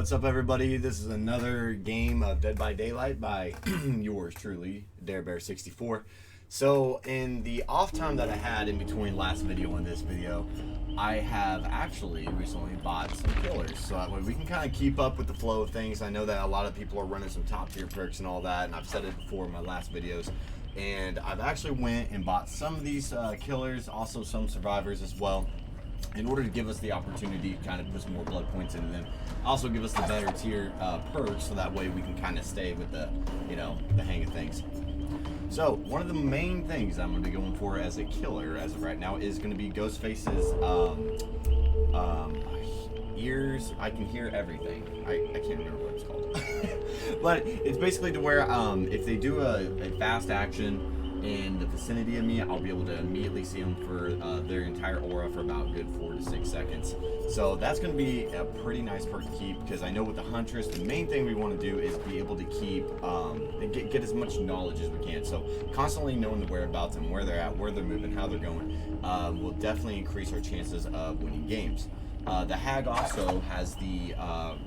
What's up, everybody? This is another game of Dead by Daylight by yours truly, DareBear64. So in the off time that I had in between last video and this video, I have actually recently bought some killers, so that way we can kind of keep up with the flow of things. I know that a lot of people are running some top tier perks and all that, and I've said it before in my last videos. And I've actually went and bought some of these killers, also some survivors as well, in order to give us the opportunity to kind of put some more blood points into them. Also give us the better tier perks, so that way we can kind of stay with the, the hang of things. So one of the main things I'm going to be going for as a killer as of right now is going to be Ghostface's ears. I can hear everything. I can't remember what it's called. But it's basically to where if they do a fast action in the vicinity of me, I'll be able to immediately see them for their entire aura for about a good 4 to 6 seconds. So that's going to be a pretty nice perk to keep, because I know with the Huntress, the main thing we want to do is be able to keep and get as much knowledge as we can. So constantly knowing the whereabouts and where they're at, where they're moving, how they're going, will definitely increase our chances of winning games. The Hag also has the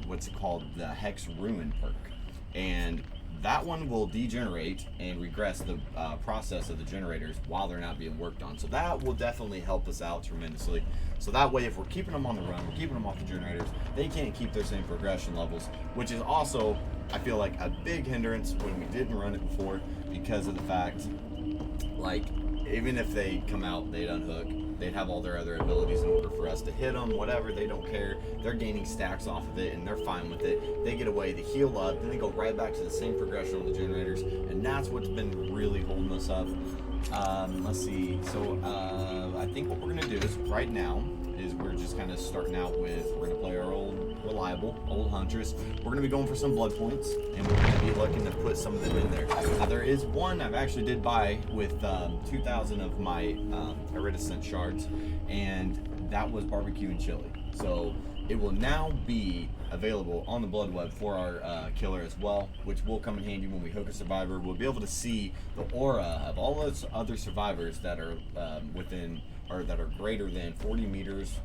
what's it called, the Hex Ruin perk, and that one will degenerate and regress the process of the generators while they're not being worked on. So that will definitely help us out tremendously. So that way, if we're keeping them on the run, we're keeping them off the generators, they can't keep their same progression levels, which is also, I feel like, a big hindrance when we didn't run it before, because of the fact, like, even if they come out, they'd unhook, they'd have all their other abilities in order for us to hit them, whatever, they don't care. They're gaining stacks off of it, and they're fine with it. They get away, they heal up, then they go right back to the same progression on the generators, and that's what's been really holding us up. Let's see, so I think what we're going to do is, right now, is we're just kind of starting out with, we're going to play our old reliable, old Huntress. We're going to be going for some blood points, and we're going to be looking to put some of them in there. Now, there is one I've actually did buy with 2,000 of my iridescent shards, and that was barbecue and chili. So it will now be available on the blood web for our killer as well, which will come in handy when we hook a survivor. We'll be able to see the aura of all those other survivors that are within, or that are greater than 40 meters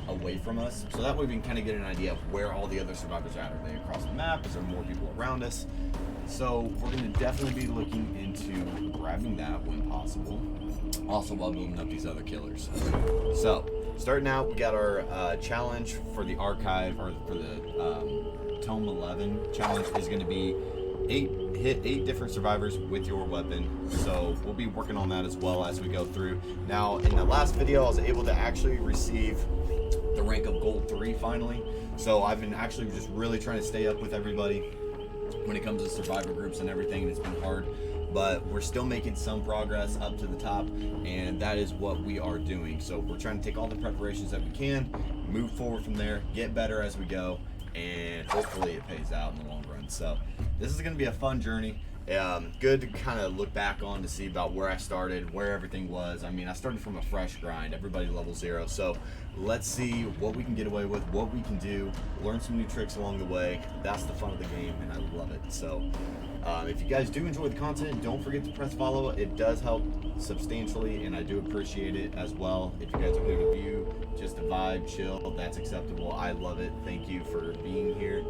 away from us. So that way we can kind of get an idea of where all the other survivors are at. Are they across the map? Is there more people around us? So we're going to definitely be looking into grabbing that when possible, also while building up these other killers. So starting out, we got our challenge for the archive, or for the Tome 11 challenge, is going to be hit 8 different survivors with your weapon. So we'll be working on that as well as we go through. Now, in the last video, I was able to actually receive the rank of Gold 3 finally. So I've been actually just really trying to stay up with everybody when it comes to survivor groups and everything, and it's been hard, but we're still making some progress up to the top, and that is what we are doing. So we're trying to take all the preparations that we can, move forward from there, get better as we go, and hopefully it pays out in the long run. So this is going to be a fun journey. Good to kind of look back on to see about where I started, where everything was. I mean, I started from a fresh grind, everybody level 0. So let's see what we can get away with, what we can do, learn some new tricks along the way. That's the fun of the game, and I love it. So if you guys do enjoy the content, don't forget to press follow. It does help substantially, and I do appreciate it as well. If you guys are here to view, just a vibe, chill, that's acceptable. I love it. Thank you for being here.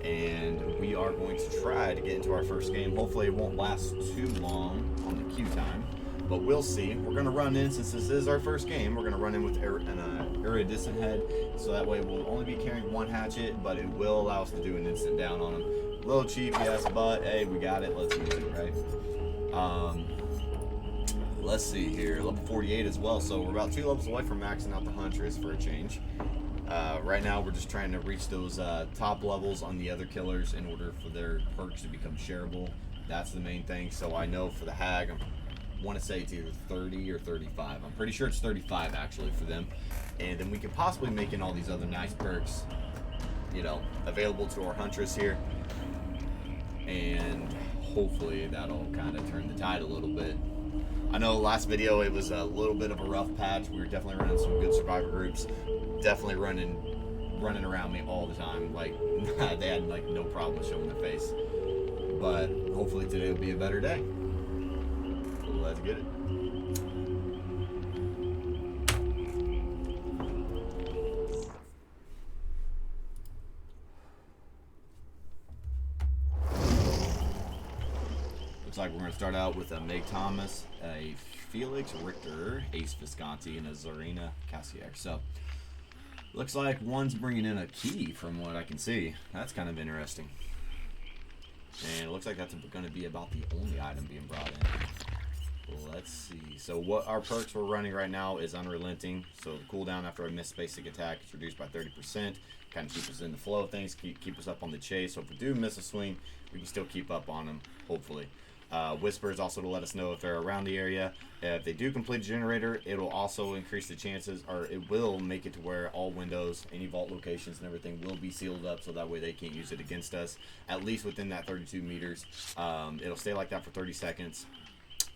And we are going to try to get into our first game. Hopefully it won't last too long on the queue time, but we'll see. We're going to run in, since this is our first game, we're going to run in with an iridescent head, so that way we'll only be carrying 1 hatchet, but it will allow us to do an instant down on them. A little cheap, yes, but hey, we got it. Let's use it, right? Let's see here, level 48 as well, so we're about 2 levels away from maxing out the Huntress for a change. Right now we're just trying to reach those top levels on the other killers in order for their perks to become shareable. That's the main thing. So I know for the Hag, I want to say it's either 30 or 35. I'm pretty sure it's 35 actually for them. And then we could possibly make in all these other nice perks, available to our Huntress here. And hopefully that'll kind of turn the tide a little bit. I know last video it was a little bit of a rough patch. We were definitely running some good survivor groups. Definitely running around me all the time. Like, they had like no problem showing their face. But hopefully today will be a better day. Let's get it. like we're going to start out with a Meg Thomas, a Felix Richter, Ace Visconti, and a Zarina Cassier. So, looks like one's bringing in a key from what I can see. That's kind of interesting. And it looks like that's going to be about the only item being brought in. Let's see. So what our perks we're running right now is Unrelenting. So the cooldown after a missed basic attack is reduced by 30%. Kind of keep us in the flow of things, keep us up on the chase. So if we do miss a swing, we can still keep up on them, hopefully. Whispers also to let us know if they're around the area. If they do complete a generator, it will also increase the chances, or it will make it to where all windows, any vault locations and everything will be sealed up, so that way they can't use it against us, at least within that 32 meters. It'll stay like that for 30 seconds.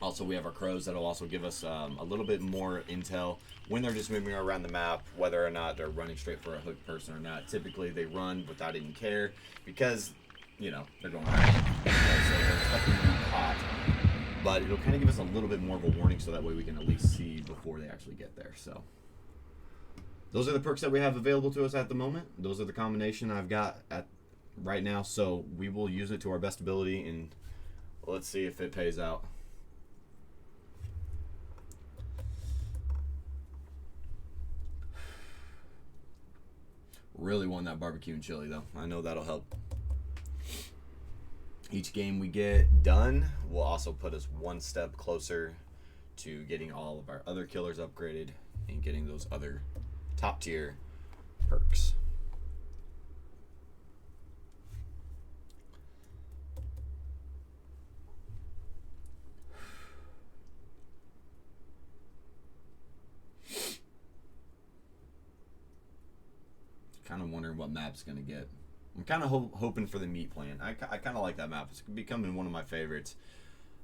Also, we have our crows that'll also give us a little bit more intel when they're just moving around the map, whether or not they're running straight for a hooked person or not. Typically, they run without even care because, you know, they're going around. So they're expecting to be caught. But it'll kind of give us a little bit more of a warning, so that way we can at least see before they actually get there. So those are the perks that we have available to us at the moment. Those are the combination I've got at right now. So we will use it to our best ability, and let's see if it pays out. Really want that barbecue and chili, though. I know that'll help. Each game we get done will also put us one step closer to getting all of our other killers upgraded and getting those other top tier perks. Kind of wondering what map's going to get. I'm kind of hoping for the meat plan. I kind of like that map. It's becoming one of my favorites.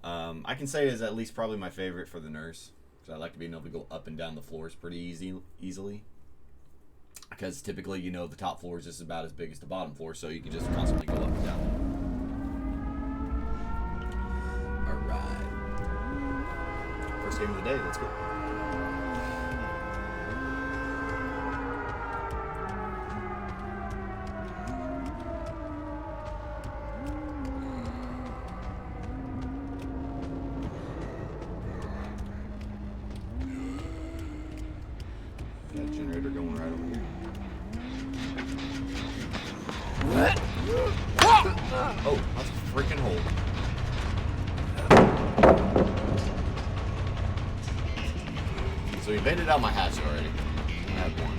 I can say is at least probably my favorite for the nurse, because I like being able to go up and down the floors pretty easily. Because typically, you know, the top floor is just about as big as the bottom floor, so you can just constantly go up and down. All right. First game of the day. Let's go. That generator going right over here. Oh, that's a freaking hole. So he baited out my hatch already. I have one.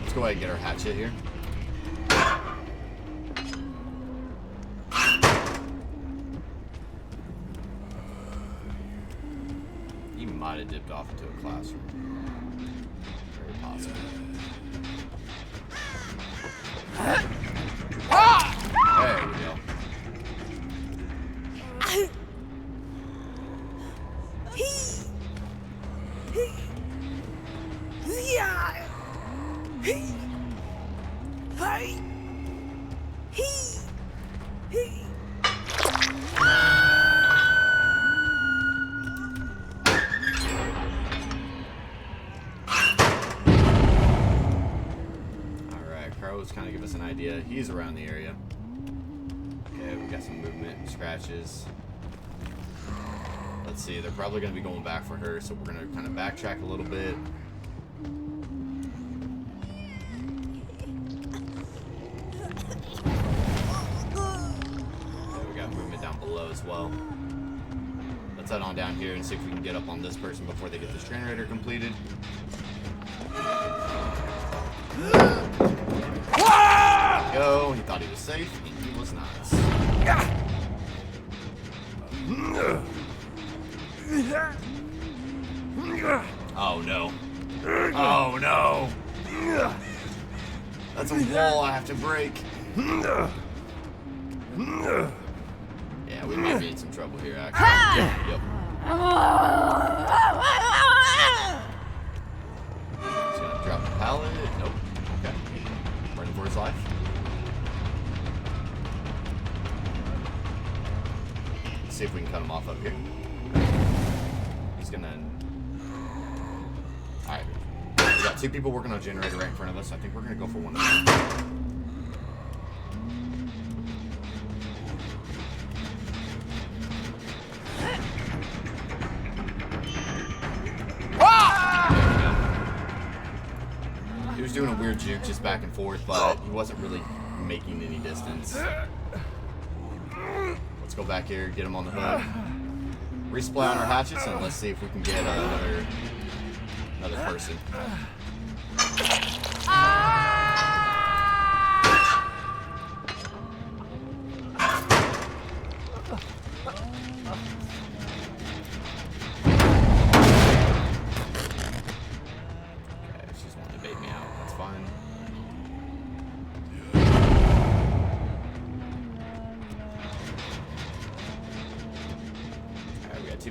Let's go ahead and get our hatchet here. He might have dipped off into a classroom. Very possible. There we go. Crows kind of give us an idea. He's around the area. Okay, we got some movement and scratches. Let's see, they're probably going to be going back for her, so we're going to kind of backtrack a little bit. Okay, we got movement down below as well. Let's head on down here and see if we can get up on this person before they get this generator completed. Go. He thought he was safe, and he was not. Oh no. Oh no. That's a wall I have to break. Yeah, we might be in some trouble here, actually. Yep. He's gonna drop the pallet. Nope. Okay. Running for his life. see if we can cut him off up here. He's gonna... Alright. We got 2 people working on a generator right in front of us. I think we're gonna go for one of them. He was doing a weird juke just back and forth, but he wasn't really making any distance. Let's go back here, get him on the hook. Resupply on our hatchets, and let's see if we can get another person.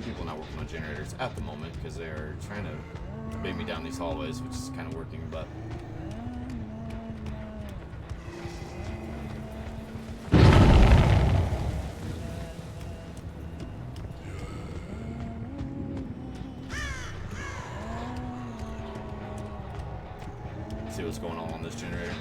People not working on generators at the moment because they're trying to bait me down these hallways, which is kind of working, but let's see what's going on this generator.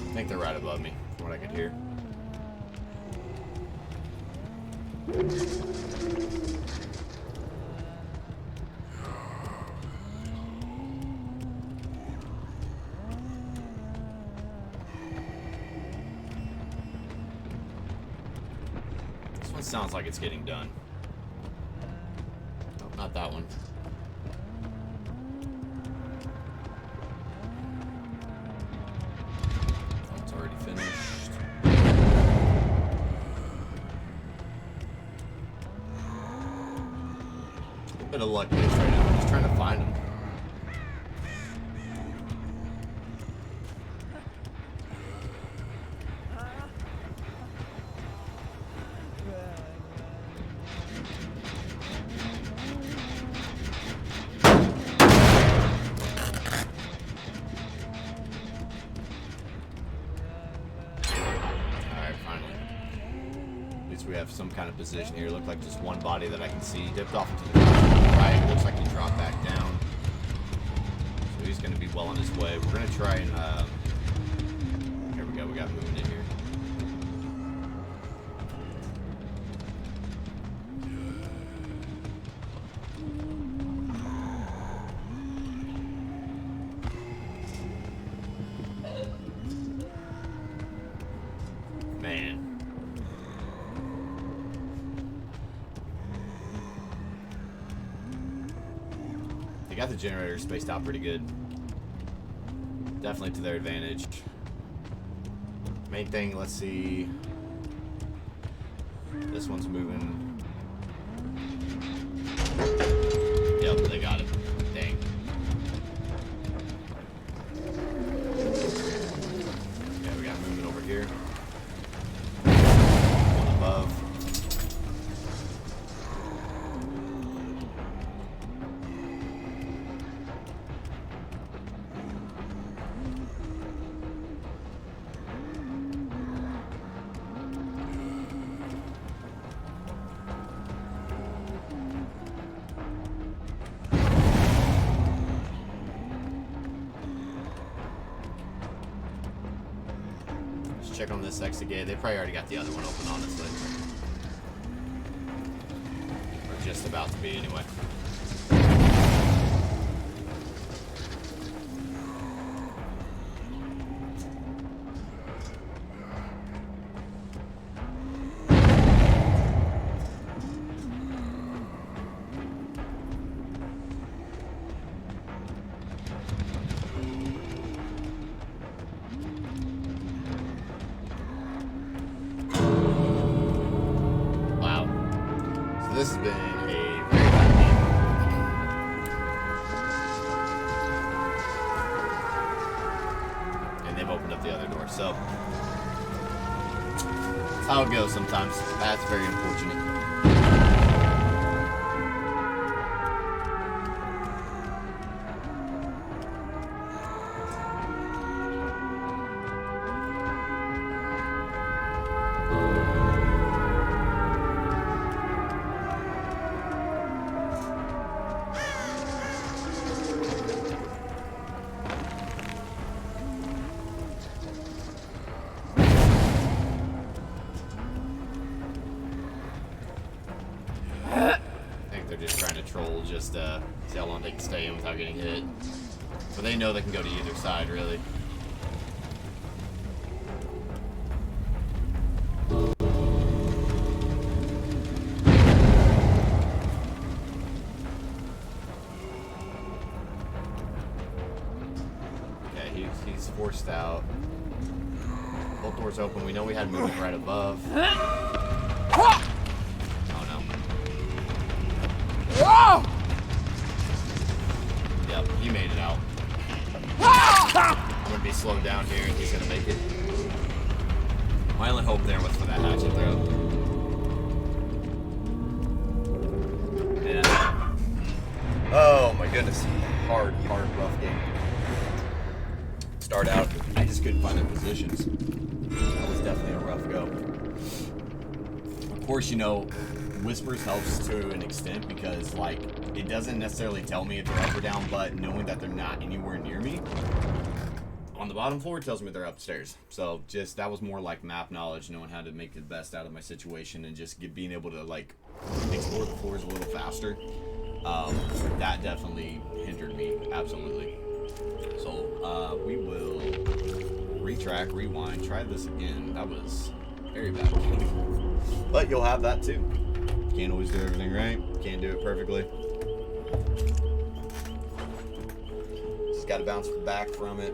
I think they're right above me, from what I could hear. This one sounds like it's getting done. Nope, not that one. Bit of luck right now. I'm just trying to find him. Alright, finally. At least we have some kind of position here. Look like just one body that I can see. Dipped off into the right. Looks like he dropped back down. So he's going to be well on his way. We're going to try and... here we go. We got moving in here. Man. They got the generator spaced out pretty good. Definitely to their advantage. Main thing, let's see. This one's moving. Yep, they got it. Dang. Yeah, we got movement over here. One above. Check on this exit gate. They probably already got the other one open, honestly. Or just about to be, anyway. this has been a very bad game. And they've opened up the other door, so that's how it goes sometimes. That's very unfortunate. Just see how long they can stay in without getting hit. But they know they can go to either side, really. Okay, he's forced out. Both doors open. We know we had movement right above. Yep, he made it out. I'm gonna be slowed down here and he's gonna make it. My only hope there was for that hatchet throw. Yeah. Oh my goodness. Hard, rough game. Start out, I just couldn't find their positions. That was definitely a rough go. Of course, you know, Whispers helps to an extent because, like, it doesn't necessarily tell me if they're up or down, but knowing that they're not anywhere near me on the bottom floor tells me they're upstairs. So just that was more like map knowledge, knowing how to make the best out of my situation and just being able to, like, explore the floors a little faster. That definitely hindered me, absolutely. So we will retrack, rewind, try this again. That was very bad. But you'll have that too. Can't always do everything right. Can't do it perfectly. Just got to bounce back from it.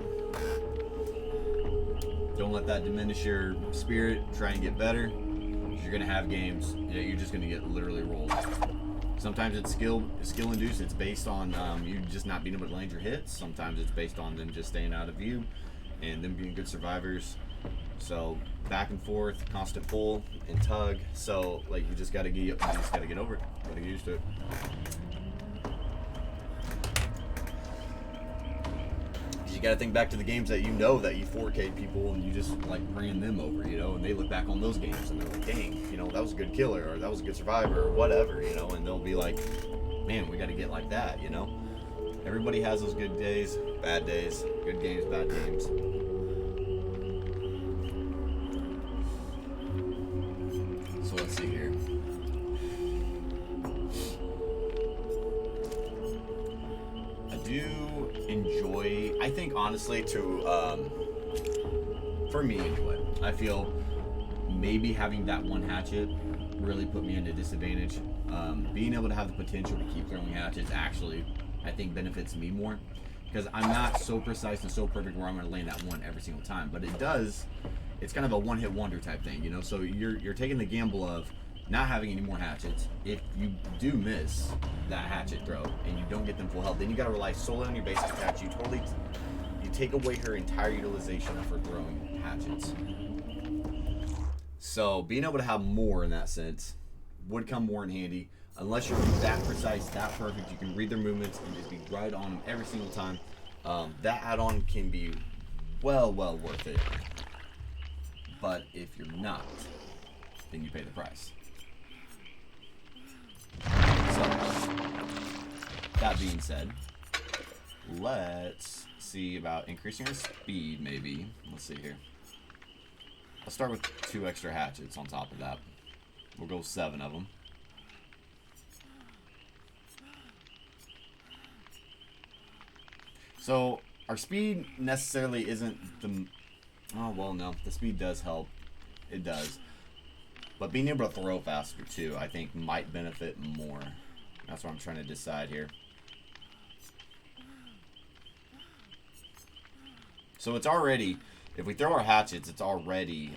Don't let that diminish your spirit. Try and get better. You're going to have games that you're just going to get literally rolled. Sometimes it's skill induced. It's based on you just not being able to land your hits. Sometimes it's based on them just staying out of view and them being good survivors. So back and forth, constant pull and tug. So like you just gotta get over it. Gotta get used to it. You gotta think back to the games that you know that you 4K'd people and you just like ran them over, you know, and they look back on those games and they're like, dang, you know, that was a good killer or that was a good survivor or whatever, you know, and they'll be like, man, we gotta get like that, you know. Everybody has those good days, bad days, good games, bad games. So let's see here. I do enjoy, I think honestly for me anyway, I feel maybe having that one hatchet really put me into disadvantage. Being able to have the potential to keep throwing hatchets actually, I think benefits me more. Because I'm not so precise and so perfect where I'm going to land that one every single time. But it's kind of a one-hit wonder type thing, you know? So you're taking the gamble of not having any more hatchets. If you do miss that hatchet throw and you don't get them full health, then you got to rely solely on your basic attacks. You take away her entire utilization of her throwing hatchets. So being able to have more in that sense would come more in handy. Unless you're that precise, that perfect, you can read their movements and just be right on them every single time. That add-on can be well worth it. But if you're not, then you pay the price. So, that being said, let's see about increasing our speed, maybe. Let's see here. I'll start with 2 extra hatchets on top of that. We'll go 7 of them. So, our speed necessarily isn't the... Oh, well, no. The speed does help. It does. But being able to throw faster, too, I think might benefit more. That's what I'm trying to decide here. So, it's already... If we throw our hatchets, it's already...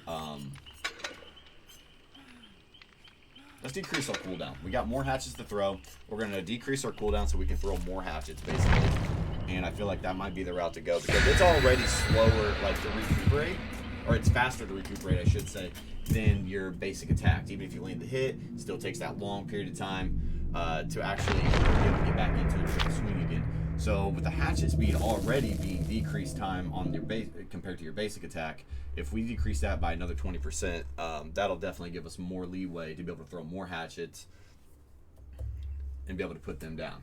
let's decrease our cooldown. We got more hatchets to throw. We're going to decrease our cooldown so we can throw more hatchets, basically. And I feel like that might be the route to go because it's already slower, like, to recuperate. Or it's faster to recuperate, I should say, than your basic attacks. Even if you land the hit, it still takes that long period of time to actually be able to get back into it and swing again. So with the hatchet speed already being decreased time on your base compared to your basic attack, if we decrease that by another 20%, that'll definitely give us more leeway to be able to throw more hatchets and be able to put them down.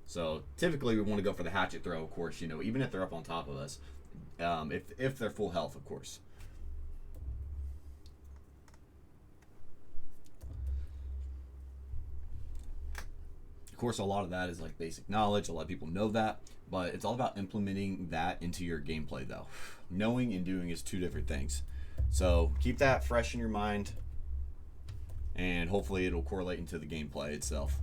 So typically we want to go for the hatchet throw, of course, you know, even if they're up on top of us, if they're full health, of course. Of course, a lot of that is like basic knowledge. A lot of people know that, but it's all about implementing that into your gameplay, though. Knowing and doing is two different things. So keep that fresh in your mind, and hopefully it'll correlate into the gameplay itself.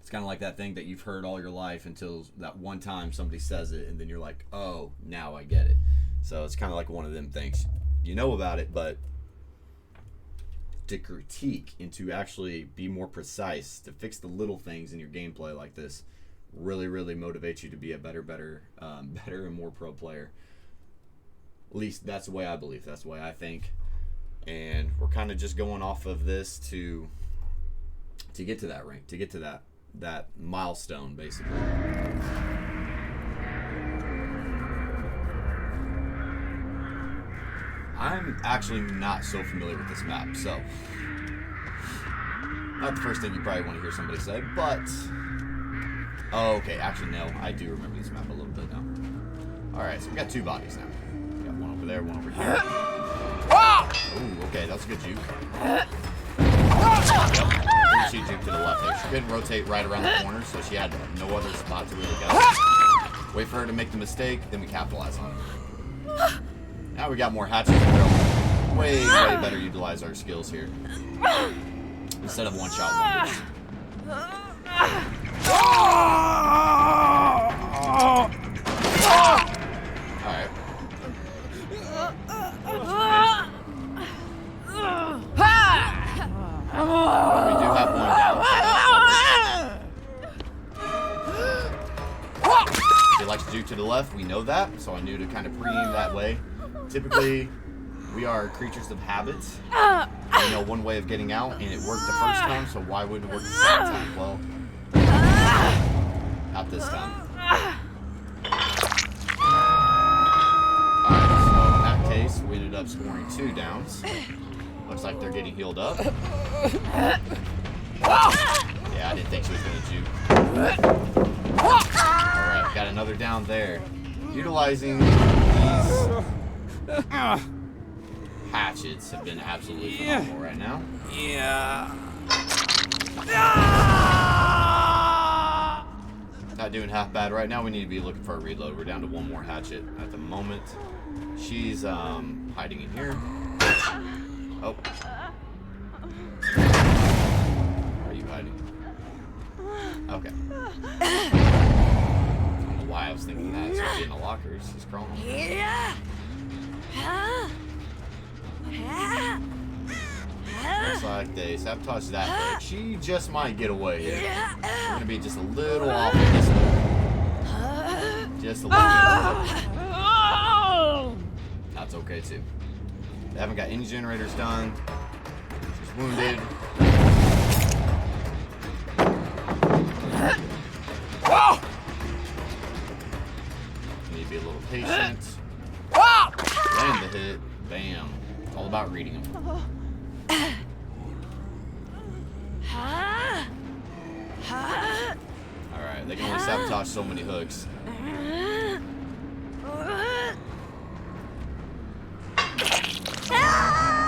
It's kind of like that thing that you've heard all your life until that one time somebody says it, and then you're like, oh, now I get it. So it's kind of like one of them things. You know about it, but to critique and to actually be more precise, to fix the little things in your gameplay like this, really, really motivates you to be a better and more pro player. At least that's the way I believe. That's the way I think. And we're kind of just going off of this to get to that rank, to get to that milestone, basically. I'm actually not so familiar with this map, so not the first thing you probably want to hear somebody say, but oh, okay, actually no, I do remember this map a little bit now. Alright, so we got two bodies now. We got one over there, one over here. Ooh, okay, that was a good juke. Yep. She juked to the left there. She couldn't rotate right around the corner, so she had no other spot to really go. Wait for her to make the mistake, then we capitalize on it. Now we got more hatchets to throw. Way better utilize our skills here. Instead of one-shot wonders. Alright. We do have one down. She likes to juke to the left, we know that, so I knew to kind of pre-aim that way. Typically, we are creatures of habits. We know one way of getting out, and it worked the first time, so why wouldn't it work the second time? Well, not this time. Alright, so in that case, we ended up scoring 2 downs. Looks like they're getting healed up. Yeah, I didn't think she was going to juke. Alright, got another down there. Utilizing these hatchets have been absolutely phenomenal right now. Yeah. Not doing half bad right now. We need to be looking for a reload. We're down to one more hatchet at the moment. She's hiding in here. Oh. Where are you hiding? Okay. I don't know why I was thinking that. She's in the lockers. She's crawling. Yeah. Looks like they sabotaged that bit. She just might get away here. We're gonna be just a little off of this one. Just a little bit. That's okay too. They haven't got any generators done. She's wounded. Need to be a little patient. Land the hit. Bam. It's all about reading them. Alright, they can only sabotage so many hooks.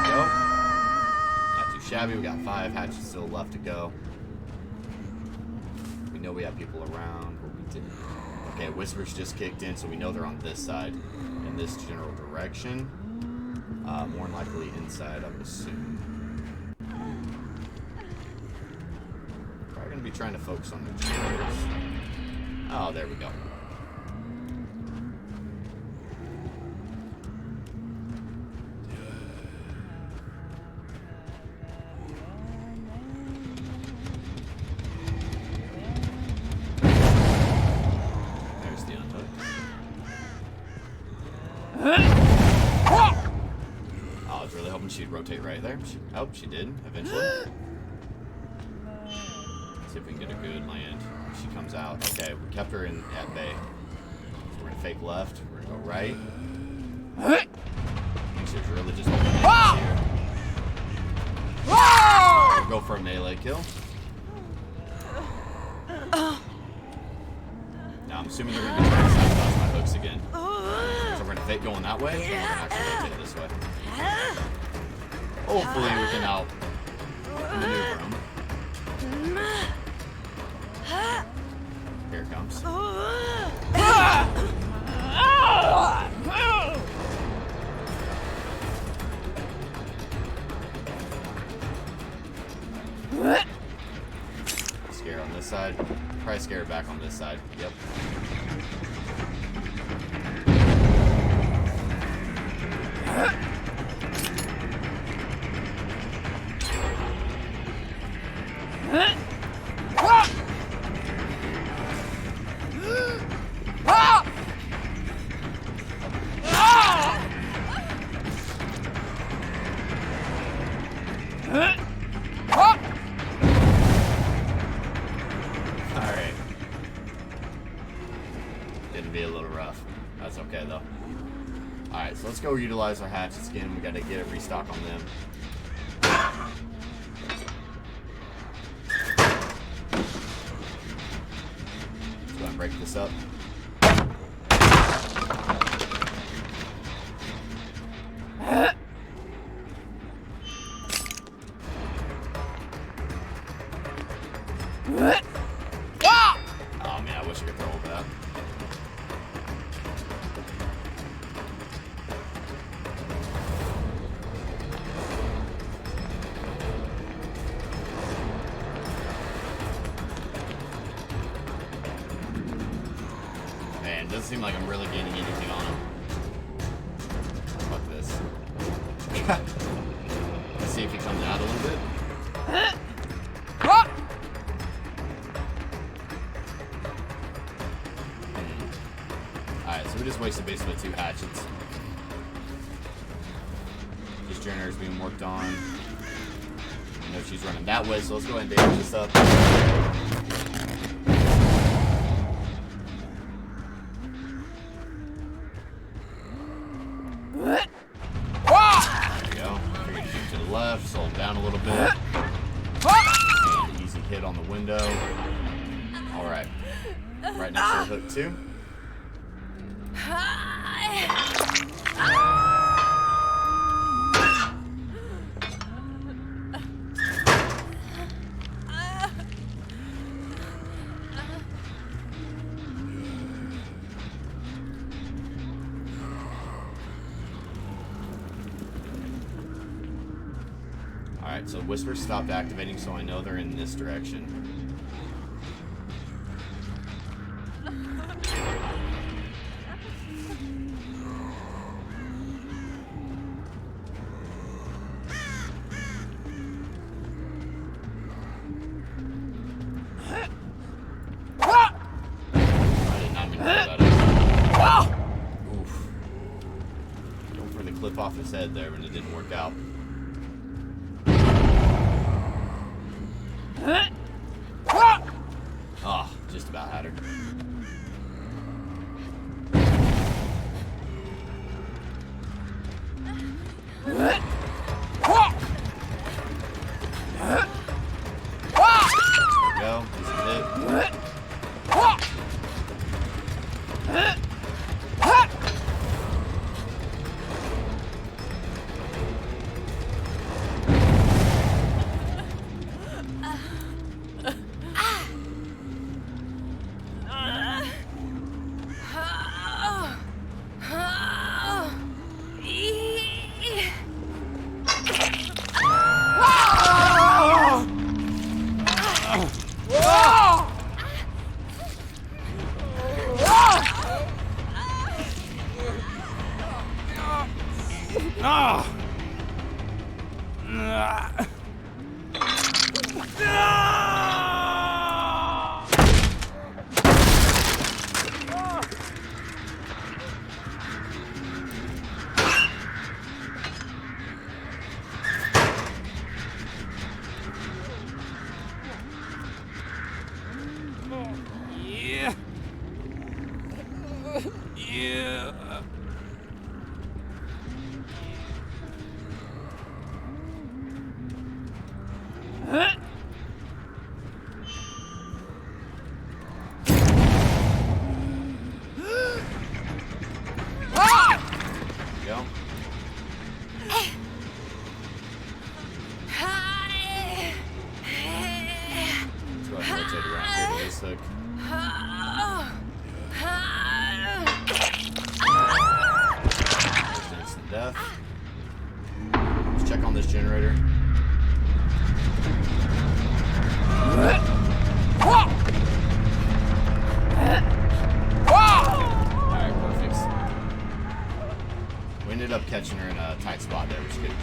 Go. Not too shabby. We got 5 hatches still left to go. We know we have people around, but we didn't. Okay, Whispers just kicked in, so we know they're on this side, in this general direction. More than likely inside, I would assume. Probably gonna be trying to focus on the generators. Oh, there we go. she'd rotate right there. She did, eventually. See if we can get a good land. She comes out. Okay, we kept her at bay. So we're gonna fake left. We're gonna go right. I think she was really just holding hands here. Go for a melee kill. Now I'm assuming they're gonna be trying to sabotage my hooks again. So we're gonna fake going that way, and we're gonna actually rotate this way. Hopefully we can out maneuver them. Here it comes. Scare on this side. Probably scare back on this side. Yep. Alright. Didn't be a little rough. That's okay though. Alright, so let's go utilize our hatchets again. We gotta get a restock on them. Let's go and break this up. Oh man, I wish I could throw over that. Man, it doesn't seem like I'm really gaining anything on him. Fuck this. Let's see if he comes out a little bit. Alright, so we just wasted basically 2 hatchets. This generator's being worked on. I know she's running that way, so let's go ahead and damage this up. There we go. Figured to shoot to the left, slow him down a little bit. And easy hit on the window. Alright. Right next to the hook, too. Alright, so Whisper stopped activating, so I know they're in this direction. Clip off his head there, and it didn't work out. Oh, just about had her. There we go. Easy hit. this hook. Instant death. Let's check on this generator. Alright, perfect. We ended up catching her in a tight spot there, which is good too.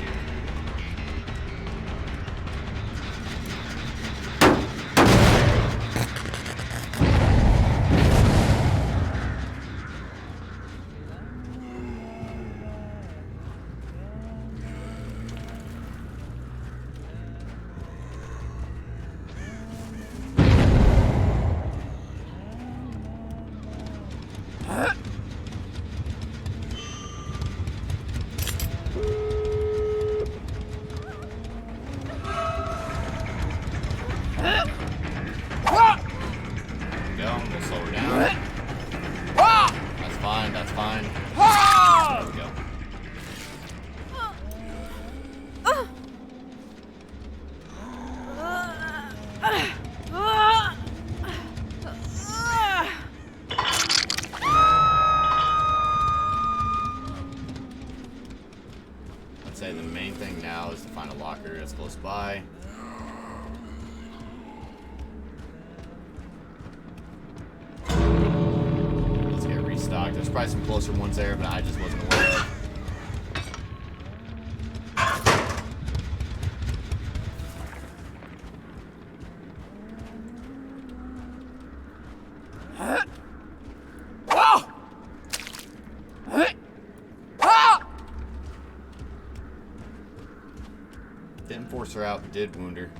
Say the main thing now is to find a locker that's close by. Let's get restocked. There's probably some closer ones there, but I just wasn't aware of. Didn't force her out, but did wound her.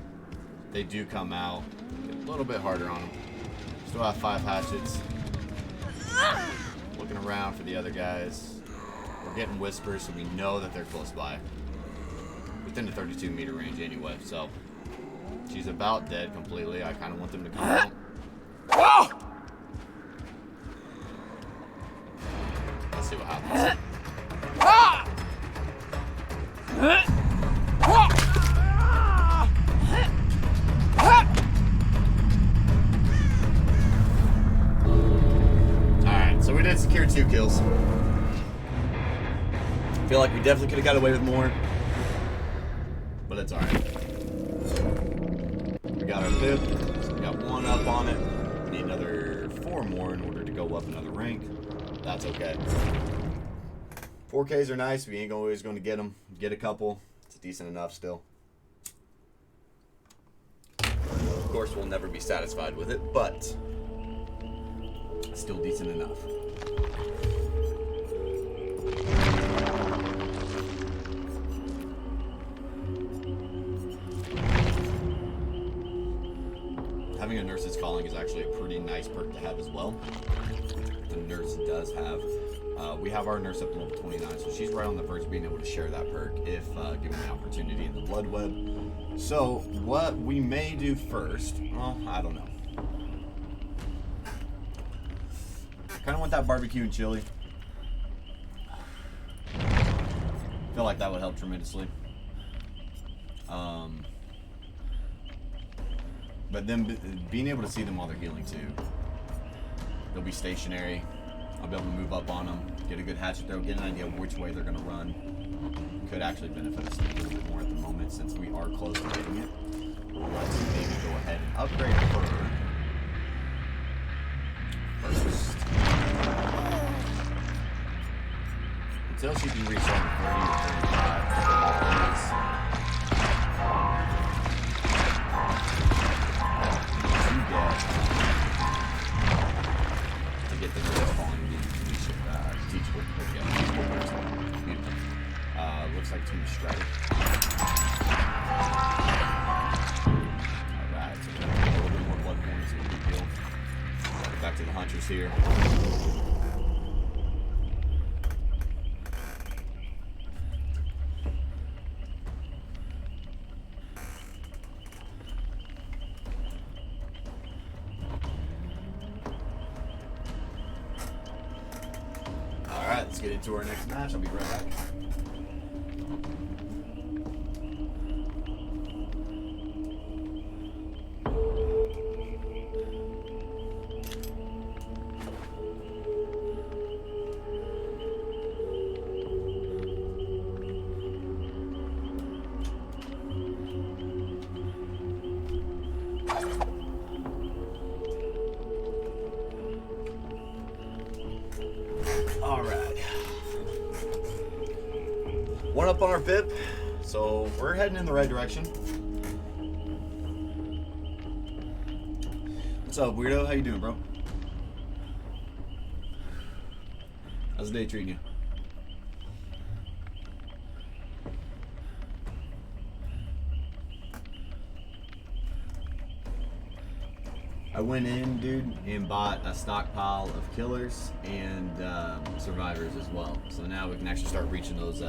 They do come out. Get a little bit harder on them. Still have 5 hatchets. Looking around for the other guys. We're getting whispers, so we know that they're close by. Within the 32-meter range anyway, so she's about dead completely. I kind of want them to come out. Let's see what happens. Secure 2 kills. Feel like we definitely could have got away with more, but it's alright. We got our pip, so we got 1 up on it. We need another 4 more in order to go up another rank. That's okay. 4Ks are nice. We ain't always going to get them. Get a couple. It's decent enough still. Of course, we'll never be satisfied with it, but still decent enough. Having a nurse's calling is actually a pretty nice perk to have as well. The nurse does have. We have our nurse up to level 29, so she's right on the verge of being able to share that perk if given the opportunity in the blood web. So what we may do first, well, I don't know. Kind of want that barbecue and chili. Feel like that would help tremendously. But then being able to see them while they're healing too. They'll be stationary. I'll be able to move up on them, get a good hatchet throw, get an idea of which way they're going to run. Could actually benefit us a little bit more at the moment since we are close to getting it. Let's maybe go ahead and upgrade her first. Until she can reach level 30 or 35. To get the nurse falling teachable. Looks like Team Strike. Alright, so we're going to get a little bit more blood points. No big deal. Back to the Huntress here. Let's get into our next match. I'll be right back. All right. One up on our pip, so we're heading in the right direction. What's up, weirdo? How you doing, bro? How's the day treating you? I went in, dude, and bought a stockpile of killers and survivors as well. So now we can actually start reaching those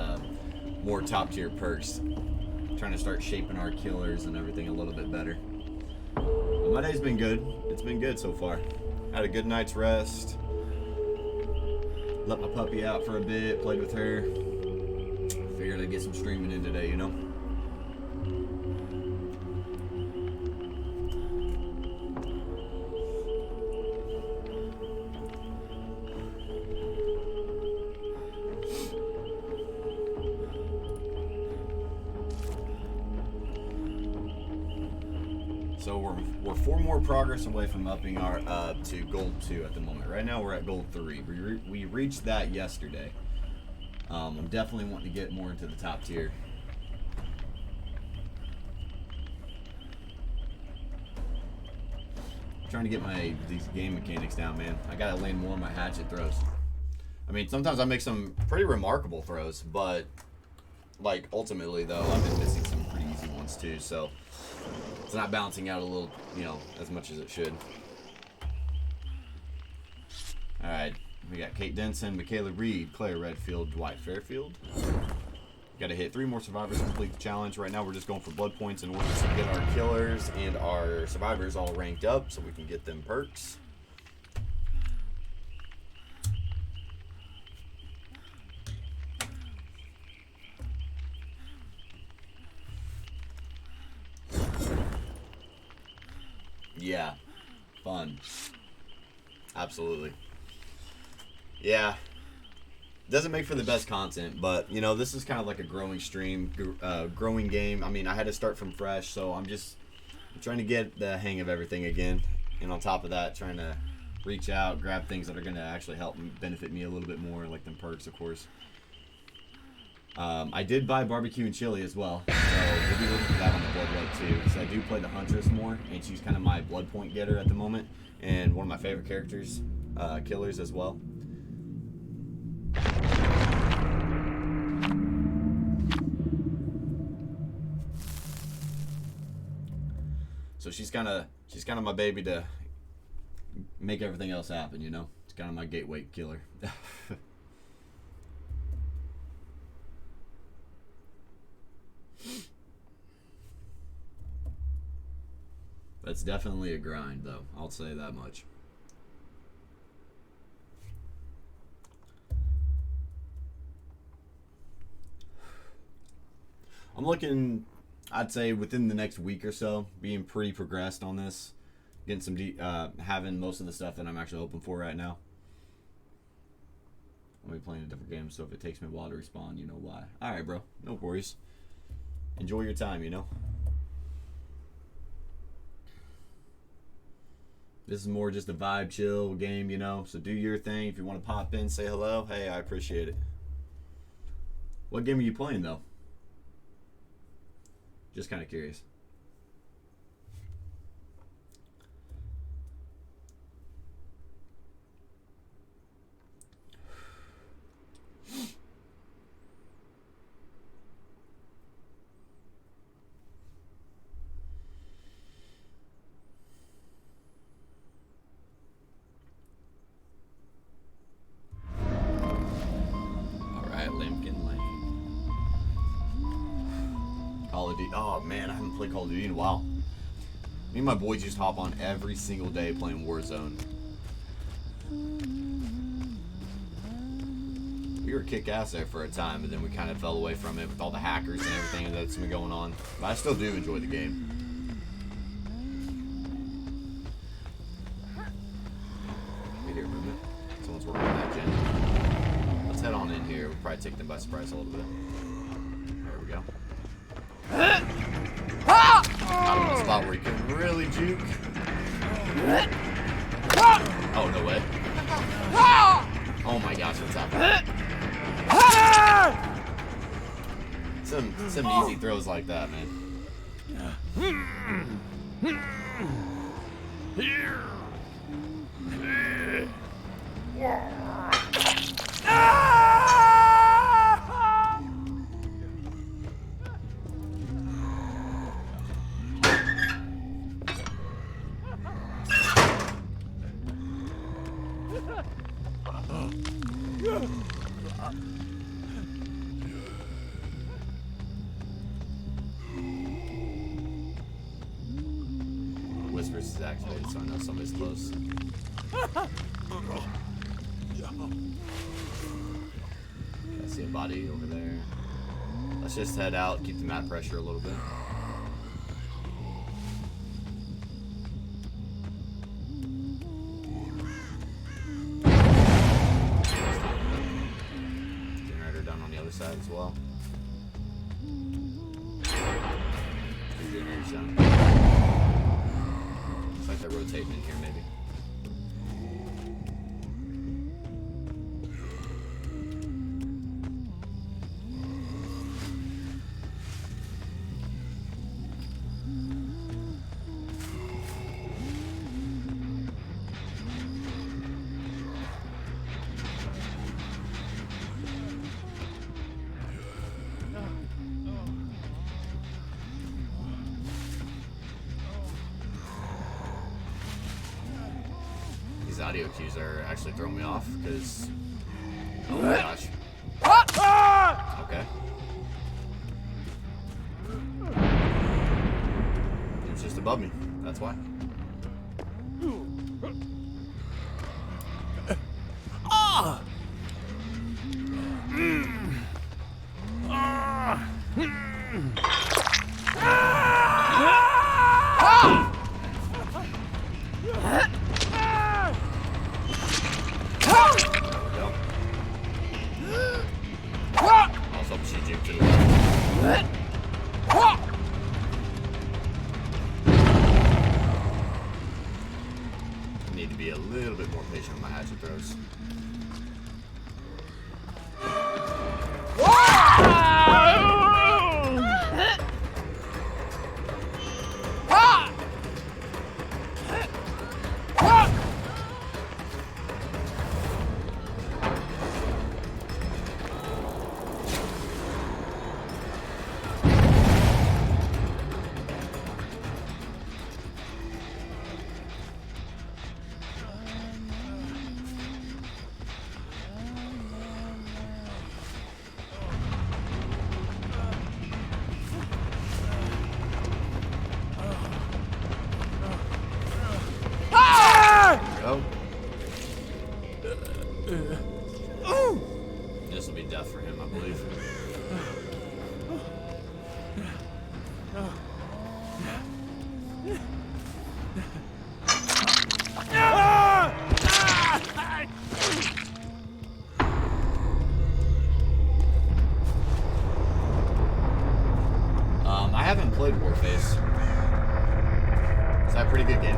more top tier perks. Trying to start shaping our killers and everything a little bit better. But my day's been good. It's been good so far. Had a good night's rest. Let my puppy out for a bit, played with her. Figured I'd get some streaming in today, you know? So we're 4 more progress away from upping our to gold 2 at the moment. Right now we're at gold 3. We reached that yesterday. I'm definitely wanting to get more into the top tier. Trying to get these game mechanics down, man. I gotta land more of my hatchet throws. I mean, sometimes I make some pretty remarkable throws, but like ultimately though, I've been missing some pretty easy ones too. So it's not balancing out a little, you know, as much as it should. All right, we got Kate Denson, Michaela Reed, Claire Redfield, Dwight Fairfield. Got to hit 3 more survivors to complete the challenge. Right now we're just going for blood points in order to get our killers and our survivors all ranked up so we can get them perks. Yeah, fun. Absolutely. Yeah. Doesn't make for the best content, but you know, this is kind of like a growing stream, growing game. I mean, I had to start from fresh, so I'm trying to get the hang of everything again. And on top of that, trying to reach out, grab things that are going to actually help me, benefit me a little bit more, like them perks, of course. I did buy barbecue and chili as well, so we'll be looking for that on the blood road too, because I do play the Huntress more, and she's kind of my blood point getter at the moment, and one of my favorite characters, killers as well. So she's kind of my baby to make everything else happen, you know. It's kind of my gateway killer. That's definitely a grind, though. I'll say that much. I'm looking, I'd say, within the next week or so, being pretty progressed on this. Getting some, having most of the stuff that I'm actually hoping for right now. I'll be playing a different game, so if it takes me a while to respawn, you know why. Alright, bro. No worries. Enjoy your time, you know. This is more just a vibe, chill game, you know. So do your thing. If you want to pop in, say hello. Hey, I appreciate it. What game are you playing, though? Just kind of curious. Oh man, I haven't played Call of Duty in a while. Me and my boys just hop on every single day playing Warzone. We were kick-ass there for a time, but then we kind of fell away from it with all the hackers and everything that's been going on. But I still do enjoy the game. Wait here a minute. Someone's working on that gen. Let's head on in here. We'll probably take them by surprise a little bit. There we go. Out of a spot where you can really juke. Oh, no way. Oh my gosh, what's up? Some easy throws like that, man. Whispers is activated, so I know somebody's close. I see a body over there. Let's just head out, keep the map pressure a little bit. Generator done on the other side as well. Generator's done. Looks like they're rotating in here, maybe. These audio cues are actually throwing me off because, oh my gosh. Okay. It was just above me. That's why. Need to be a little bit more patient with my hatchet throws. This will be death for him, I believe. I haven't played Warface. Is that a pretty good game?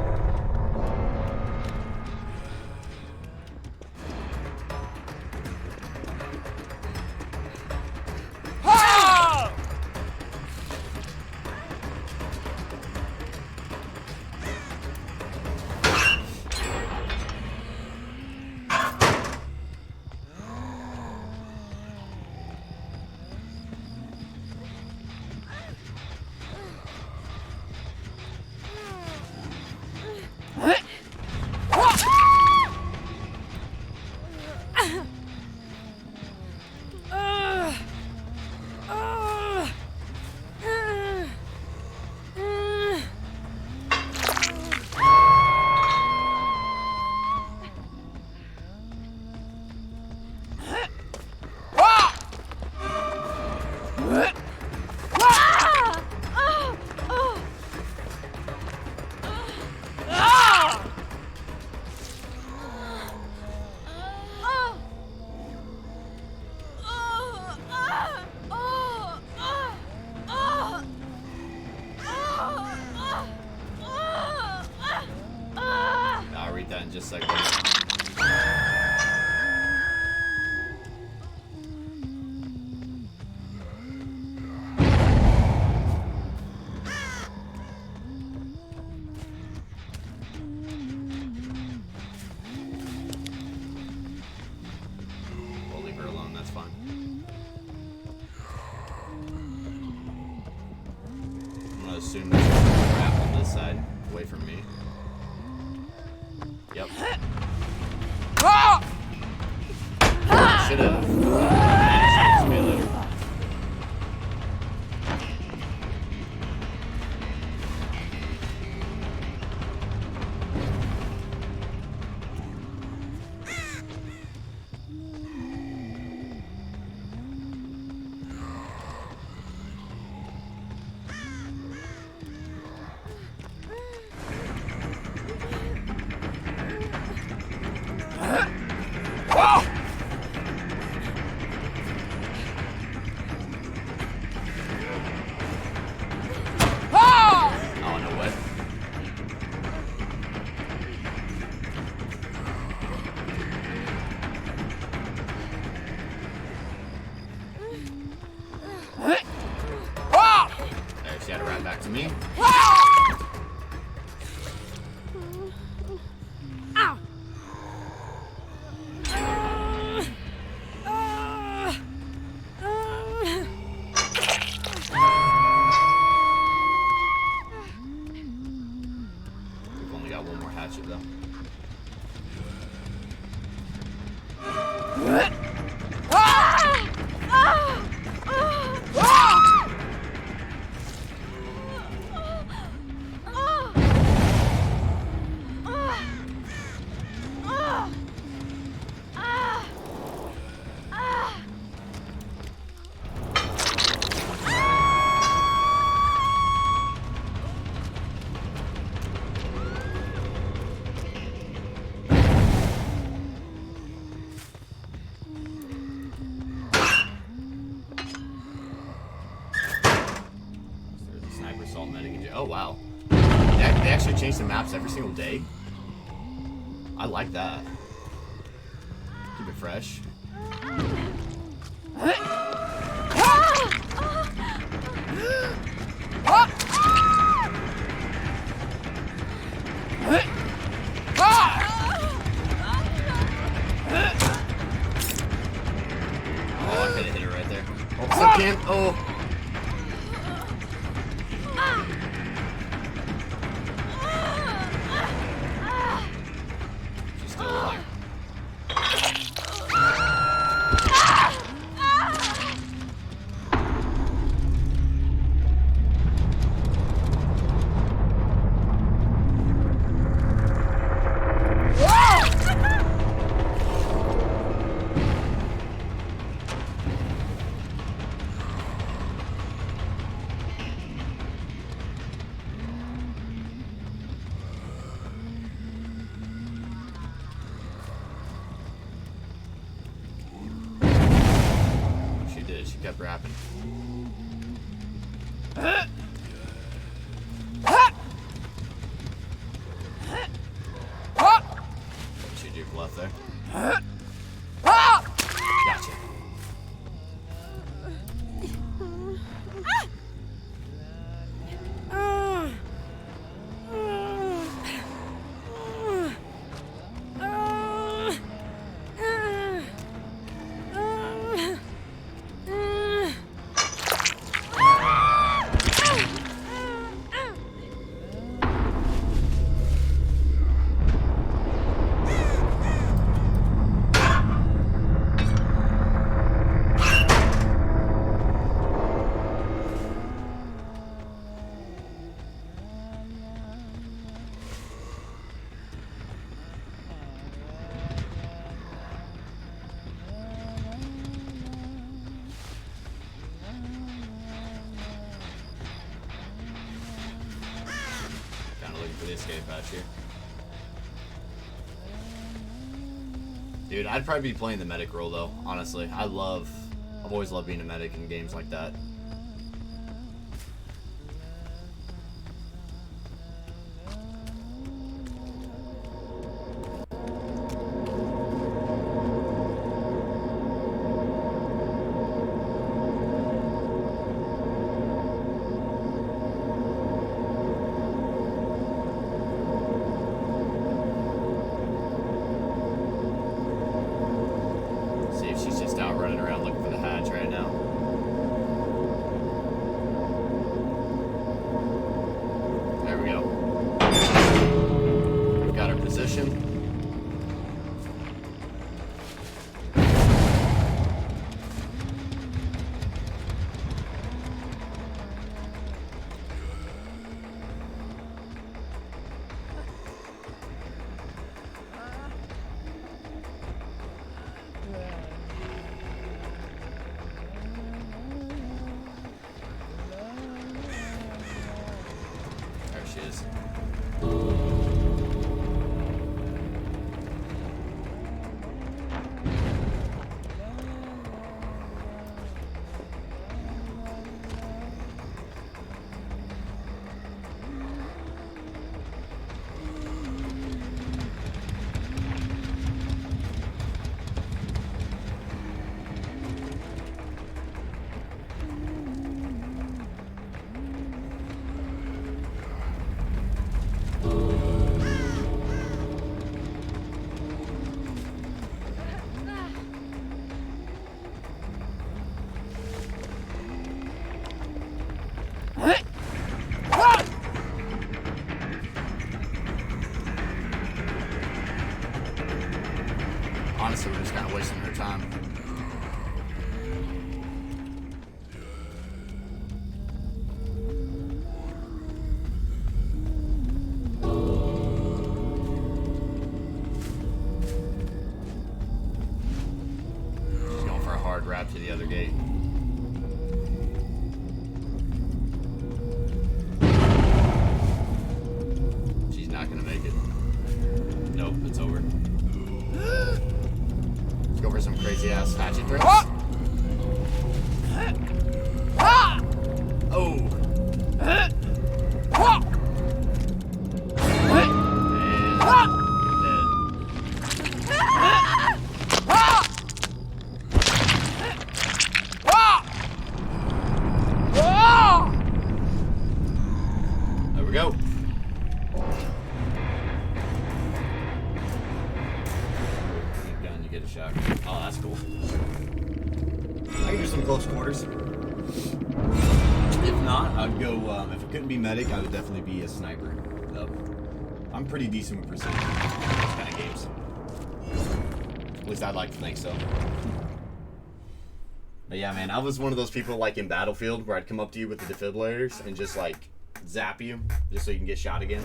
I'll read that in just a second. assume there's just a trap on this side, away from me. Yep. Should have. She had it right back to me. We've only got one more hatchet though. Oh wow. They actually change the maps every single day. I like that. Keep it fresh. Oh, I could have hit her right there. Oh, so can't. Oh. She kept rapping. Shoot your left there. Gotcha. For the escape hatch here. Dude, I'd probably be playing the medic role though, honestly. I've always loved being a medic in games like that. She's just out running around looking for the hatch right now. Honestly, we're just kind of wasting their time. She's going for a hard wrap to the other gate. She's not going to make it. Nope, it's over. Let's go for some crazy ass hatchet throws. Oh. There we go. Gun, you get a shot. Oh, that's cool. I can do some close quarters. If not, I'd go, if it couldn't be medic, I would definitely be a sniper. I'm pretty decent with precision in those kind of games. At least I'd like to think so. But yeah, man, I was one of those people like in Battlefield where I'd come up to you with the defibrillators and just like zap you just so you can get shot again.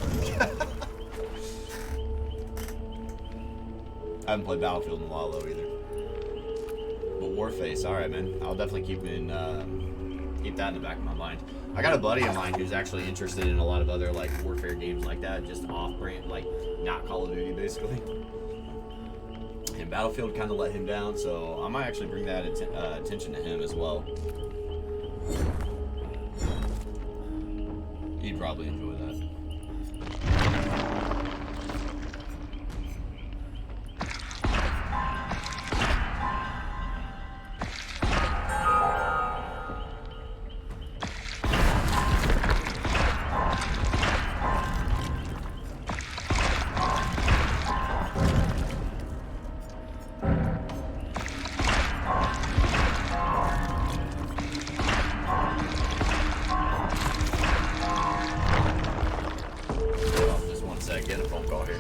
I haven't played Battlefield in a while though either. But Warface, alright man. I'll definitely keep that in the back of my mind. I got a buddy of mine who's actually interested in a lot of other like warfare games like that, just off-brand, like not Call of Duty basically. And Battlefield kind of let him down, so I might actually bring that attention to him as well. He'd probably enjoy that. Get a phone call here.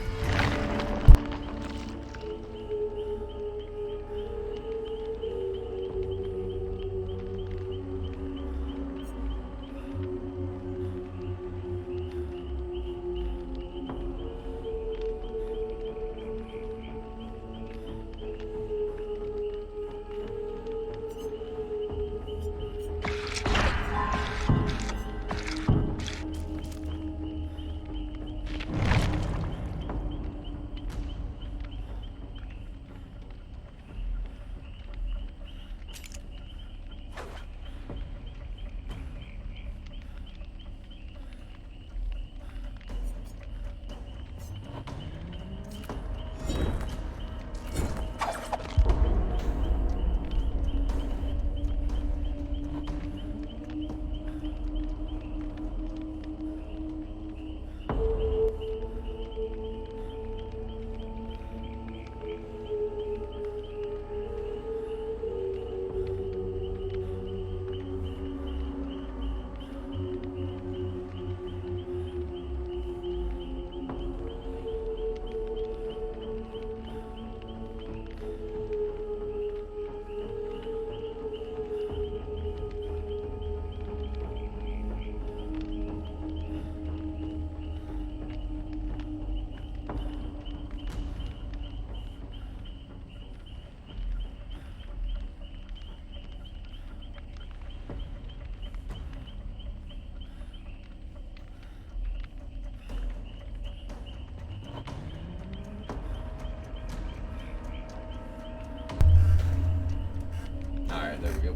There we go.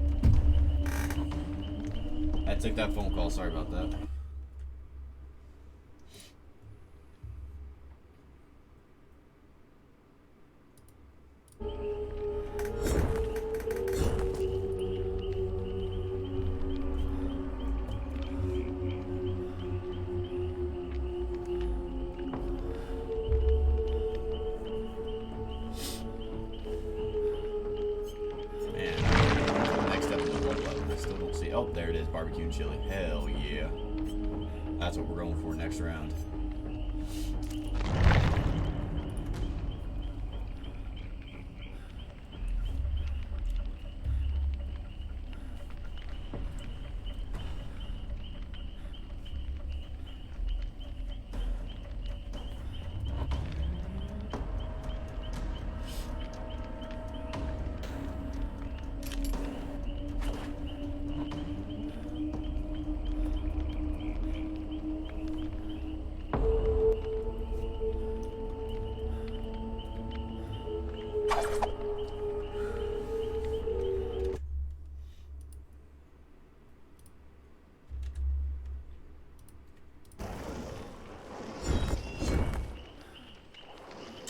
I took that phone call. Sorry about that. Oh, there it is, barbecue and chili. Hell yeah. That's what we're going for next round.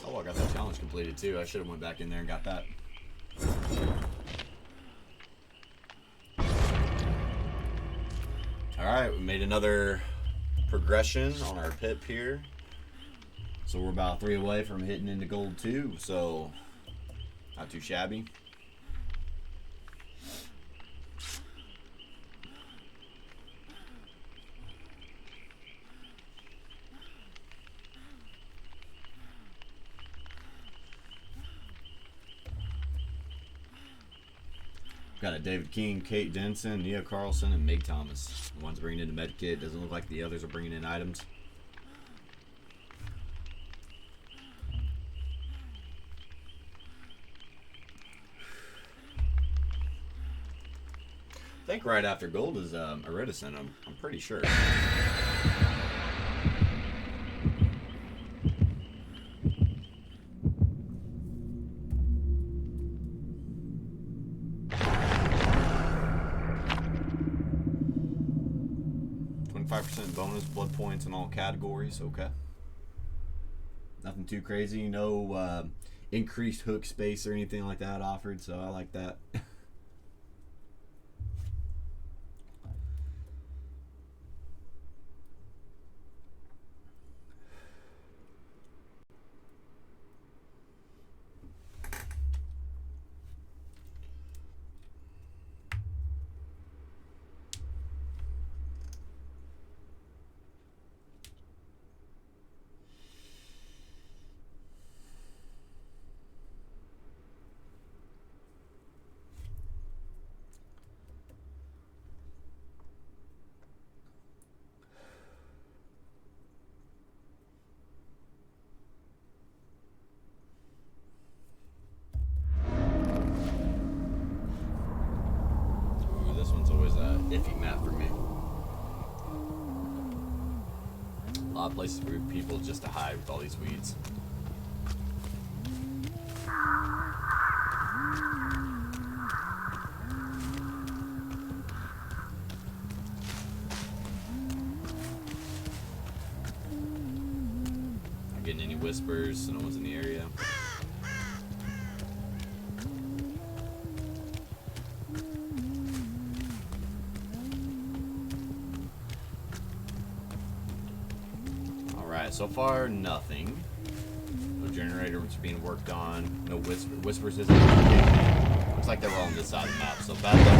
Oh, I got that challenge completed too. I should have went back in there and got that. Alright, we made another progression on our pip here. So we're about 3 away from hitting into gold 2, so not too shabby. Got a David King, Kate Denson, Nia Carlson, and Meg Thomas. The one's bringing in the medkit. Doesn't look like the others are bringing in items. I think right after gold is Iridescent, I'm pretty sure. 5% bonus, blood points in all categories. Okay. Nothing too crazy. No increased hook space or anything like that offered, so I like that. Iffy map for me. A lot of places for people just to hide with all these weeds. Not getting any whispers, so no one's in the area. So far, nothing. No generator which is being worked on. No whispers isn't working. Looks like they were all on this side of the map. So bad luck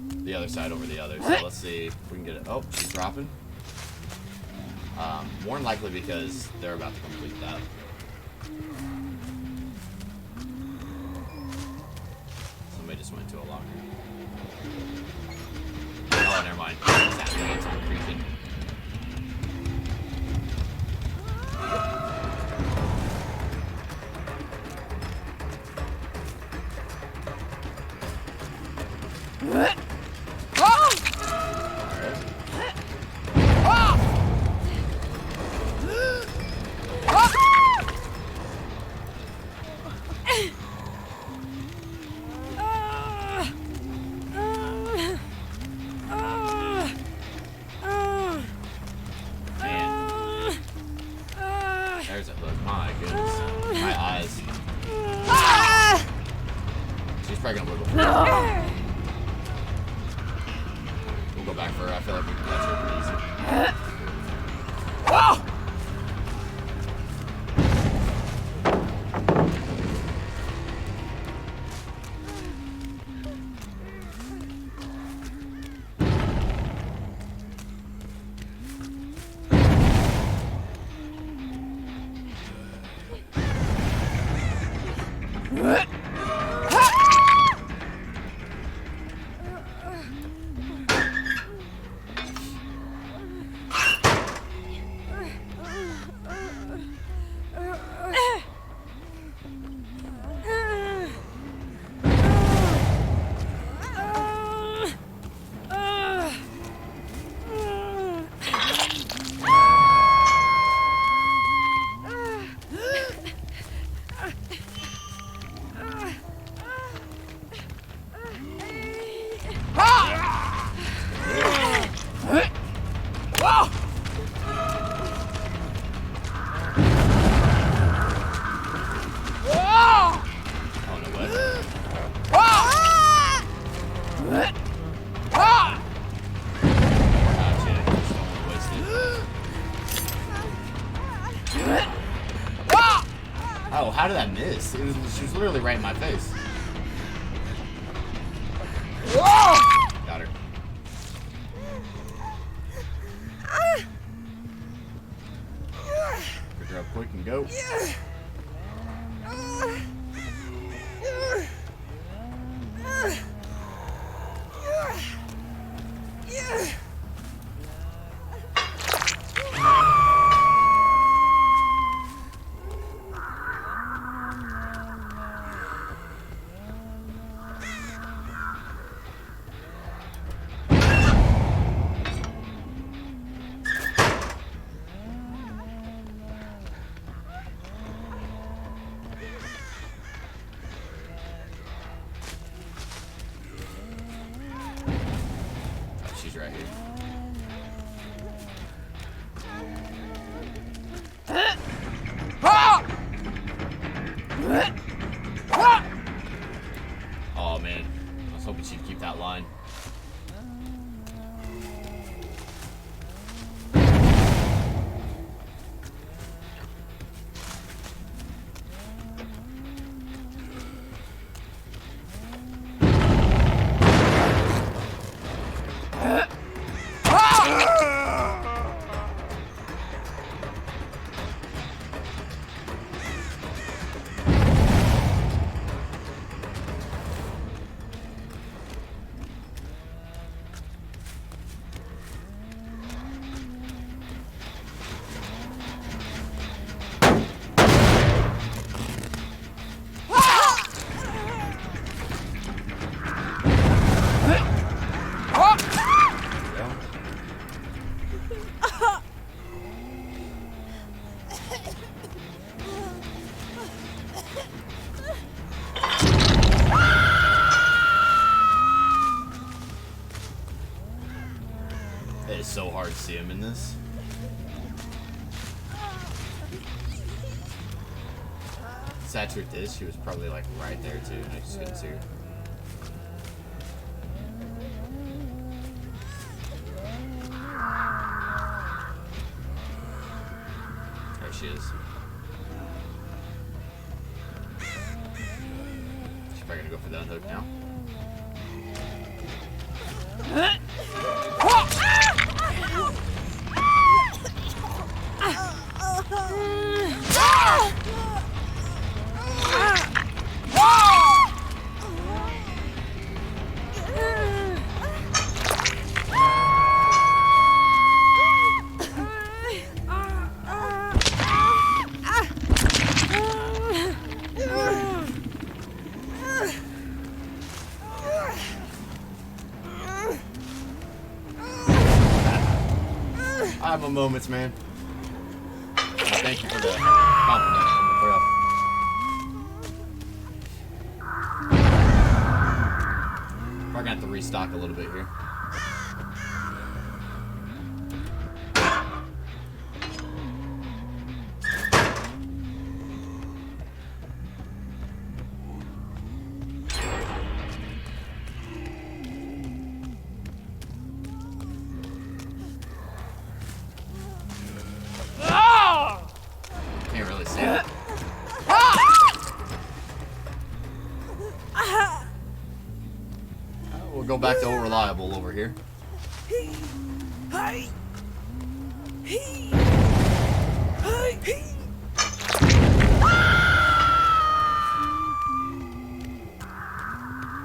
goes the other side over the other. So let's see if we can get it. Oh, she's dropping. More than likely because they're about to complete that. Somebody just went to a locker. Oh, never mind. It's on creeping. There's a hook. My goodness. My eyes. She's probably gonna wiggle. We'll go back for her. I feel like we can catch her pretty easy. Oh, how did I miss? She was literally right in my face. Whoa! Got her. Pick her up quick and go. She's right here. Oh man, I was hoping she'd keep that line. It is so hard to see him in this. Sad truth is, she was probably like right there too, and I just couldn't see her. There she is. She's probably gonna go for the unhook now. I have my moments, man. Thank you for the compliment on the throw. We're gonna have to restock a little bit here. Can't really see it. We'll go back to old reliable over here.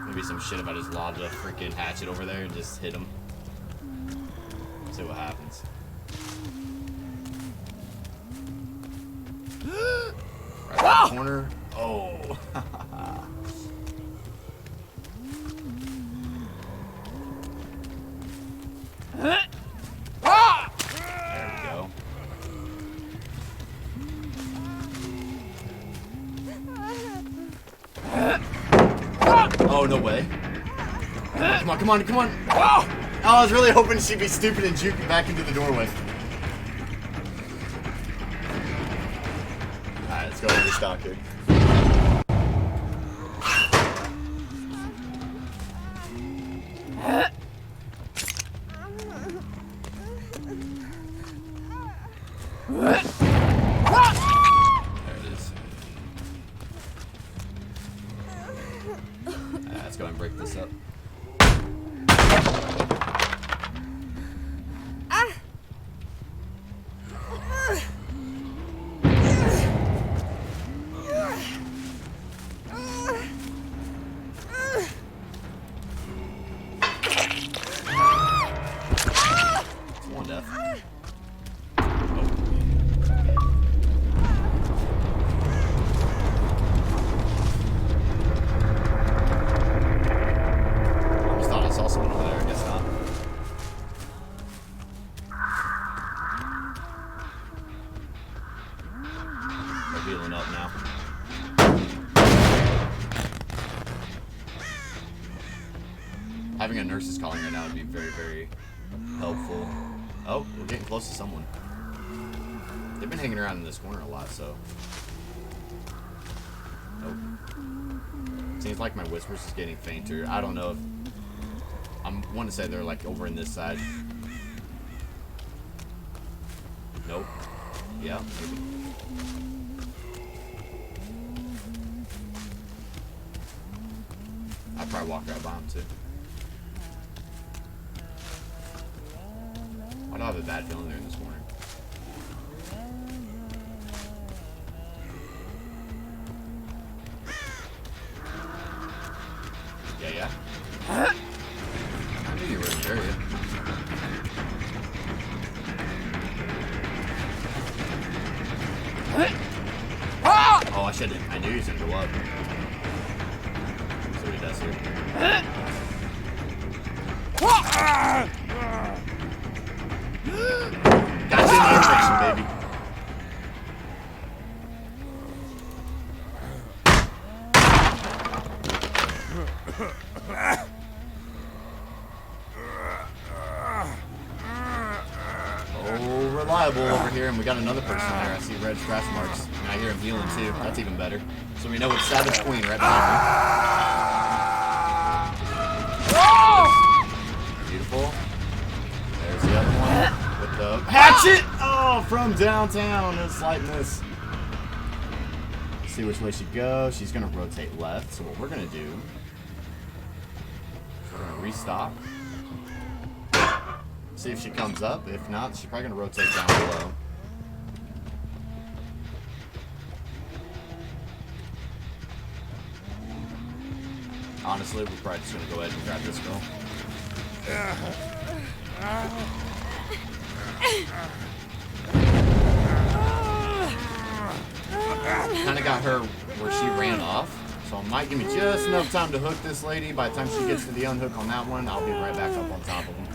Maybe some shit if I just lobbed a freaking hatchet over there and just hit him. See what happens. Right in the corner. Oh. There we go. Oh, no way. Come on, come on, come on. Oh, I was really hoping she'd be stupid and juke back into the doorway. Alright, let's go over the stock here. There it is. now. Having a nurse's calling right now would be very, very helpful. Oh, we're getting close to someone. They've been hanging around in this corner a lot, so. Oh. Seems like my whispers is getting fainter. I don't know if... I want to say they're like over in this side. Nope. Yeah, maybe. I probably walked right by him too. Why do I have a bad feeling they're in this corner? Yeah. I knew you were in the area. Oh, I shouldn't. I knew he was gonna go up. That's what he does here. Got you in the infection, baby. Oh, reliable over here, and we got another person there. I see red scratch marks, and I hear him healing too. That's even better. So we know it's Savage Queen right behind me. Beautiful. There's the other one with the hatchet. Oh, from downtown. A slight miss. Let's see which way she goes. She's gonna rotate left. So what we're gonna do? We're gonna restock. See if she comes up. If not, she's probably gonna rotate down below. Honestly, we're probably just gonna go ahead and grab this girl. Kind of got her where she ran off, so it might give me just enough time to hook this lady. By the time she gets to the unhook on that one, I'll be right back up on top of him.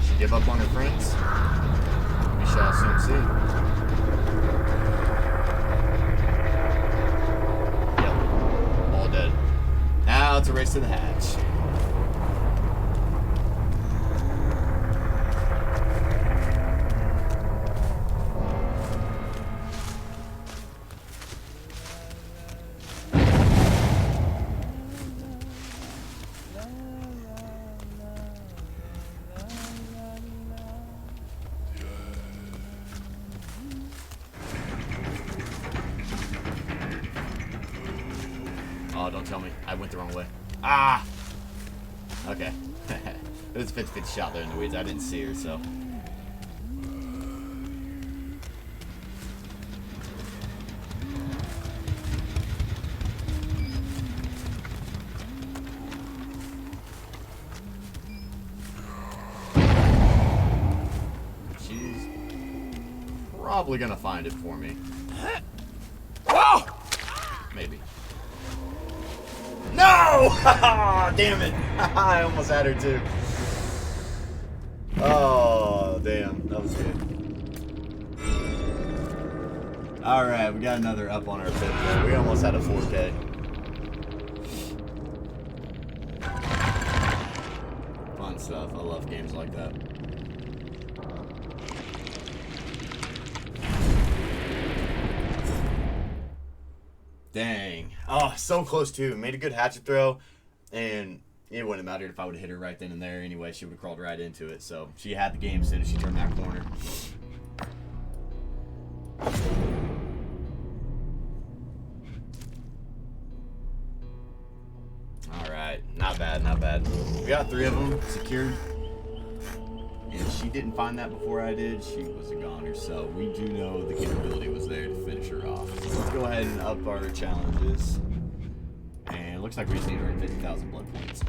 She give up on her friends? We shall soon see. Yep. All dead. Now it's a race to the hatch. Oh, don't tell me. I went the wrong way. Ah! Okay. It was a 50-50 shot there in the weeds. I didn't see her, so. She's probably gonna find it for me. Maybe. No! Damn it. I almost had her too. Oh, damn. That was good. Alright, we got another up on our pit there. We almost had a 4K. Fun stuff. I love games like that. Dang. Oh, so close too. Made a good hatchet throw, and it wouldn't have mattered if I would have hit her right then and there anyway. She would have crawled right into it. So she had the game as soon as she turned that corner. Alright. Not bad, not bad. We got 3 of them secured. And she didn't find that before I did. She was a goner, so we do know the capability was there to finish her off. So let's go ahead and up our challenges. And it looks like we just need to earn 50,000 blood points.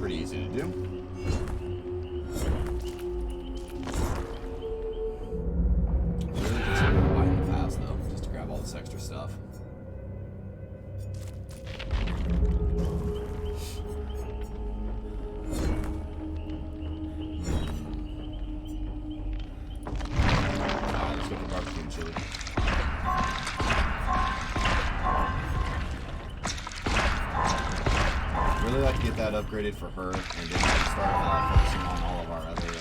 Pretty easy to do. Really consider buying the pass though, just to grab all this extra stuff. that upgraded for her, and then we can start focusing on all of our other peoples.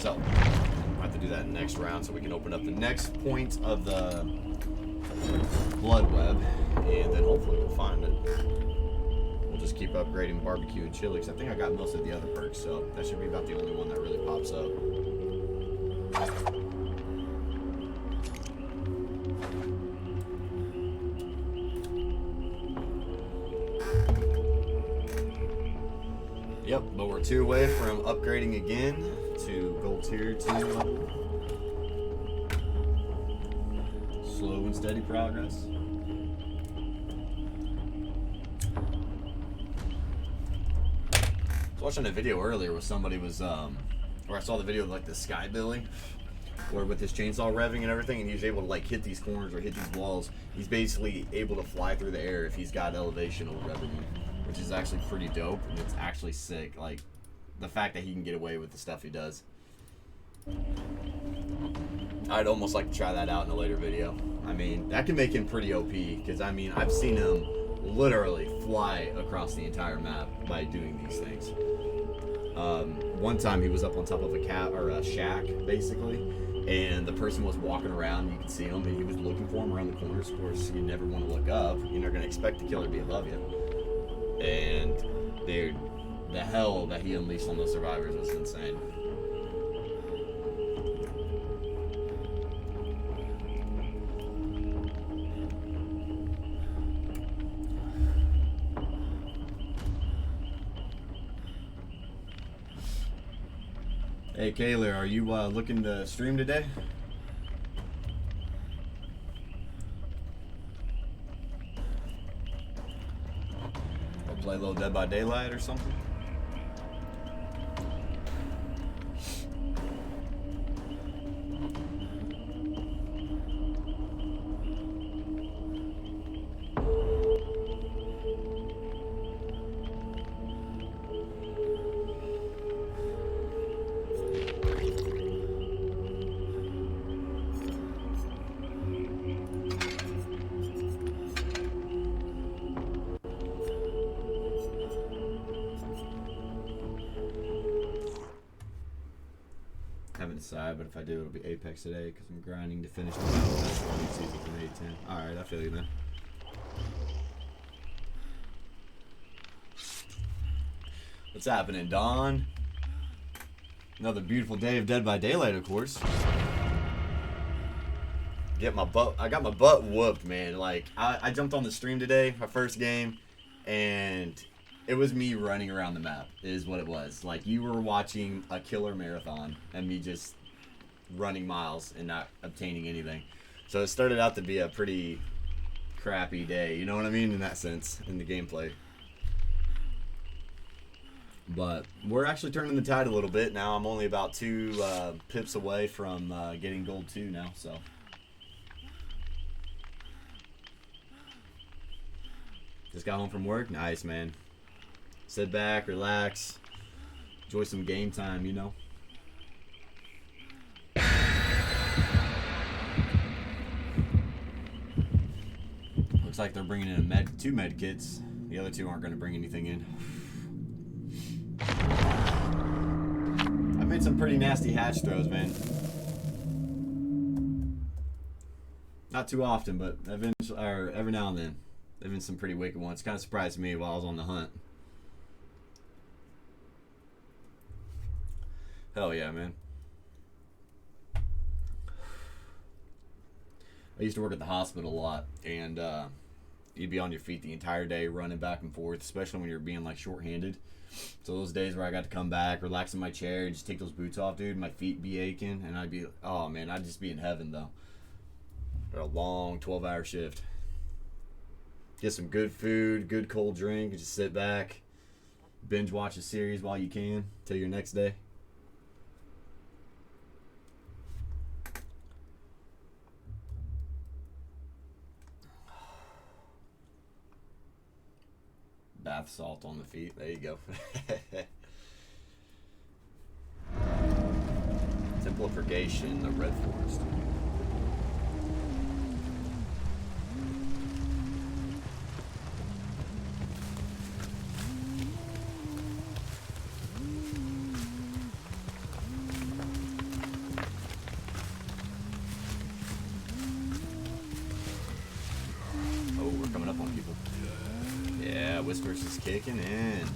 So, we'll have to do that next round so we can open up the next point of the blood web, and then hopefully we'll find it. We'll just keep upgrading barbecue and chili, because I think I got most of the other perks, so that should be about the only one that really pops up. Yep, but we're 2 away from upgrading again to gold tier 2 level. Slow and steady progress. I was watching a video earlier where somebody was, where I saw the video of like the Sky Billy, where with his chainsaw revving and everything, and he was able to like hit these corners or hit these walls. He's basically able to fly through the air if he's got elevation over revenue, which is actually pretty dope, and it's actually sick. Like, the fact that he can get away with the stuff he does. I'd almost like to try that out in a later video. I mean, that can make him pretty OP, because I mean, I've seen him literally fly across the entire map by doing these things. One time he was up on top of a cat or a shack, basically, and the person was walking around. You could see him, and he was looking for him around the corners. Of course, you never want to look up. You're not going to expect the killer to be above you. And dude, the hell that he unleashed on those survivors was insane. Hey Kayla, are you looking to stream today? Or play a little Dead by Daylight or something? Haven't decided, but if I do, it'll be Apex today because I'm grinding to finish the season from 8 to 10. Alright, I feel you, man. What's happening, Don? Another beautiful day of Dead by Daylight, of course. I got my butt whooped, man. Like, I jumped on the stream today, my first game, and it was me running around the map, is what it was. Like, you were watching a killer marathon, and me just running miles and not obtaining anything. So it started out to be a pretty crappy day, you know what I mean, in that sense, in the gameplay. But we're actually turning the tide a little bit now. I'm only about 2 pips away from getting gold 2 now, so. Just got home from work. Nice, man. Sit back, relax, enjoy some game time, you know. Looks like they're bringing in 2 med kits. The other 2 aren't going to bring anything in. I made some pretty nasty hatch throws, man. Not too often, but eventually, or every now and then. There've been some pretty wicked ones. Kind of surprised me while I was on the hunt. Hell yeah, man. I used to work at the hospital a lot, and you'd be on your feet the entire day running back and forth, especially when you're being like short-handed. So those days where I got to come back, relax in my chair, and just take those boots off, dude, my feet be aching, and I'd be, oh man, I'd just be in heaven though. For a long 12-hour shift. Get some good food, good cold drink, and just sit back, binge watch a series while you can till your next day. Bath salt on the feet. There you go. Temple of Purgation, the Red Forest. Yeah, Whispers is kicking in.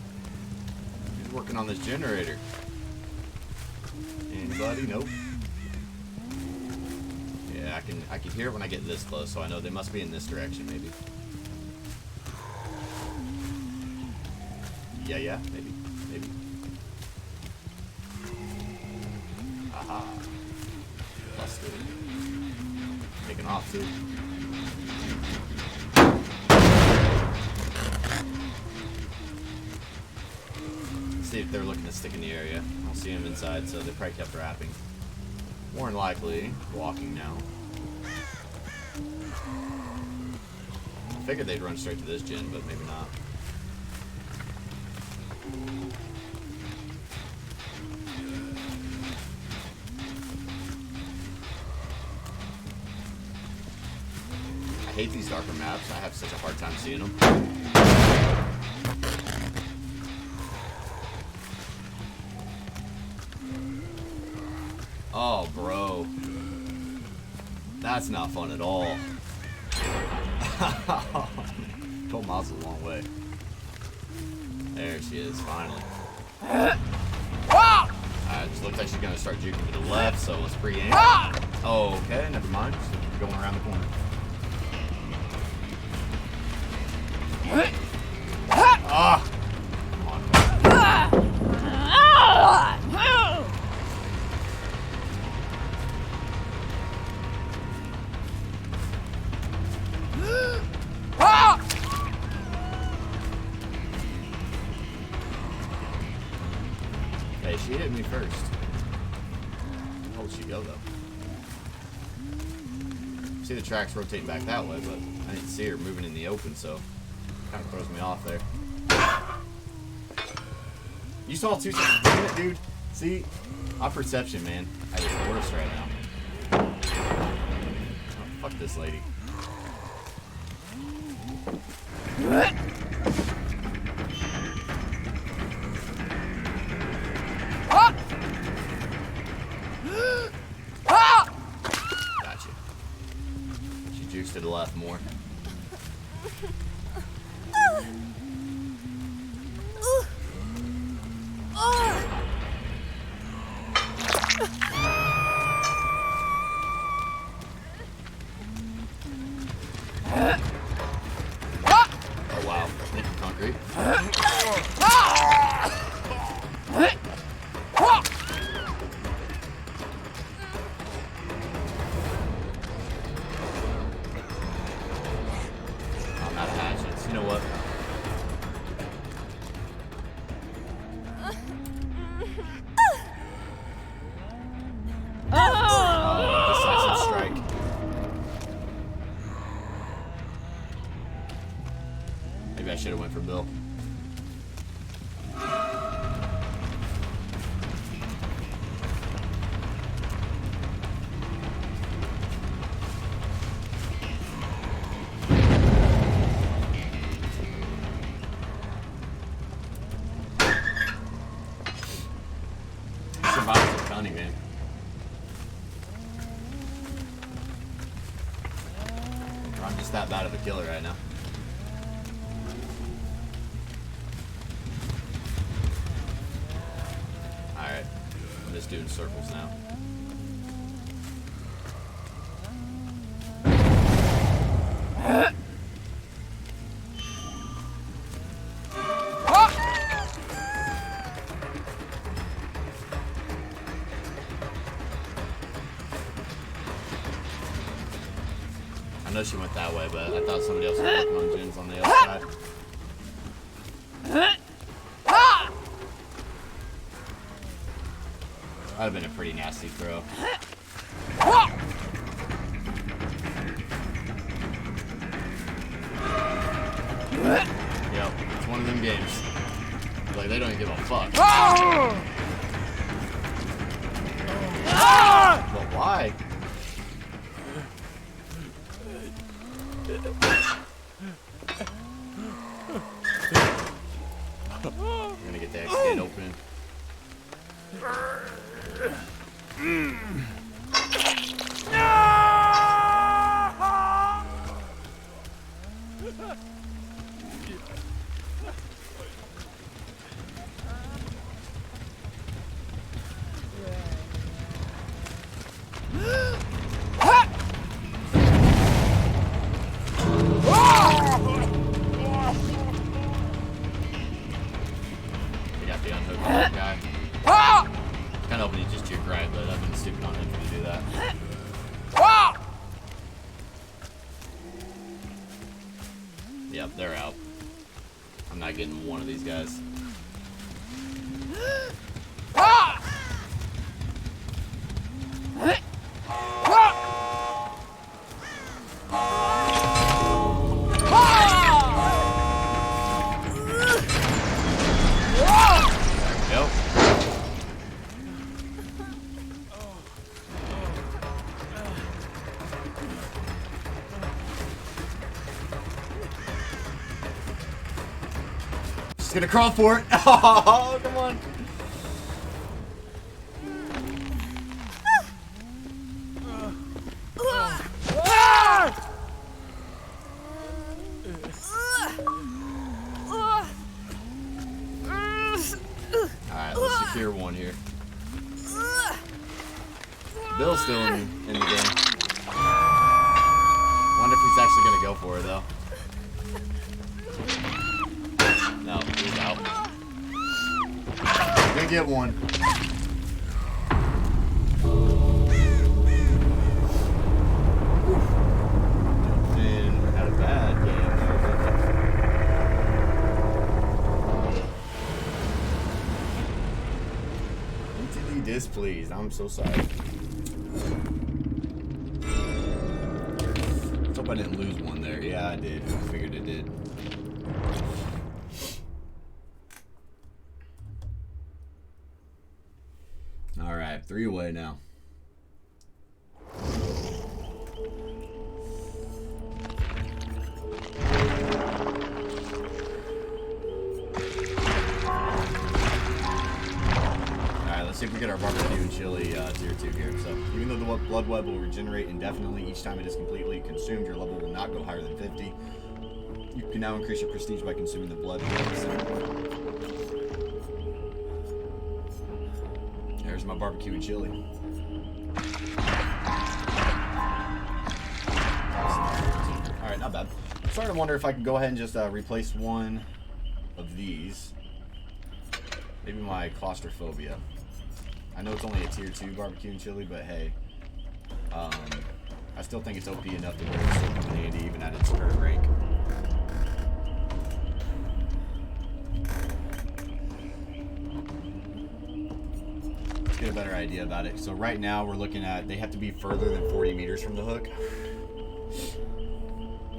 He's working on this generator. Anybody? Nope. Yeah, I can hear it when I get this close, so I know they must be in this direction, maybe. Yeah, maybe. Aha. Busted. Taking off, too. See if they're looking to stick in the area. I don't see them inside, so they probably kept wrapping. More than likely, walking now. I figured they'd run straight to this gen, but maybe not. I hate these darker maps. I have such a hard time seeing them. Oh, bro. That's not fun at all. 12 miles is a long way. There she is, finally. Alright, just looks like she's gonna start juking to the left, so let's pre-aim. Oh, okay, never mind. Just going around the corner. Ah! Come on. Hey, she hit me first. Where'd she go, though? See the tracks rotating back that way, but I didn't see her moving in the open, so kind of throws me off there. You saw 2 seconds, damn it, dude. See, my perception, man, at its worst right now. Oh, fuck this lady. Gotcha. She jukes to the left more. Oh wow, concrete. I'm out of hatchets. You know what? Decisive strike. Maybe I should have went for Bill. Survival is funny, man. I'm just that bad of a killer right now. Alright. I'm just doing circles now. I know she went that way, but I thought somebody else was working on gens on the other side. That'd have been a pretty nasty throw. Yep, it's one of them games. Like, they don't even give a fuck. But why? We're gonna get the exit gate open. Yep, they're out. I'm not getting one of these guys. Gonna crawl for it. Oh, come on. Alright, let's secure one here. Bill's still in the game. Wonder if he's actually gonna go for it though. No, he's out. Gonna get one. And had a bad game. Entity displeased. I'm so sorry. Let's hope I didn't lose one there. Yeah, I did. I figured it did. All right, 3 away now. Alright, let's see if we get our barbecue and chili tier 2 here. So, even though the blood web will regenerate indefinitely each time it is completely consumed, your level will not go higher than 50. You can now increase your prestige by consuming the blood webs. There's my barbecue and chili. Alright, not bad. I'm starting to wonder if I can go ahead and just replace one of these. Maybe my claustrophobia. I know it's only a tier 2 barbecue and chili, but hey. I still think it's OP enough to where it's still coming in handy even at its current rank. Get a better idea about it. So right now we're looking at, they have to be further than 40 meters from the hook.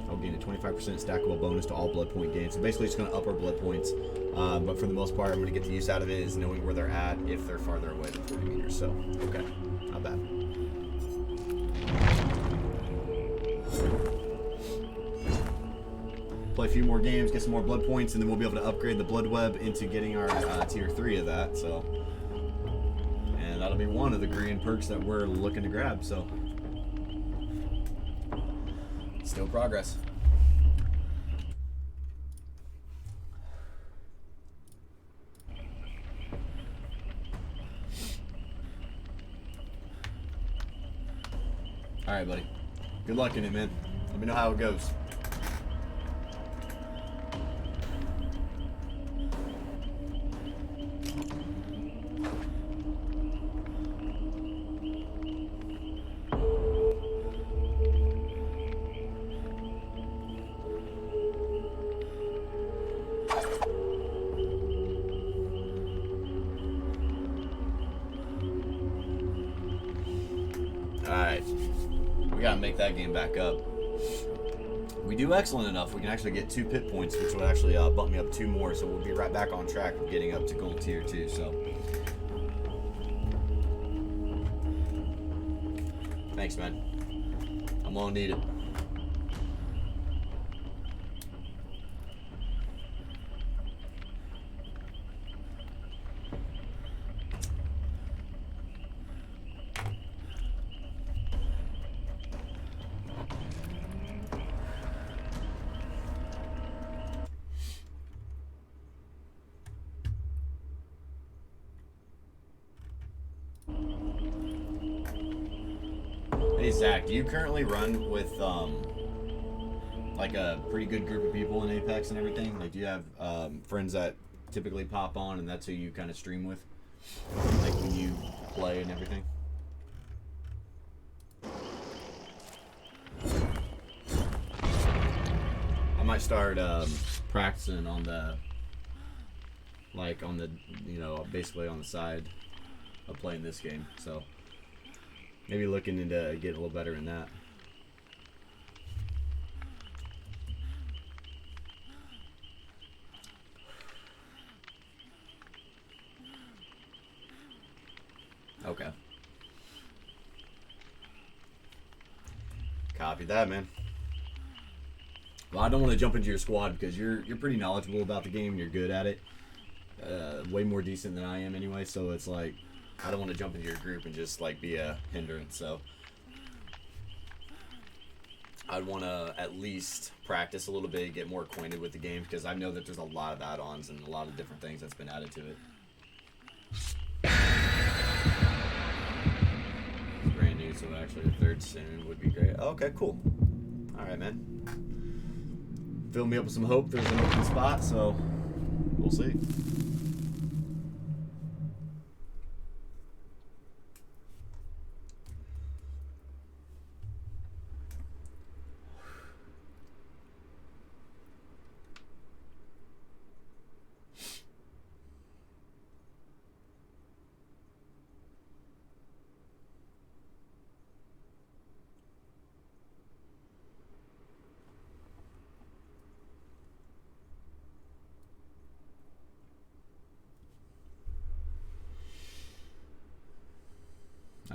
I'll gain a 25% stackable bonus to all blood point gains. So basically it's going to up our blood points. But for the most part, I'm going to get the use out of it is knowing where they're at if they're farther away than 40 meters. So, okay. Not bad. Play a few more games, get some more blood points, and then we'll be able to upgrade the blood web into getting our tier 3 of that. So, and that'll be one of the grand perks that we're looking to grab. So, still progress. All right, buddy. Good luck in it, man. Let me know how it goes. Alright, we gotta make that game back up. We do excellent enough, we can actually get 2 pit points, which will actually bump me up 2 more, so we'll be right back on track with getting up to gold tier 2, so. Thanks, man. I'm gonna need it. Hey Zach, do you currently run with like a pretty good group of people in Apex and everything? Like, do you have friends that typically pop on and that's who you kind of stream with? Like when you play and everything? I might start practicing on the, like on the, you know, basically on the side of playing this game. So maybe looking into getting a little better in that. Okay. Copy that, man. Well, I don't want to jump into your squad because you're pretty knowledgeable about the game and you're good at it. Way more decent than I am anyway, so it's like I don't want to jump into your group and just like be a hindrance. So I'd want to at least practice a little bit, get more acquainted with the game because I know that there's a lot of add-ons and a lot of different things that's been added to it. Brand new, so actually the third soon would be great. Okay, cool. All right, man. Fill me up with some hope. There's an open spot, so we'll see.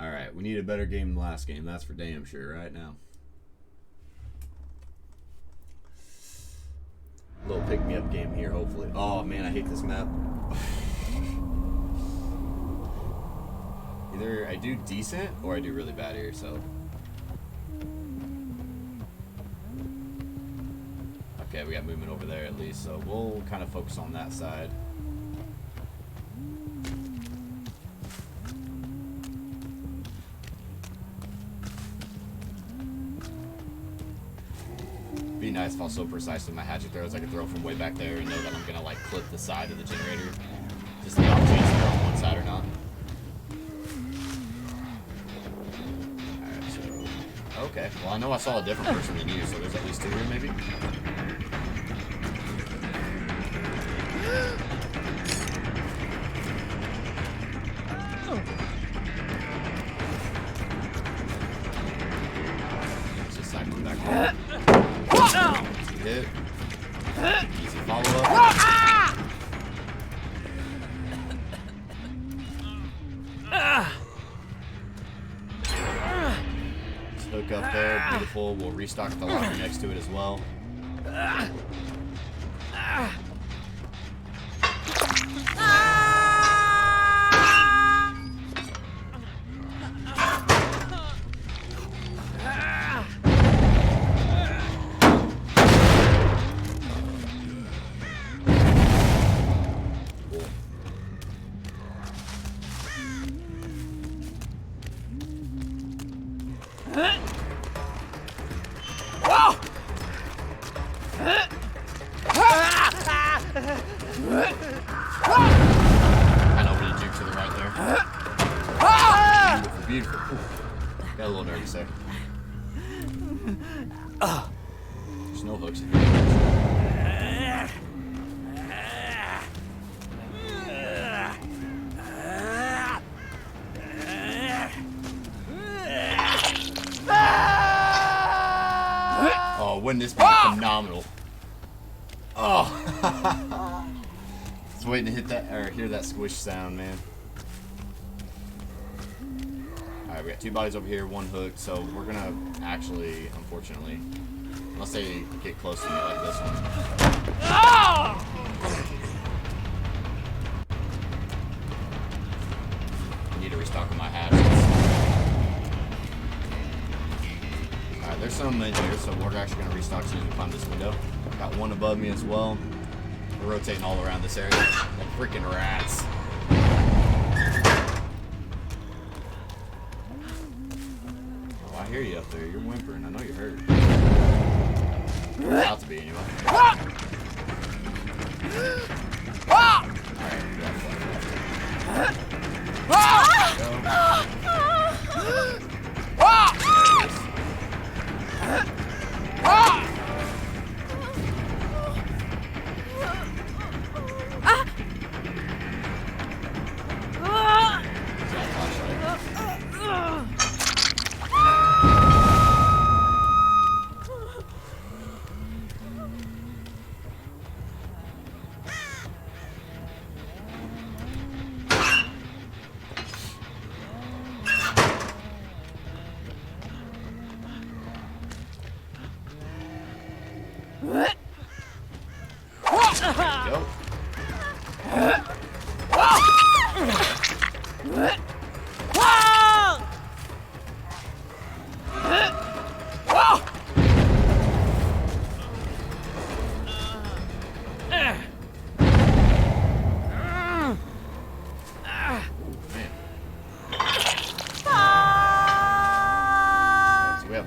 Alright, we need a better game than the last game. That's for damn sure right now. Little pick-me-up game here, hopefully. Oh, man, I hate this map. Either I do decent or I do really bad here, so... Okay, we got movement over there at least, so we'll kind of focus on that side. Be nice if I was so precise with my hatchet throws I could throw from way back there and know that I'm gonna like clip the side of the generator. Just the off chance to throw on one side or not. Alright, so okay. Well I know I saw a different person than you, so there's at least two here maybe. Just cycling back home. Hit. Easy follow up. Just hook up there. Beautiful. We'll restock the locker next to it as well. I know we need juke to the right there. Beautiful, beautiful. Got a little nervous there. There's no hooks in here. Oh, wouldn't this be phenomenal? Oh, just waiting to hit that or hear that squish sound, man. All right, we got two bodies over here, one hook, so we're gonna actually, unfortunately, unless they get close to me like this one. I need to restock on my hatch. All right, there's some in here, so we're actually gonna restock as soon as we climb this window. Got one above me as well. We're rotating all around this area. Like freaking rats. Oh, I hear you up there. You're whimpering. I know you're hurt. About to be anyway.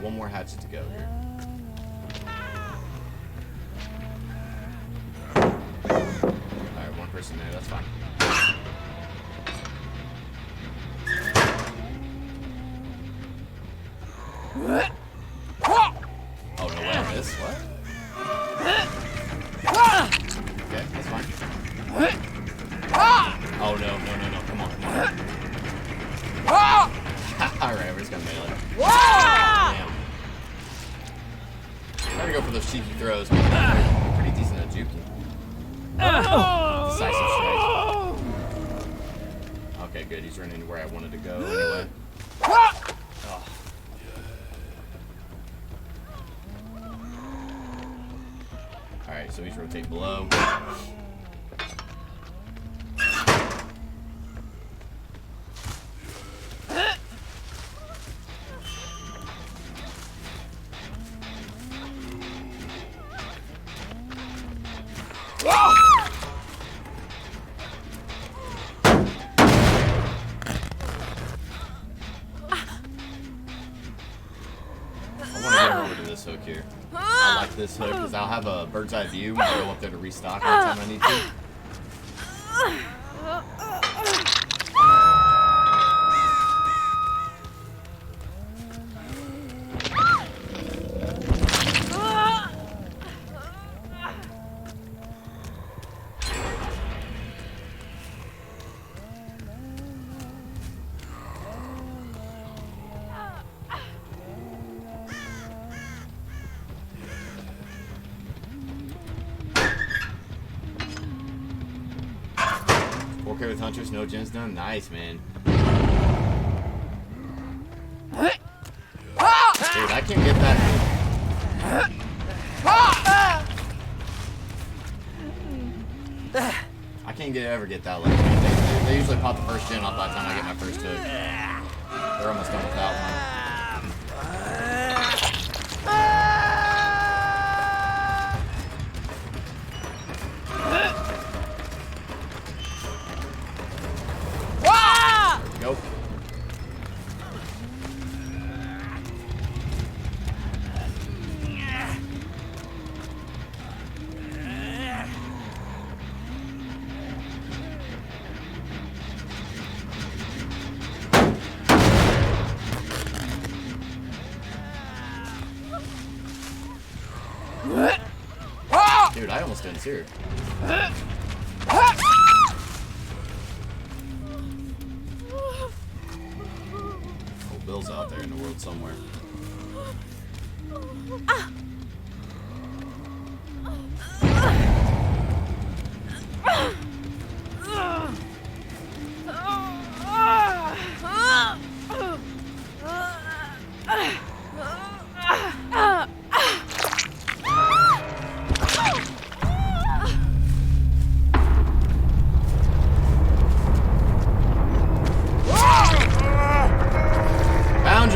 One more hatchet to go here. Alright, one person there, that's fine. Oh, no way on this? What? Okay, that's fine. Oh, no, come on. Alright, we're just gonna melee. Damn. Try to go for those cheeky throws, but they're pretty decent at juking. Decisive strike. Okay, good. He's running to where I wanted to go anyway. Oh. Alright, so he's rotate below. Hook here. I like this hook because I'll have a bird's eye view when I go up there to restock anytime I need to. Okay with Huntress, no gens done. Nice, man. Dude, I can't get that. I can't ever get that lucky. They usually pop the first gen off by the time I get my first hook. They're almost done with that one. Nope. Dude, I almost didn't see her. Bill's out there in the world somewhere.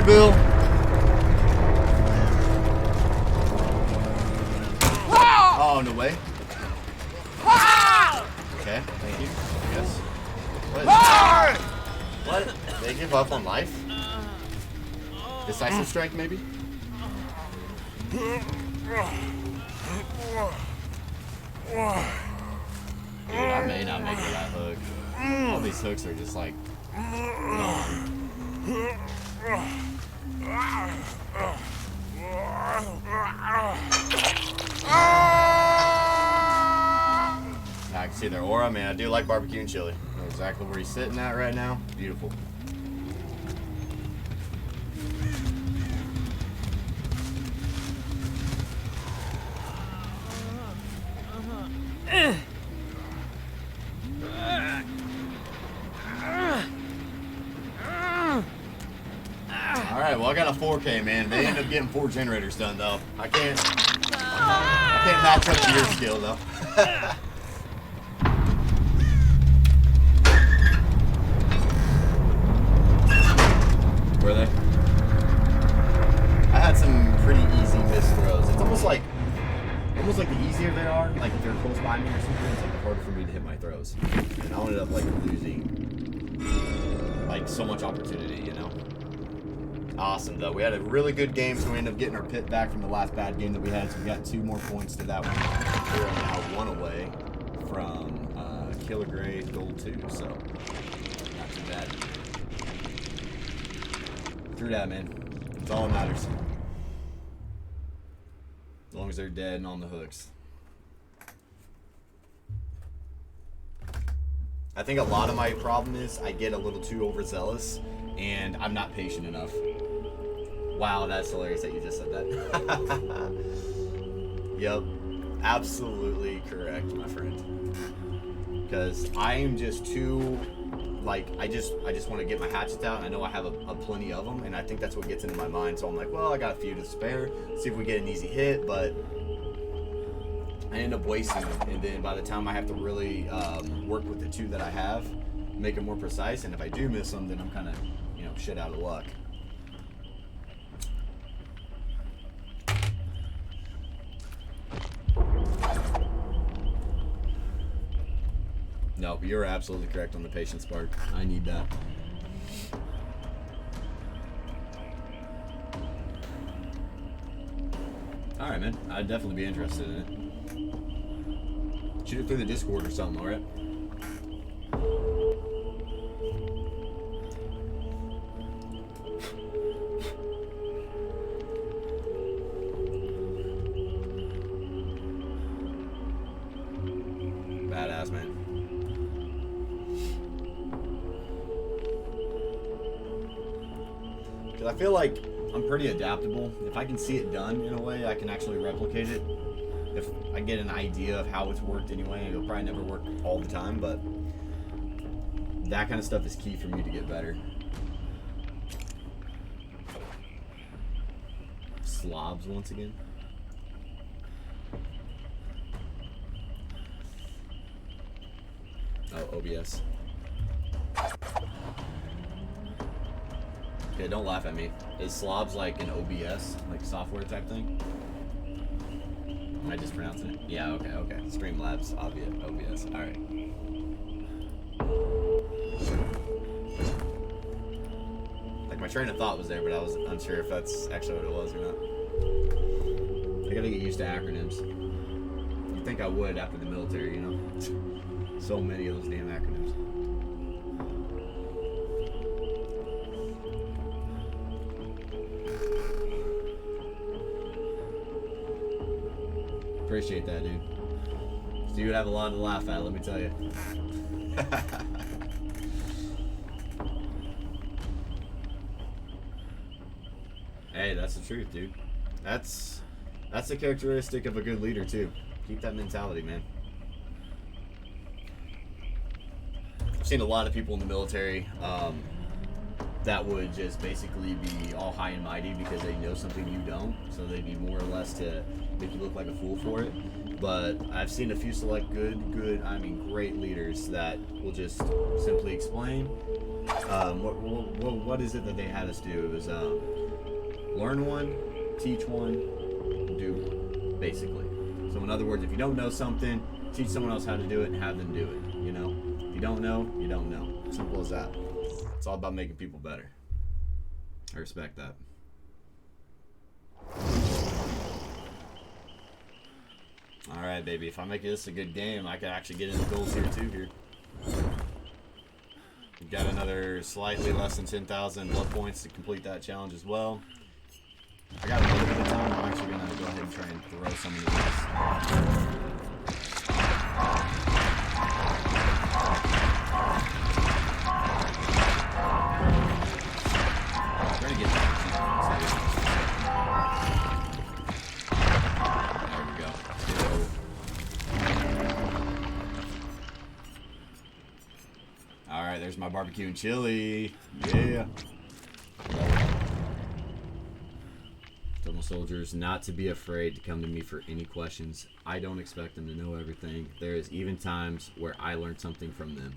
Bill. Oh, no way. Okay, thank you. Yes. What? What? They give up on life? Decisive strength, maybe? Dude, I may not make it to that hook. All these hooks are just like gone. I can see their aura, man. I do like barbecue and chili. I know exactly where he's sitting at right now. Beautiful. Alright, well I got a 4K, man. They end up getting 4 generators done though. I can't match up to your skill though. Were they? I had some pretty easy missed throws. It's almost like the easier they are, like if they're close by me or something, it's like the harder for me to hit my throws. And I ended up like losing like so much opportunity, you know. Awesome though. We had a really good game, so we ended up getting our pit back from the last bad game that we had. So we got 2 more points to that one. We are now 1 away from Killer Grade Gold 2, so not too bad. Through that, man. That's all that matters. As long as they're dead and on the hooks. I think a lot of my problem is I get a little too overzealous and I'm not patient enough. Wow, that's hilarious that you just said that. Yep, absolutely correct, my friend. Because I am just too, like, I just want to get my hatchets out, and I know I have a plenty of them, and I think that's what gets into my mind. So I'm like, well, I got a few to spare, see if we get an easy hit, but I end up wasting them, and then by the time I have to really work with the 2 that I have, make it more precise, and if I do miss them, then I'm kind of, you know, shit out of luck. No, you're absolutely correct on the patience part. I need that. Alright, man. I'd definitely be interested in it. Shoot it through the Discord or something, alright? Badass, man. Because I feel like I'm pretty adaptable. If I can see it done in a way, I can actually replicate it. If I get an idea of how it's worked anyway, it'll probably never work all the time, but that kind of stuff is key for me to get better. Slobs once again. Oh, OBS. Okay, don't laugh at me. Is Slobs like an OBS, like software type thing? Am I just pronouncing it? Yeah, okay, okay. Streamlabs, OBS. Alright. Like, my train of thought was there, but I was unsure if that's actually what it was or not. I gotta get used to acronyms. You'd think I would after the military, you know? So many of those damn acronyms. Appreciate that, dude. So you would have a lot to laugh at, let me tell you. Hey, that's the truth, dude. That's the characteristic of a good leader, too. Keep that mentality, man. I've seen a lot of people in the military that would just basically be all high and mighty because they know something you don't, so they'd be more or less to make you look like a fool for it. But I've seen a few select great leaders that will just simply explain what is it that they had us do. It was learn one, teach one, do one, basically. So in other words, if you don't know something, teach someone else how to do it and have them do it, you know? If you don't know, you don't know. Simple as that. It's all about making people better. I respect that. All right, baby. If I make this a good game, I can actually get into goals here too. Here. We've got another slightly less than 10,000 blood points to complete that challenge as well. I got a little bit of time. I'm actually gonna go ahead and try and throw some of these. Trying to get that. There we go. All right, there's my barbecue and chili. Yeah. Tell my soldiers not to be afraid to come to me for any questions. I don't expect them to know everything. There is even times where I learn something from them.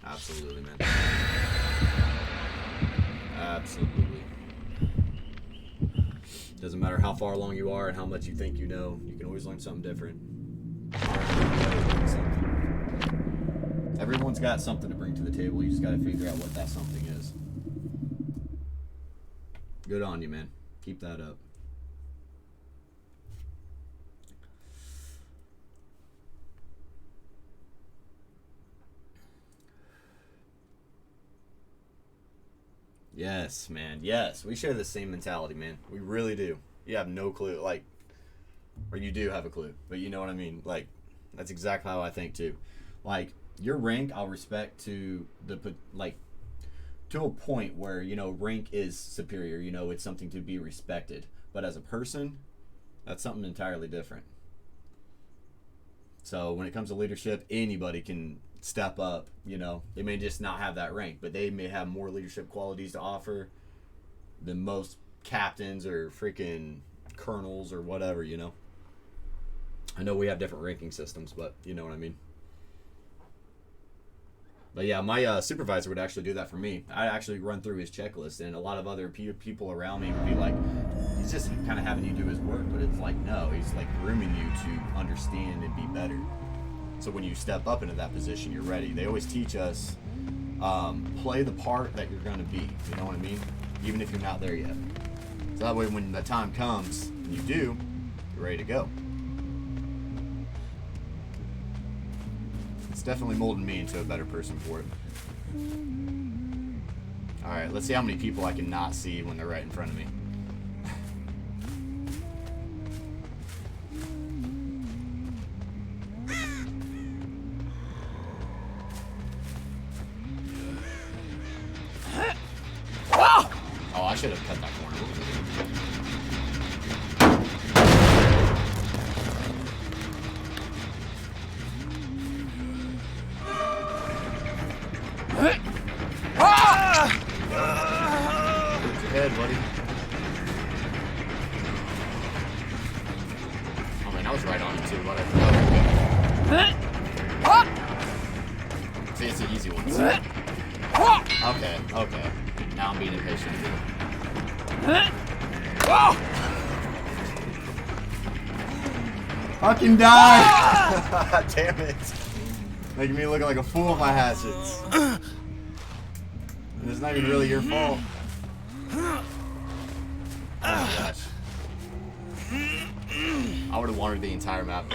Absolutely, man. Absolutely. Doesn't matter how far along you are and how much you think you know. You can always learn something different. Everyone's got something to bring to the table. You just got to figure out what that something is. Good on you, man. Keep that up. Yes, man. Yes. We share the same mentality, man. We really do. You have no clue. Like, or you do have a clue, but you know what I mean? Like, that's exactly how I think, too. Like, your rank, I'll respect to the, like, to a point where, you know, rank is superior. You know, it's something to be respected. But as a person, that's something entirely different. So when it comes to leadership, anybody can step up. You know, they may just not have that rank, but they may have more leadership qualities to offer than most captains or freaking colonels or whatever, you know. I know we have different ranking systems, but you know what I mean. But yeah, my supervisor would actually do that for me. I'd actually run through his checklist, and a lot of other people around me would be like, he's just kind of having you do his work, but it's like, no, he's like grooming you to understand and be better. So when you step up into that position, you're ready. They always teach us, play the part that you're going to be. You know what I mean? Even if you're not there yet. So that way when the time comes and you do, you're ready to go. It's definitely molding me into a better person for it. Alright, let's see how many people I can not see when they're right in front of me. Oh, I should have cut that corner. Head, buddy. Oh man, I was right on it too. Whatever. See, it's the easy ones. Okay, okay. Now I'm being impatient. Fucking die! Damn it. Making me look like a fool with my hatchets. And it's not even really your fault. Oh my gosh. I would have wanted the entire map.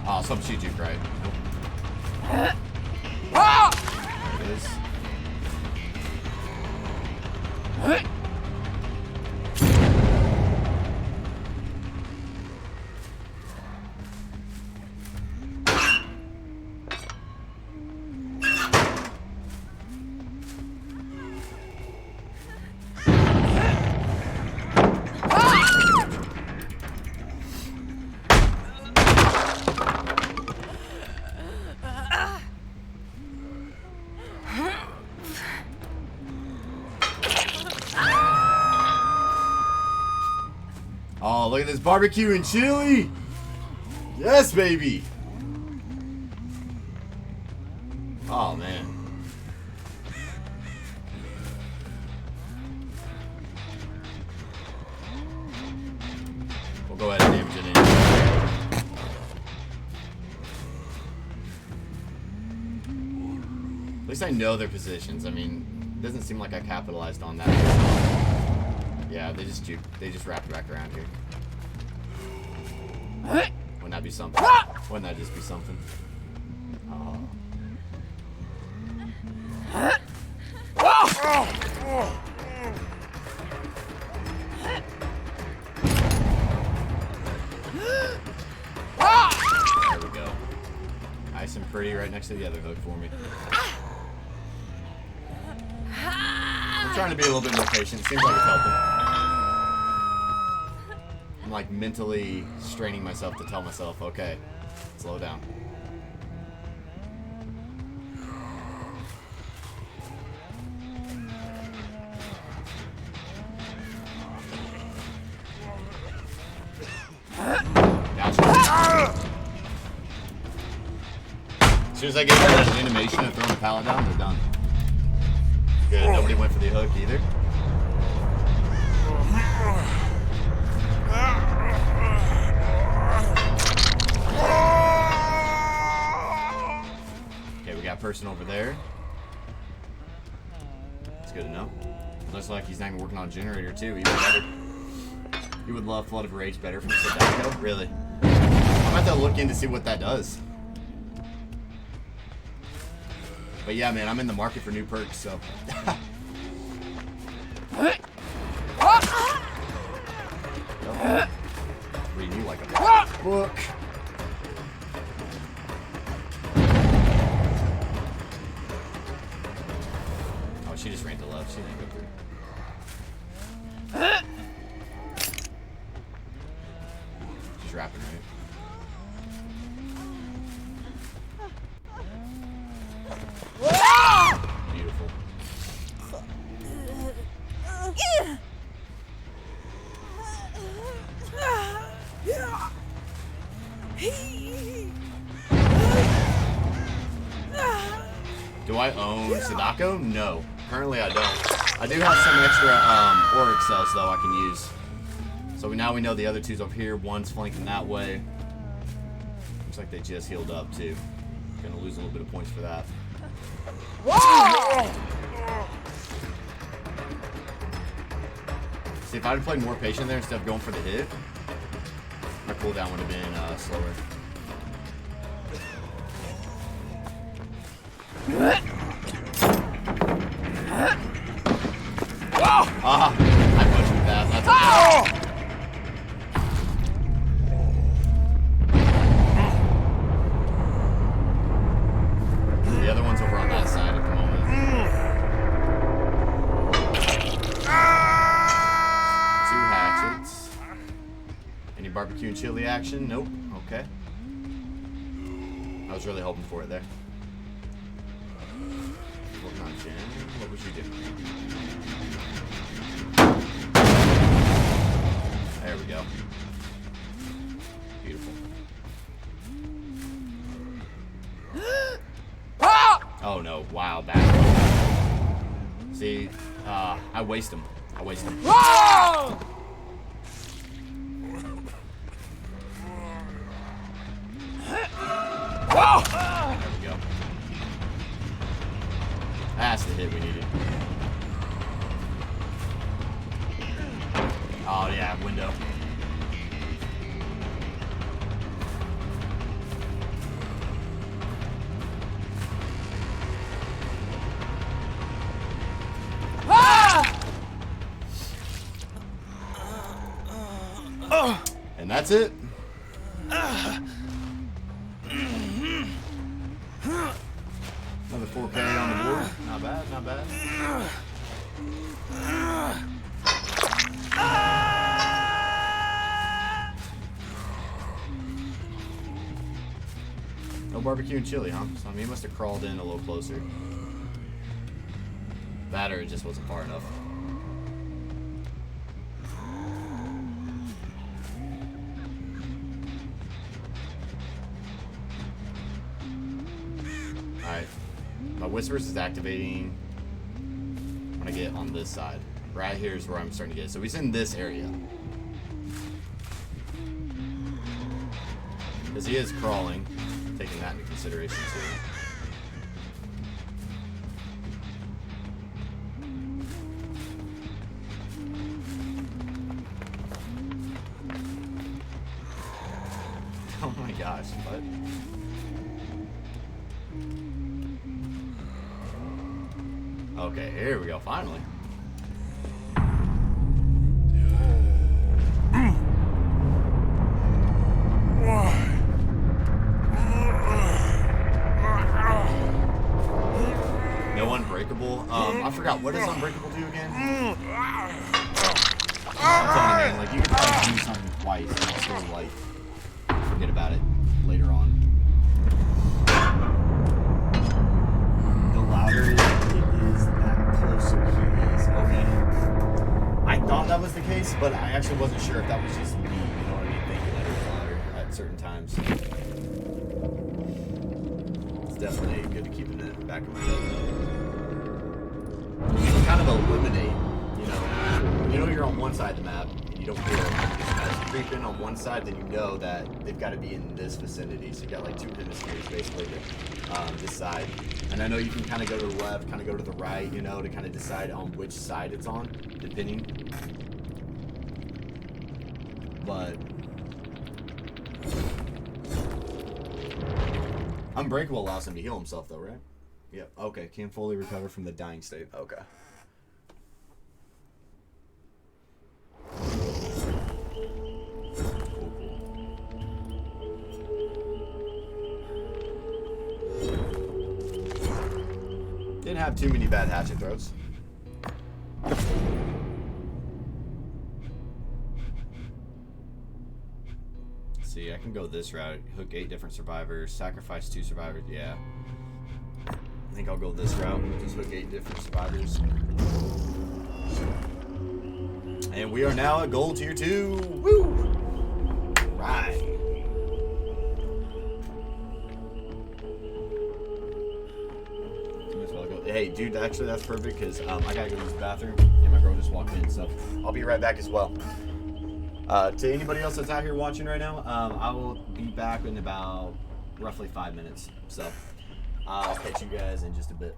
Oh, some shoot you, right? There it is. Oh, look at this barbecue and chili. Yes, baby. Oh, man. least I know their positions. I mean, it doesn't seem like I capitalized on that. Yeah, they just wrapped back around here. Wouldn't that be something? Wouldn't that just be something? Oh. There we go. Nice and pretty right next to the other hook for me. I'm trying to be a little bit more patient. Seems like it's helping. I'm like mentally straining myself to tell myself, okay, slow down. Gotcha. As soon as I get that animation of throwing the pallet down, they're done. Good. Nobody went for the hook either. Okay, we got a person over there. That's good to know. Looks like he's not even working on a generator too. Even better. You would love Flood of Rage better from Sadako? Really? I'm about to look in to see what that does. But yeah, man, I'm in the market for new perks, so. Reading you like a book. Oh, she just ran to the left. She didn't go through. She's rapping, right? Beautiful. Do I own Sadako? No. Currently I don't. I do have some extra auric cells though I can use. So now we know the other two's up here. One's flanking that way. Looks like they just healed up too. Gonna lose a little bit of points for that. See, if I'd have played more patient there instead of going for the hit, my cooldown would have been slower. Ah, I punched with that. That's okay. The other one's over on that side at the moment. Two hatchets. Any barbecue and chili action? Nope. Okay. I was really hoping for it there. Working on Jen. What would you do? There we go. Beautiful. Oh no, wow, bad. See, I waste them. I waste them. There we go. That's the hit we needed. Oh yeah, window. And that's it. Another 4K on the board. Not bad, not bad. No barbecue and chili, huh? So I mean, he must have crawled in a little closer. That or it just wasn't far enough. Alright. My Whispers is activating when I get on this side. Right here is where I'm starting to get. So he's in this area. Because he is crawling. Taking that into consideration too. my gosh, what? Okay, here we go, finally. No Unbreakable. I forgot, what does Unbreakable do again? I'm telling you, man, like, you could probably do something twice and I'll still, like, forget about it later on. The louder it is, that closer he is. Okay. I thought that was the case, but I actually wasn't sure if that was just me, you know what I mean, thinking that it was louder at certain times. It's definitely good to keep in the back of my head. Kind of eliminate, you know you're on one side of the map and you don't hear them. As you creep in on one side, then you know that they've got to be in this vicinity. So you got like two hemispheres basically to decide. And I know you can kind of go to the left, kind of go to the right, you know, to kind of decide on which side it's on, depending. But Unbreakable allows him to heal himself though, right? Yep. Okay. Can fully recover from the dying state. Okay. Didn't have too many bad hatchet throws. See, I can go this route. Hook 8 different survivors. Sacrifice 2 survivors. Yeah. I think I'll go this route. Just hook 8 different survivors. And we are now at gold tier 2. Woo! Right. Hey, dude, actually, that's perfect because I gotta go to the bathroom and my girl just walked in, so I'll be right back as well. To anybody else that's out here watching right now, I will be back in about roughly 5 minutes. So I'll catch you guys in just a bit.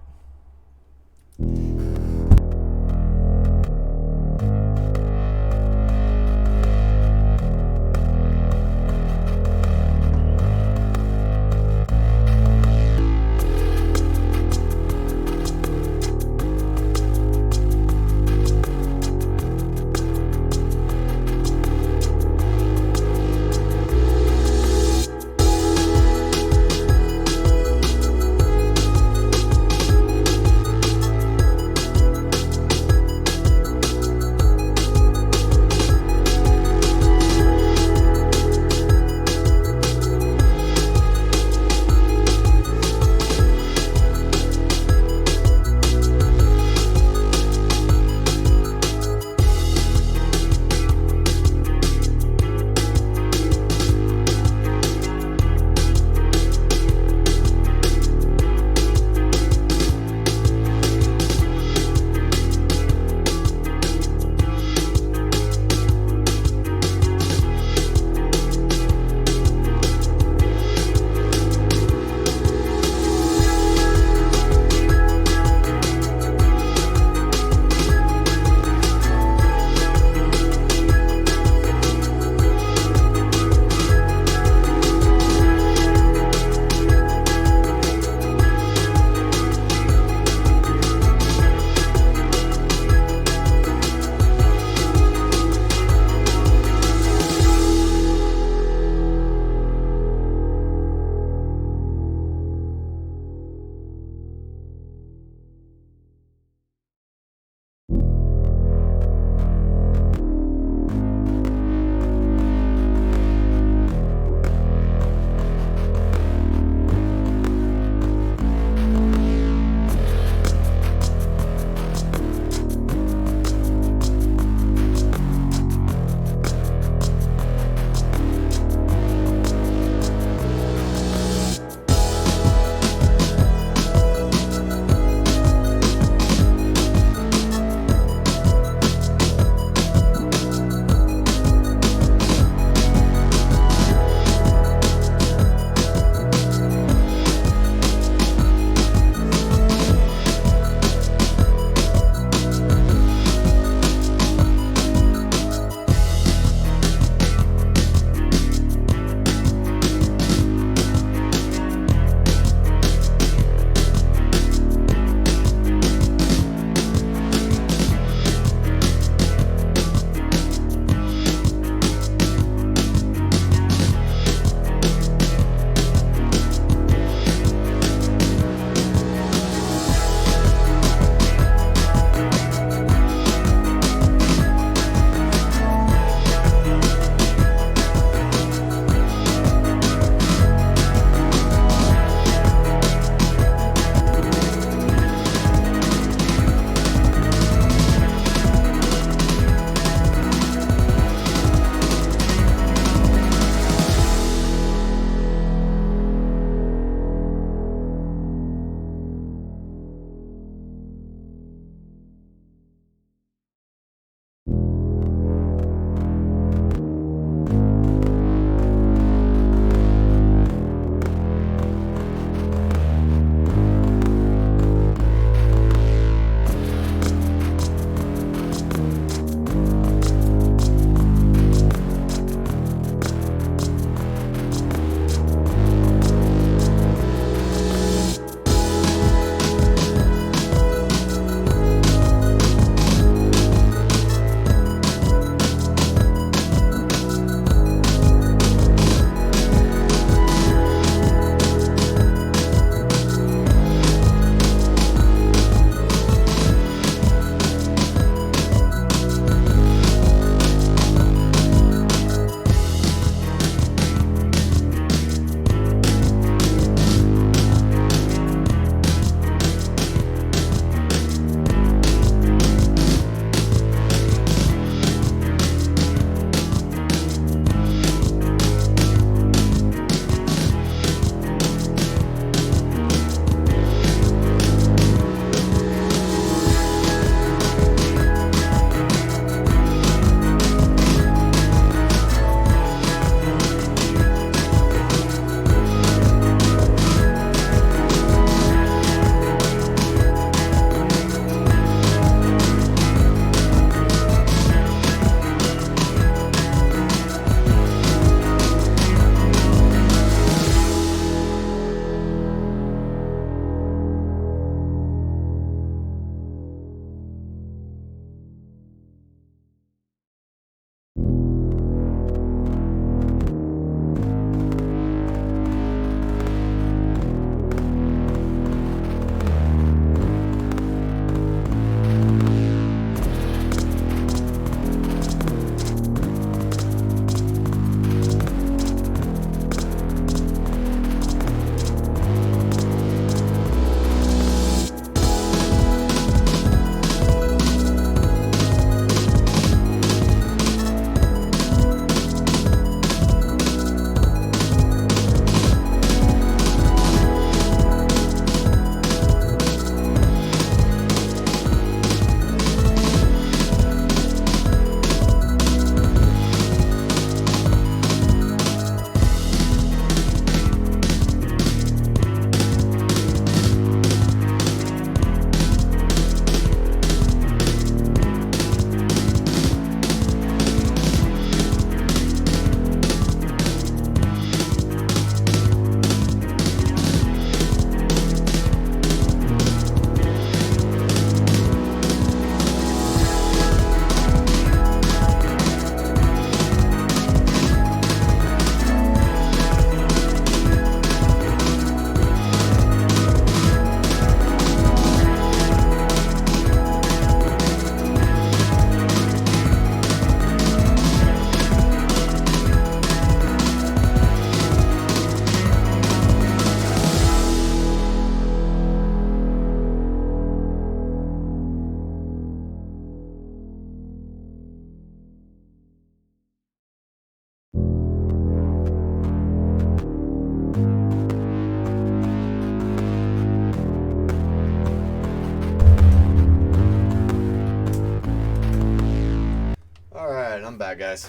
back, guys.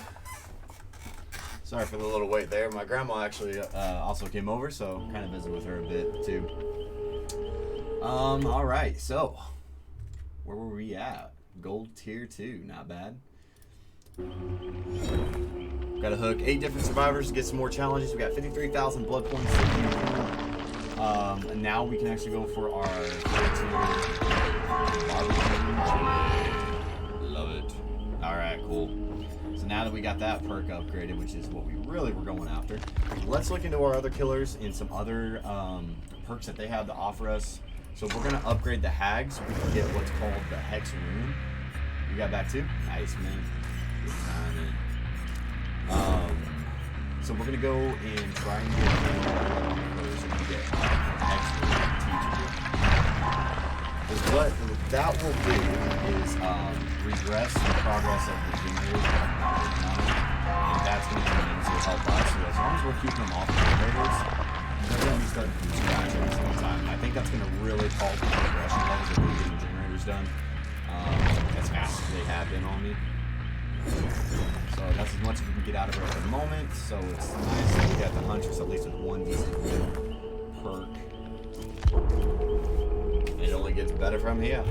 Sorry for the little wait there. My grandma actually also came over, so kind of visited with her a bit too. All right, so where were we at? Gold tier 2, not bad. Got to hook 8 different survivors to get some more challenges. We got 53,000 blood points. And now we can actually go for our tier 2. Love it. All right, cool. So now that we got that perk upgraded, which is what we really were going after, let's look into our other killers and some other perks that they have to offer us. So if we're gonna upgrade the hags, we can get what's called the hex rune. You got that too? Nice, man. Good timing. So we're gonna go and try and get those and get hex rune teachable. What that will do is regress the progress of the generators, and that's going to come in to help us. So as long as we're keeping them off the generators, they're going to be starting to do scratch every single time. And I think that's going to really call for the progression levels of getting generators done as fast as they have been on me. So that's as much as we can get out of her at the moment. So it's nice that we got the Huntress at least with one decent perk. It only gets better from here.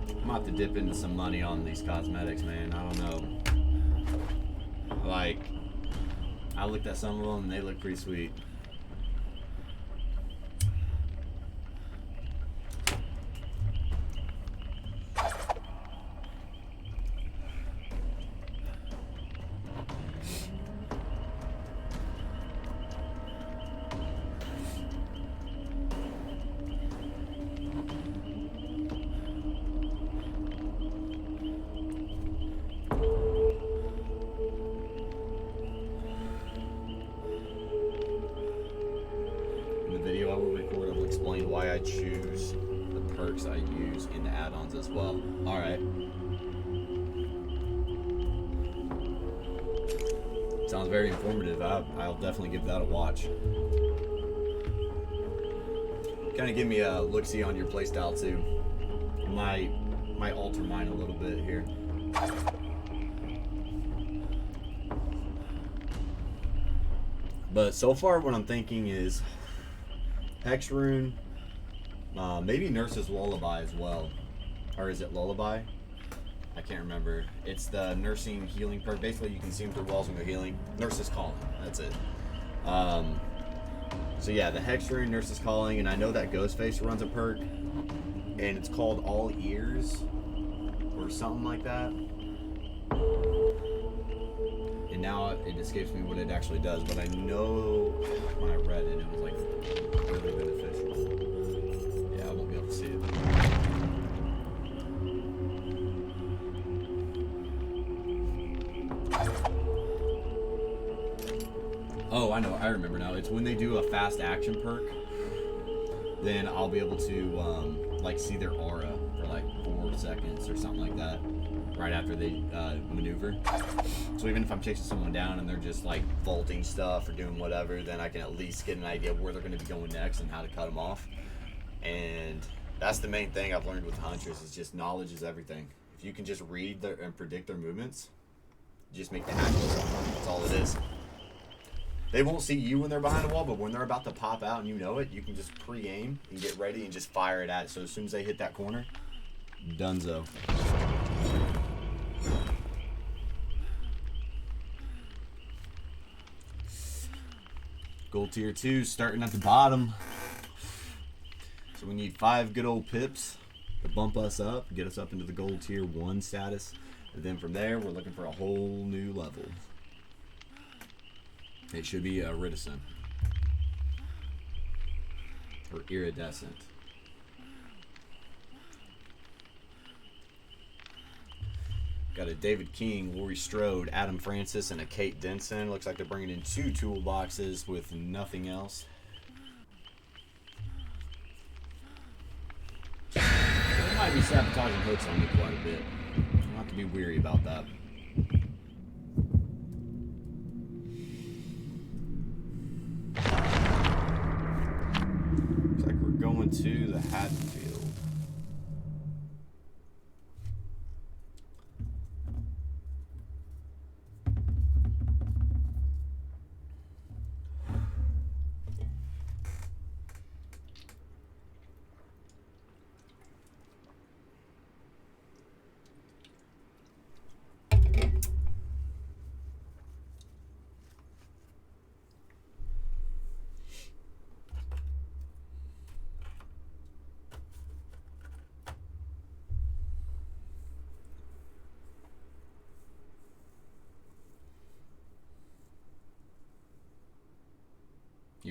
I'm gonna have to dip into some money on these cosmetics, man. I don't know. Like, I looked at some of them and they look pretty sweet. Explain why I choose the perks I use in the add-ons as well. Alright. Sounds very informative. I'll definitely give that a watch. Kind of give me a look-see on your playstyle too. Might alter mine a little bit here. But so far what I'm thinking is Hex Rune, maybe Nurse's Lullaby as well. Or is it Lullaby? I can't remember. It's the nursing healing perk. Basically, you can see them through walls when they're healing. Nurse's Calling. That's it. So yeah, the Hex Rune, Nurse's Calling, and I know that Ghostface runs a perk, and it's called All Ears, or something like that. And now it escapes me what it actually does, but I know when I read it, it was like really beneficial. Yeah, I won't be able to see it. Oh, I know, I remember now. It's when they do a fast action perk, then I'll be able to like see their aura for like 4 seconds or something like that, right after they maneuver. So even if I'm chasing someone down and they're just like vaulting stuff or doing whatever, then I can at least get an idea of where they're going to be going next and how to cut them off. And that's the main thing I've learned with Huntress, is just knowledge is everything. If you can just read and predict their movements, you just make the hack. That's all it is. They won't see you when they're behind a wall, but when they're about to pop out and you know it, you can just pre-aim and get ready and just fire it at it. So as soon as they hit that corner, dunzo. Gold tier 2 starting at the bottom. So we need 5 good old pips to bump us up, get us up into the gold tier 1 status. And then from there, we're looking for a whole new level. It should be iridescent. Or iridescent. Got a David King, Laurie Strode, Adam Francis, and a Kate Denson. Looks like they're bringing in 2 toolboxes with nothing else. They might be sabotaging hooks on me quite a bit. I'll have to be weary about that. Looks like we're going to the Hatfield.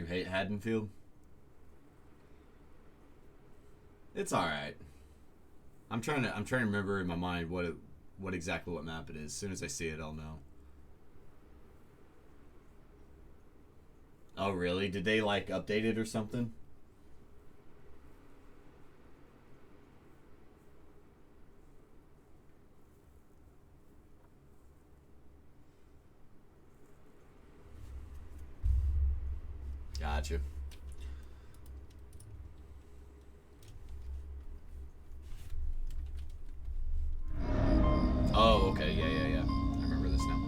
hate Haddonfield? It's all right. I'm trying to remember in my mind what exactly what map it is. As soon as I see it, I'll know. Oh, really? Did they like update it or something? Gotcha. Oh, okay. Yeah. I remember this now.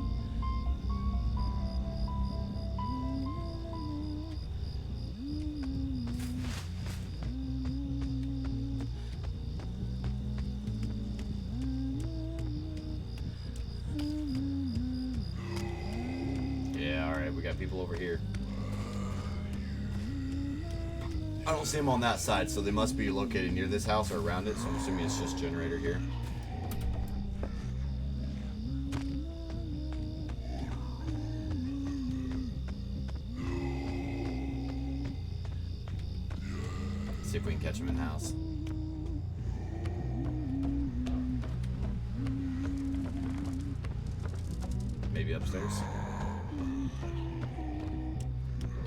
Yeah, alright. We got people over here. I don't see them on that side, so they must be located near this house or around it, so I'm assuming it's just generator here. See if we can catch him in the house. Maybe upstairs.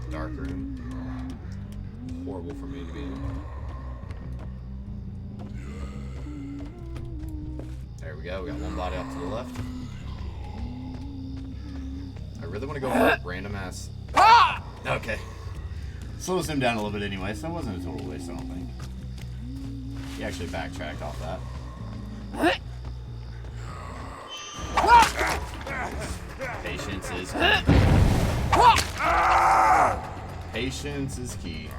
Dark room. Horrible for me to be in. There we go. We got one body off to the left. I really want to go for a random ass. Okay. Slows him down a little bit anyway, so it wasn't a total waste, I don't think. He actually backtracked off that. Patience is key. Patience is key.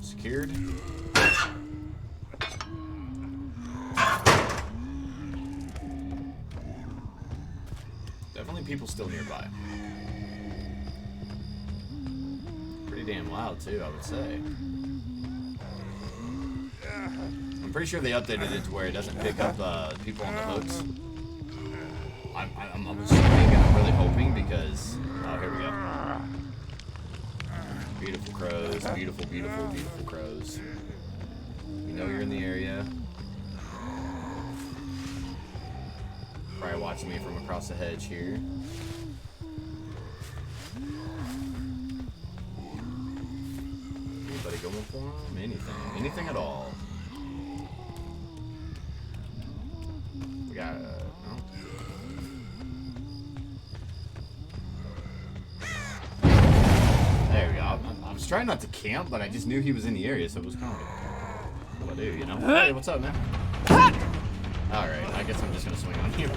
Secured. Definitely people still nearby. Pretty damn loud too, I would say. I'm pretty sure they updated it to where it doesn't pick up people on the hooks. I'm assuming, and I'm really hoping because... Oh, here we go. Beautiful crows. Beautiful, beautiful, beautiful crows. We know you're in the area. Probably watching me from across the hedge here. Anybody going for him? Anything. Anything at all. We got... no. There we go. I was trying not to camp, but I just knew he was in the area, so it was kind of like, what do I do, you know? Hey, what's up, man? Alright, I guess I'm just gonna swing on you.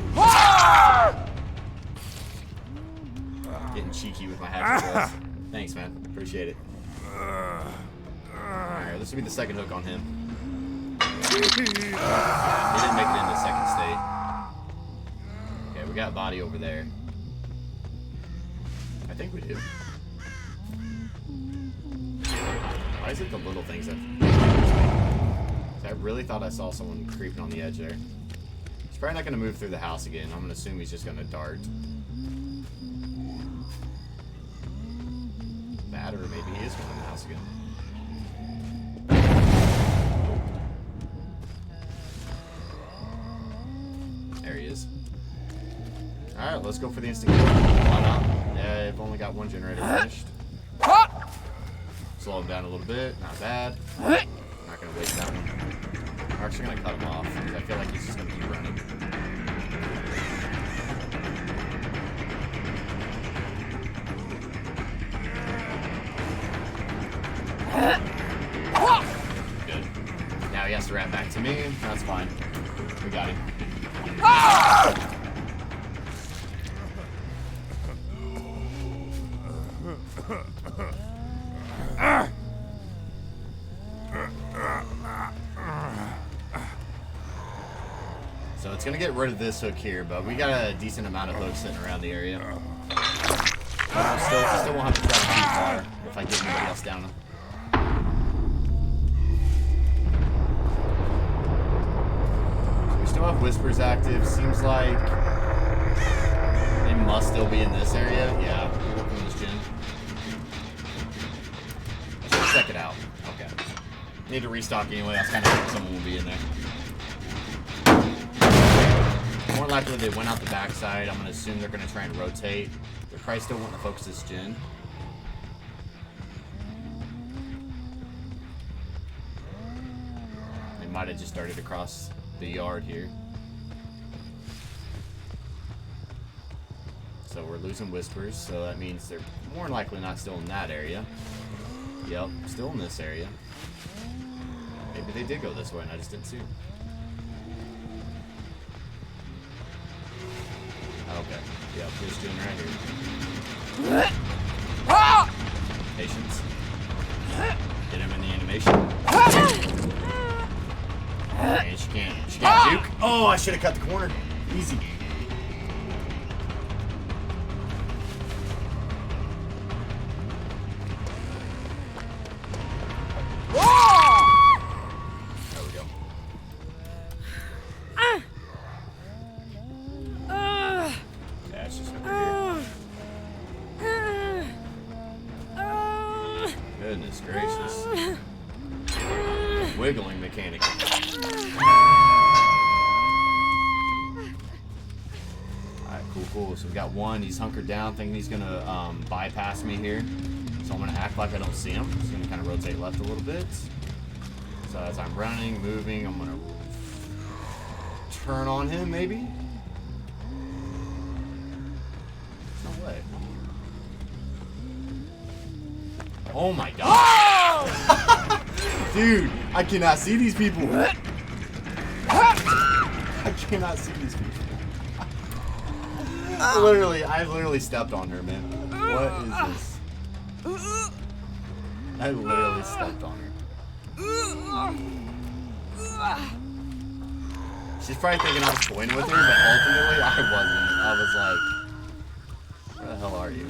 Getting cheeky with my hatchet thrust. Thanks, man. Appreciate it. Alright, this will be the second hook on him. Yeah, he didn't make it into second state. Okay, we got body over there. I think we do. Why is it the little things that... I really thought I saw someone creeping on the edge there. He's probably not going to move through the house again. I'm going to assume he's just going to dart. That, or maybe he is going in the house again. There he is. Alright, let's go for the instant kill. Why not? Yeah, I've only got one generator finished. Slow him down a little bit. Not bad. Not going to waste that one. I'm actually going to cut him off because I feel like he's just going to keep running. Good. Now he has to wrap back to me. That's fine. We got him. So it's gonna get rid of this hook here, but we got a decent amount of hooks sitting around the area. Still won't have to travel too far if I get anybody else down. So we still have Whispers active. Seems like they must still be in this area. Yeah, we're working this gym. Let's check it out. Okay. Need to restock anyway. I was kind of hoping someone will be in there. More likely they went out the backside. I'm going to assume they're going to try and rotate. They're probably still wanting to focus this gen. They might have just started across the yard here. So we're losing Whispers, so that means they're more than likely not still in that area. Yep, still in this area. Maybe they did go this way and I just didn't see them. Okay, yep, this gen right here. Patience. Get him in the animation. And she can't juke. Oh, I should have cut the corner. Easy. Goodness gracious. Wiggling mechanic. Alright, cool. So we got one. He's hunkered down, thinking he's gonna bypass me here. So I'm gonna act like I don't see him. Just gonna kind of rotate left a little bit. So as I'm running, moving, I'm gonna turn on him maybe. No way. Oh my god. Oh! Dude, I cannot see these people. I cannot see these people. I literally stepped on her, man. What is this? I literally stepped on her. She's probably thinking I was toying with her, but ultimately I wasn't. I was like, where the hell are you?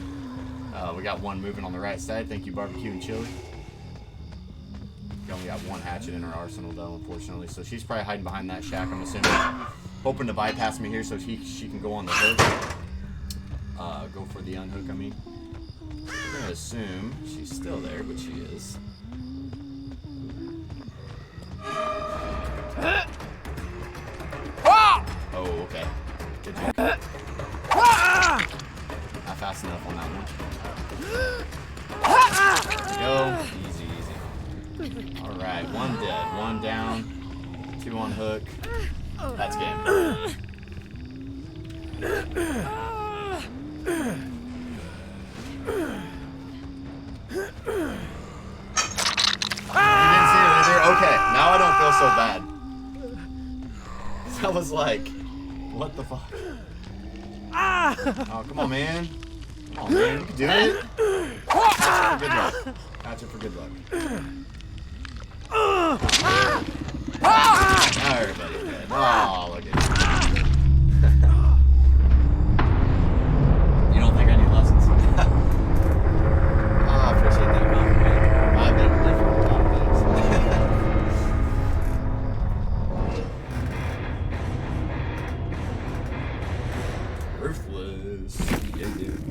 We got one moving on the right side. Thank you, Barbecue and Chili. We only got one hatchet in her arsenal, though, unfortunately. So she's probably hiding behind that shack, I'm assuming. Hoping to bypass me here so she can go on the hook. Go for the unhook, I mean. I'm going to assume she's still there, but she is. Oh, okay. Good job. Not fast enough on that one. Go. Easy. Alright, one dead. One down. Two on hook. That's game. Okay, now I don't feel so bad. I was like, what the fuck? Oh, come on, man. Come on, man. You can do it. Good luck. Gotcha for good luck. Everybody's dead. Oh, look at you. You don't think I need lessons? Oh, I appreciate that compliment. I've been different with a lot of things. Ruthless. Yeah, dude.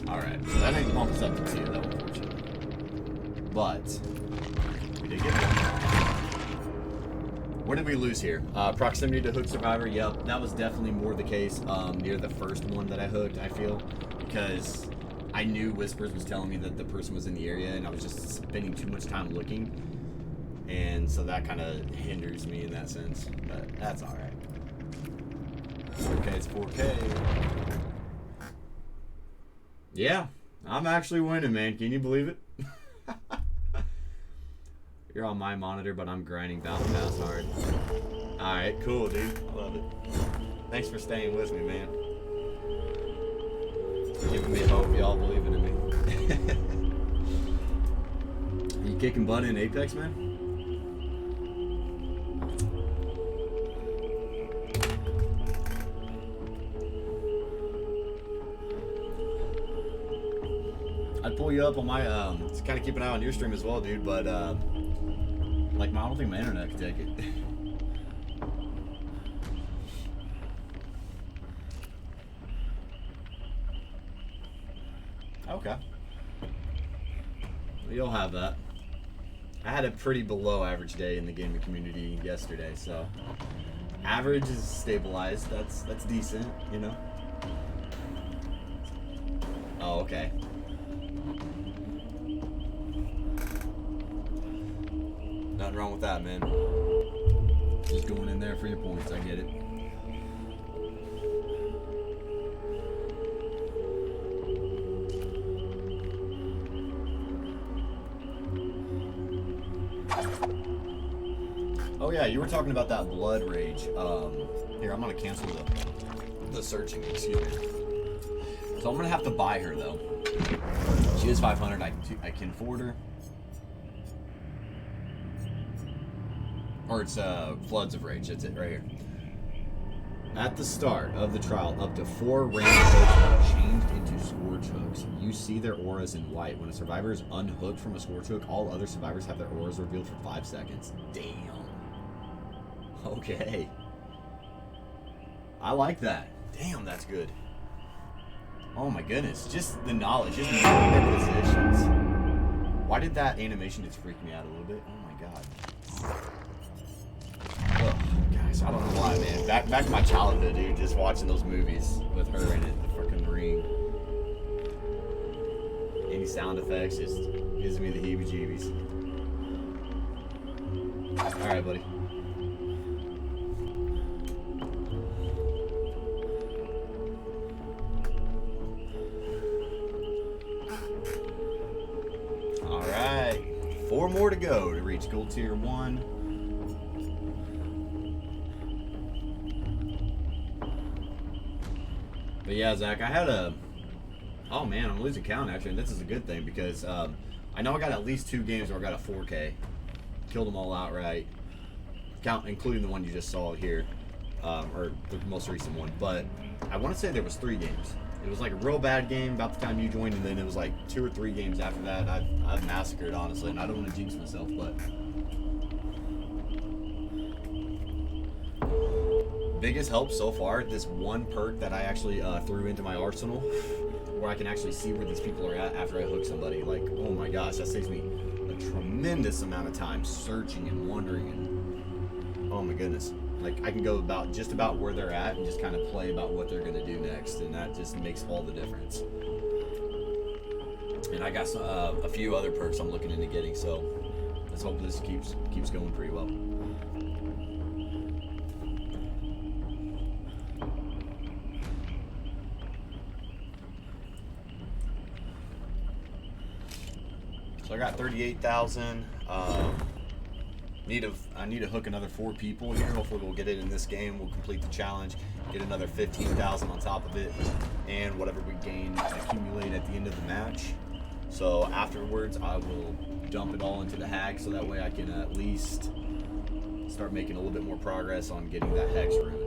Alright, so that ain't bump us up to 2, that was unfortunate. But we did get one. Where did we lose here? Proximity to hook survivor. Yep, that was definitely more the case near the first one that I hooked, I feel. Because I knew Whispers was telling me that the person was in the area and I was just spending too much time looking. And so that kind of hinders me in that sense. But that's alright. 4K, it's 4K. Yeah, I'm actually winning, man. Can you believe it? You're on my monitor, but I'm grinding Battle Pass hard. Alright, cool, dude. I love it. Thanks for staying with me, man. Giving me hope y'all believing in me. Are you kicking butt in Apex, man? I'd pull you up on my, kind of keep an eye on your stream as well, dude, but, like, I don't think my internet can take it. You'll have that. I had a pretty below average day in the gaming community yesterday, so average is stabilized. That's decent, you know. Oh, okay. Nothing wrong with that, man. Just going in there for your points. I get it. Oh yeah, you were talking about that blood rage. Here, I'm gonna cancel the searching. Excuse me. So I'm gonna have to buy her though. She is 500. I can afford her. Or it's Floods of Rage. That's it right here. At the start of the trial, up to 4 ranged hooks are changed into scourge hooks. You see their auras in white. When a survivor is unhooked from a scourge hook, all other survivors have their auras revealed for 5 seconds. Damn. Okay. I like that. Damn, that's good. Oh my goodness. Just the knowledge. Just knowing their positions. Why did that animation just freak me out a little bit? Oh my god. Ugh, guys, I don't know why, man. Back to my childhood, dude. Just watching those movies with her in it. The fucking ring. Any sound effects just gives me the heebie-jeebies. Alright, buddy. Alright. 4 more to go to reach gold tier 1. But yeah, Zach, I had a... Oh man, I'm losing count actually, and this is a good thing because I know I got at least 2 games where I got a 4K. Killed them all outright. Including the one you just saw here. Or the most recent one. But I want to say there was 3 games. It was like a real bad game about the time you joined, and then it was like 2 or 3 games after that. I've massacred, honestly, and I don't want to jinx myself, but... Biggest help so far, this one perk that I actually threw into my arsenal, where I can actually see where these people are at after I hook somebody. Like, oh my gosh, that saves me a tremendous amount of time searching and wondering, and oh my goodness. Like, I can go just about where they're at and just kind of play about what they're going to do next, and that just makes all the difference. And I got a few other perks I'm looking into getting, so let's hope this keeps going pretty well. So I got 38,000. I need to hook another 4 people here. Hopefully we'll get it in this game. We'll complete the challenge, get another 15,000 on top of it, and whatever we gain accumulate at the end of the match. So afterwards, I will dump it all into the hag, so that way I can at least start making a little bit more progress on getting that hex rune.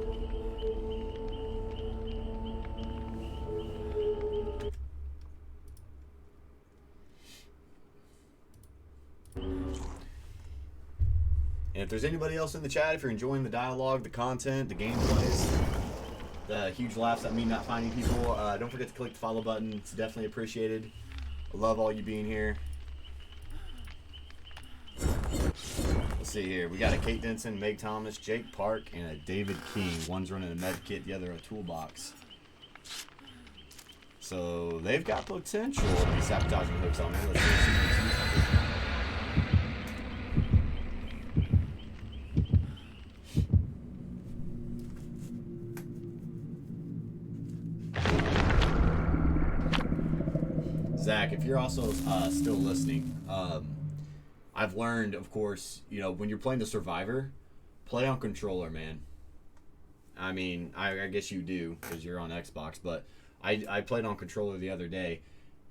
And if there's anybody else in the chat, if you're enjoying the dialogue, the content, the gameplays, the huge laughs at me not finding people, don't forget to click the follow button. It's definitely appreciated. I love all you being here. Let's see here. We got a Kate Denson, Meg Thomas, Jake Park, and a David King. One's running a med kit, the other a toolbox. So they've got potential to be sabotaging hooks on me. Let's see. Zach, if you're also still listening, I've learned, of course, you know, when you're playing the Survivor, play on controller, man. I mean, I guess you do because you're on Xbox, but I played on controller the other day,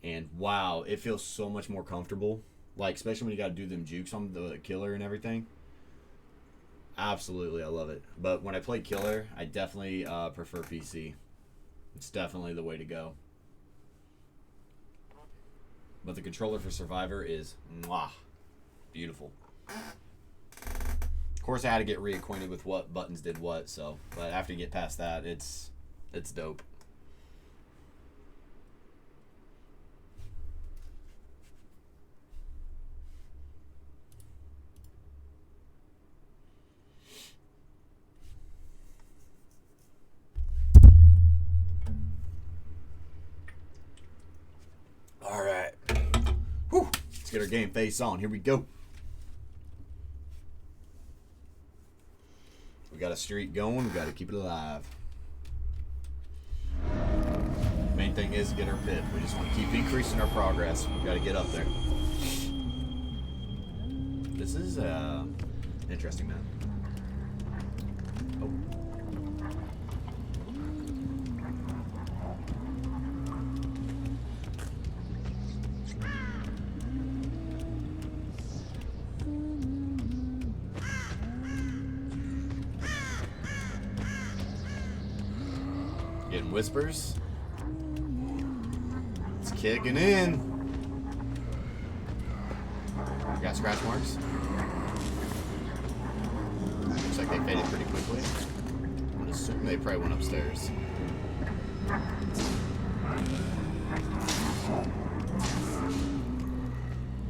and wow, it feels so much more comfortable. Like, especially when you got to do them jukes on the killer and everything. Absolutely, I love it. But when I play killer, I definitely prefer PC. It's definitely the way to go. But the controller for Survivor is mwah, beautiful. Of course, I had to get reacquainted with what buttons did what, so, but after you get past that, it's dope. Let's get our game face on. Here we go. We got a streak going. We got to keep it alive. Main thing is to get our pip. We just want to keep increasing our progress. We got to get up there. This is interesting, man. Oh. Getting whispers. It's kicking in. You got scratch marks? Looks like they faded pretty quickly. I'm gonna assume they probably went upstairs.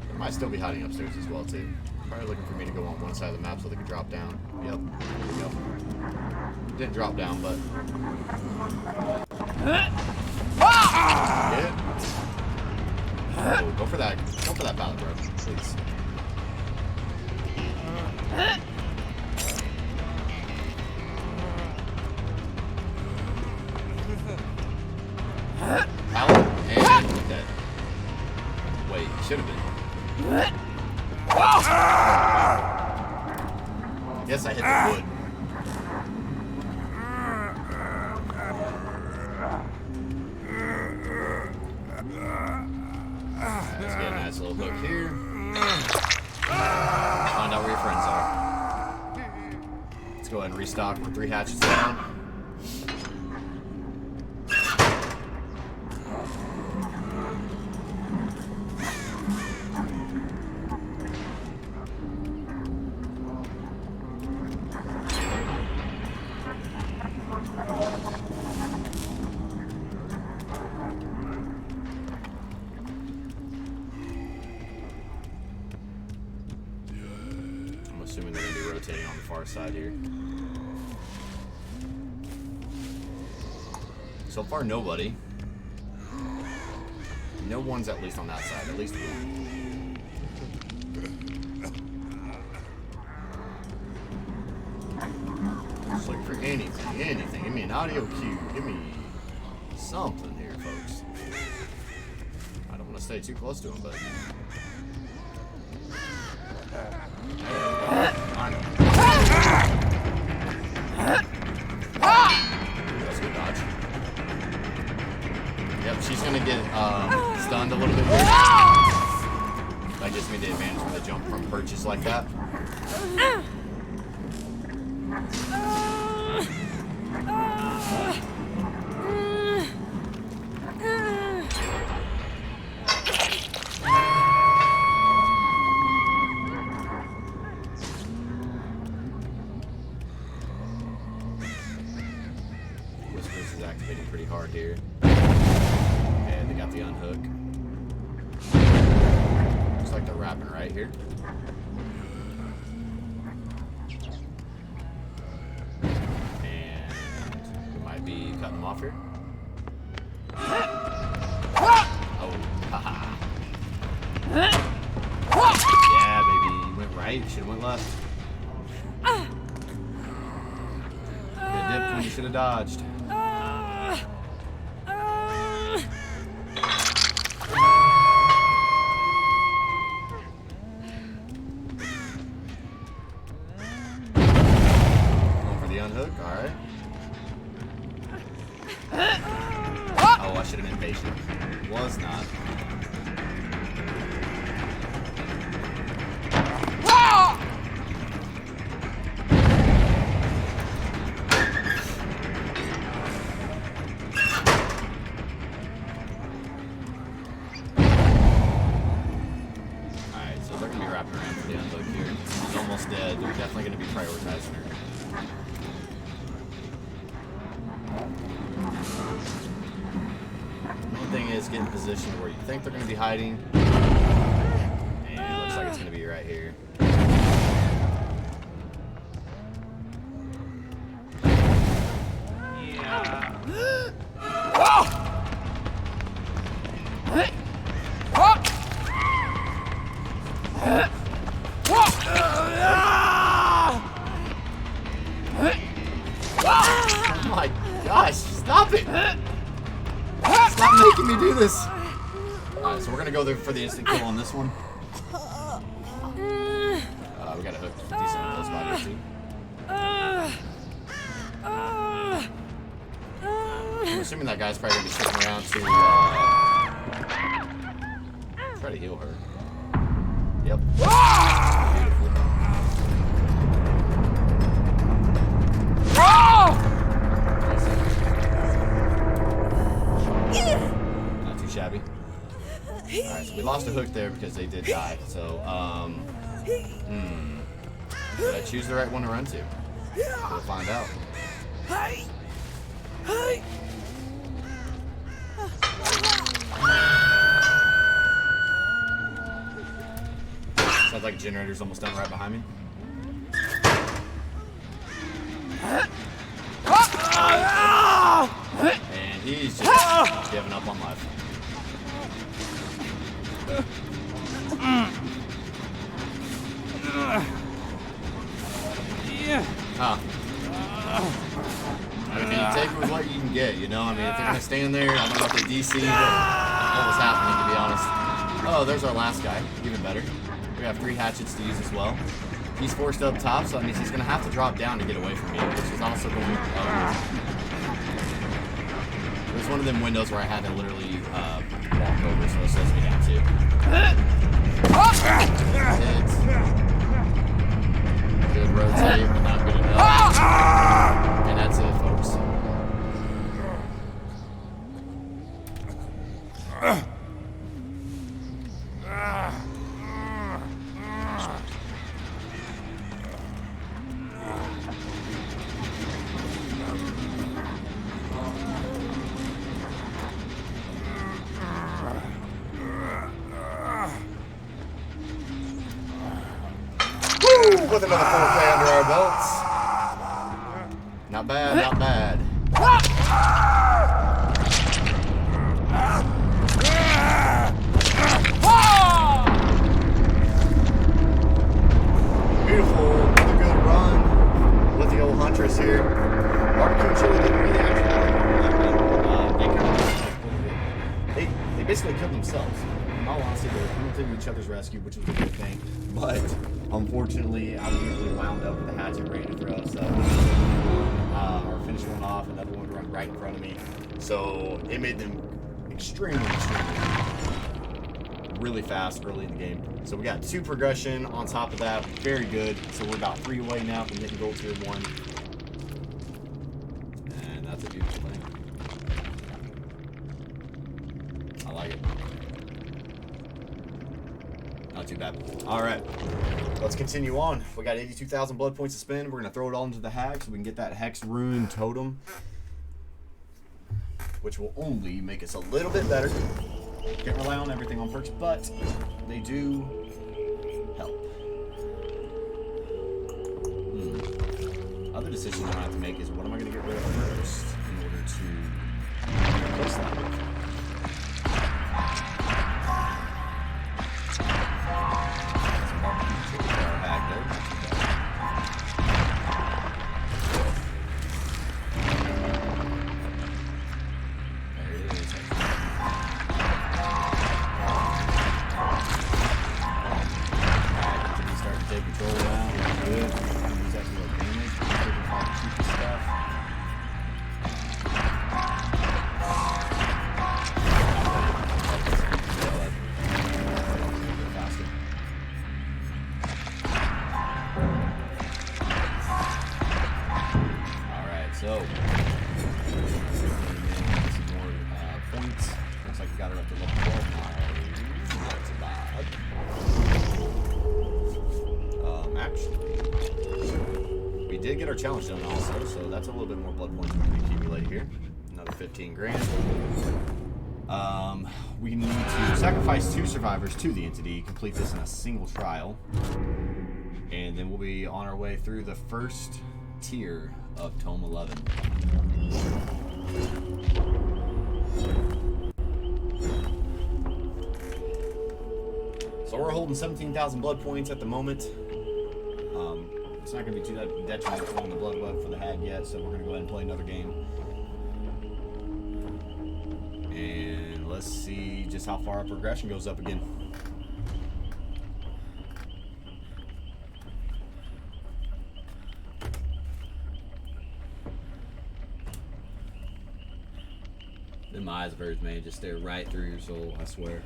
They might still be hiding upstairs as well too. Probably looking for me to go on one side of the map so they can drop down. Yep, there we go. Didn't drop down, but yeah. Oh, go for that. Go for that pallet, bro. Please. Pallet and dead. Wait, should have been. I guess I hit the wood. Let's get a nice little hook here. Find out where your friends are. Let's go ahead and restock. We're 3 hatchets down. Assuming they're going to be rotating on the far side here. So far, nobody. No one's at least on that side. At least one. Just looking for anything, anything. Give me an audio cue. Give me something here, folks. I don't want to stay too close to him, but... That's a good dodge. Yep, she's gonna get stunned a little bit here. That gives me the advantage when I jump from perches like that. Activating pretty hard here. And they got the unhook. Looks like they're wrapping right here. And we might be cutting them off here. Oh, haha. Yeah, baby. You went right. You should have went left. You dipped when you should have dodged. Unhook, alright. Oh, I should have been patient. Was not. Alright, so they're going to be wrapping around for the unhook here. She's almost dead. They're definitely going to be prioritizing her. Thing is, get in position where you think they're going to be hiding, and it looks like it's going to be right here. Oh my gosh, stop it! Stop making me do this! Alright, so we're gonna go there for the instant kill on this one. We got a hook decent on those bodies too. I'm assuming that guy's probably gonna be sticking around to try to heal her. Yep. Not too shabby. Alright, so we lost a hook there because they did die. So, did I choose the right one to run to? We'll find out. Sounds like a generator's almost done right behind me. And he's just giving up on life. Huh. I mean, you take with what you can get, you know? I mean, if they're gonna stand there, I don't know if they DC, but what was happening, to be honest. Oh, there's our last guy. Even better. We have 3 hatchets to use as well. He's forced up top, so that means he's gonna have to drop down to get away from me, which is also going to... There's one of them windows where I had to literally walk over, so it slows me down too. Good rotate, but not good enough. And that's it, folks. With another 4K under our belts. Not bad, not bad. Beautiful, another good run with the old Huntress here. Barbecue and Chili didn't really actually they basically killed themselves. In all honesty, they were coming to each other's rescue, which was a good thing. But unfortunately, I was usually wound up with a hatchet ready to throw, so or finish one off, another one would run right in front of me. So it made them extremely really fast early in the game. So we got 2 progression on top of that, very good. So we're about 3 away now from hitting gold tier 1. And that's a beautiful thing. I like it. Not too bad. All right, let's continue on. We got 82,000 blood points to spend. We're gonna throw it all into the hag so we can get that hex rune totem, which will only make us a little bit better. Can't rely on everything on perks, but they do help. Other decisions I'm gonna have to make is what am I gonna get rid of first in order to replace that with. So, some more points. Looks like we got her up to level 12 now. Actually, we did get our challenge done also, so that's a little bit more blood points we can accumulate here. Another 15 grand. We need to sacrifice 2 survivors to the entity, complete this in a single trial, and then we'll be on our way through the first tier of Tome 11. So we're holding 17,000 blood points at the moment. It's not going to be too detrimental on the blood web for the hag yet, so we're going to go ahead and play another game. And let's see just how far our progression goes up again. Then my eyes of hers, man, just stare right through your soul, I swear.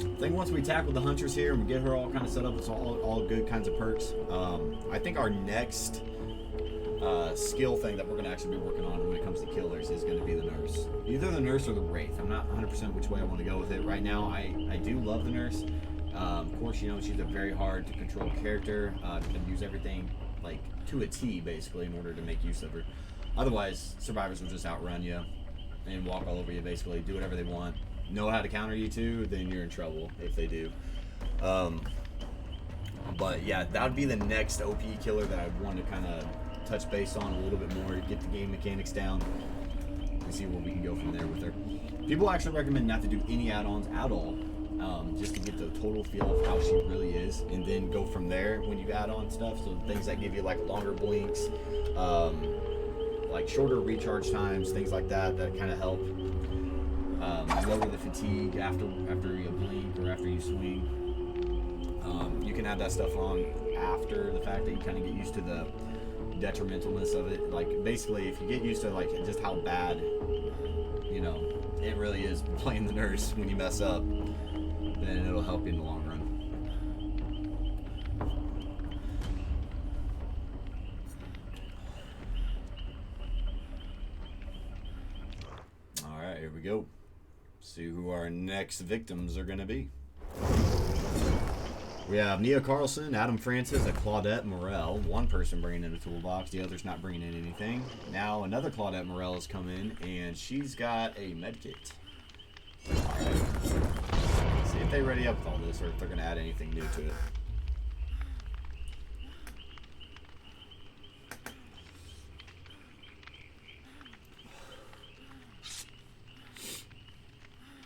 I think once we tackle the Huntress here and we get her all kind of set up, it's all good kinds of perks. I think our next skill thing that we're going to actually be working on when it comes to killers is going to be the Nurse. Either the Nurse or the Wraith. I'm not 100% which way I want to go with it. Right now, I do love the Nurse. Of course, you know, she's a very hard to control character. You can use everything like to a T, basically, in order to make use of her. Otherwise, survivors will just outrun you and walk all over you, basically, do whatever they want. Know how to counter you too, then you're in trouble if they do. But yeah, that would be the next OP killer that I'd want to kind of touch base on a little bit more, get the game mechanics down, and see where we can go from there with her. People actually recommend not to do any add-ons at all, just to get the total feel of how she really is, and then go from there when you add on stuff. So things that give you like longer blinks, like shorter recharge times, things like that kind of help. Lower the fatigue after you blink or after you swing. You can add that stuff on after the fact that you kind of get used to the detrimentalness of it. Like basically, if you get used to like just how bad, you know, it really is playing the Nurse when you mess up, then it'll help you in the long run. All right, here we go. See who our next victims are going to be. We have Nia Carlson, Adam Francis, and Claudette Morel. One person bringing in a toolbox, the other's not bringing in anything. Now another Claudette Morel has come in, and she's got a medkit. Alright. See if they ready up with all this, or if they're going to add anything new to it.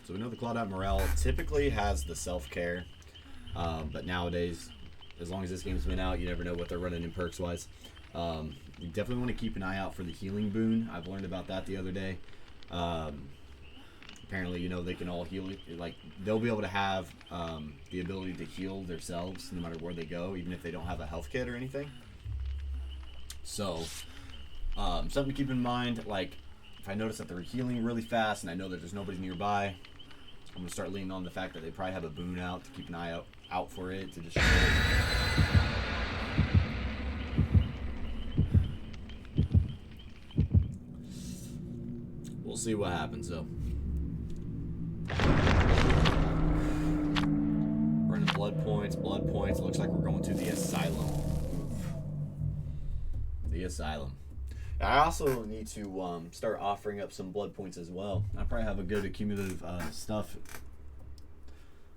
So we know the Claudette Morel typically has the self-care, but nowadays, as long as this game's been out, you never know what they're running in perks-wise. You definitely want to keep an eye out for the healing boon. I've learned about that the other day. Apparently, you know, they can all heal. Like, they'll be able to have the ability to heal themselves no matter where they go, even if they don't have a health kit or anything. So, something to keep in mind, like, if I notice that they're healing really fast and I know that there's nobody nearby, I'm going to start leaning on the fact that they probably have a boon out to keep an eye out for it, to destroy it. We'll see what happens, though. Running blood points. Looks like we're going to the Asylum. The Asylum. I also need to start offering up some blood points as well. I probably have a good accumulative stuff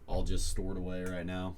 all just stored away right now.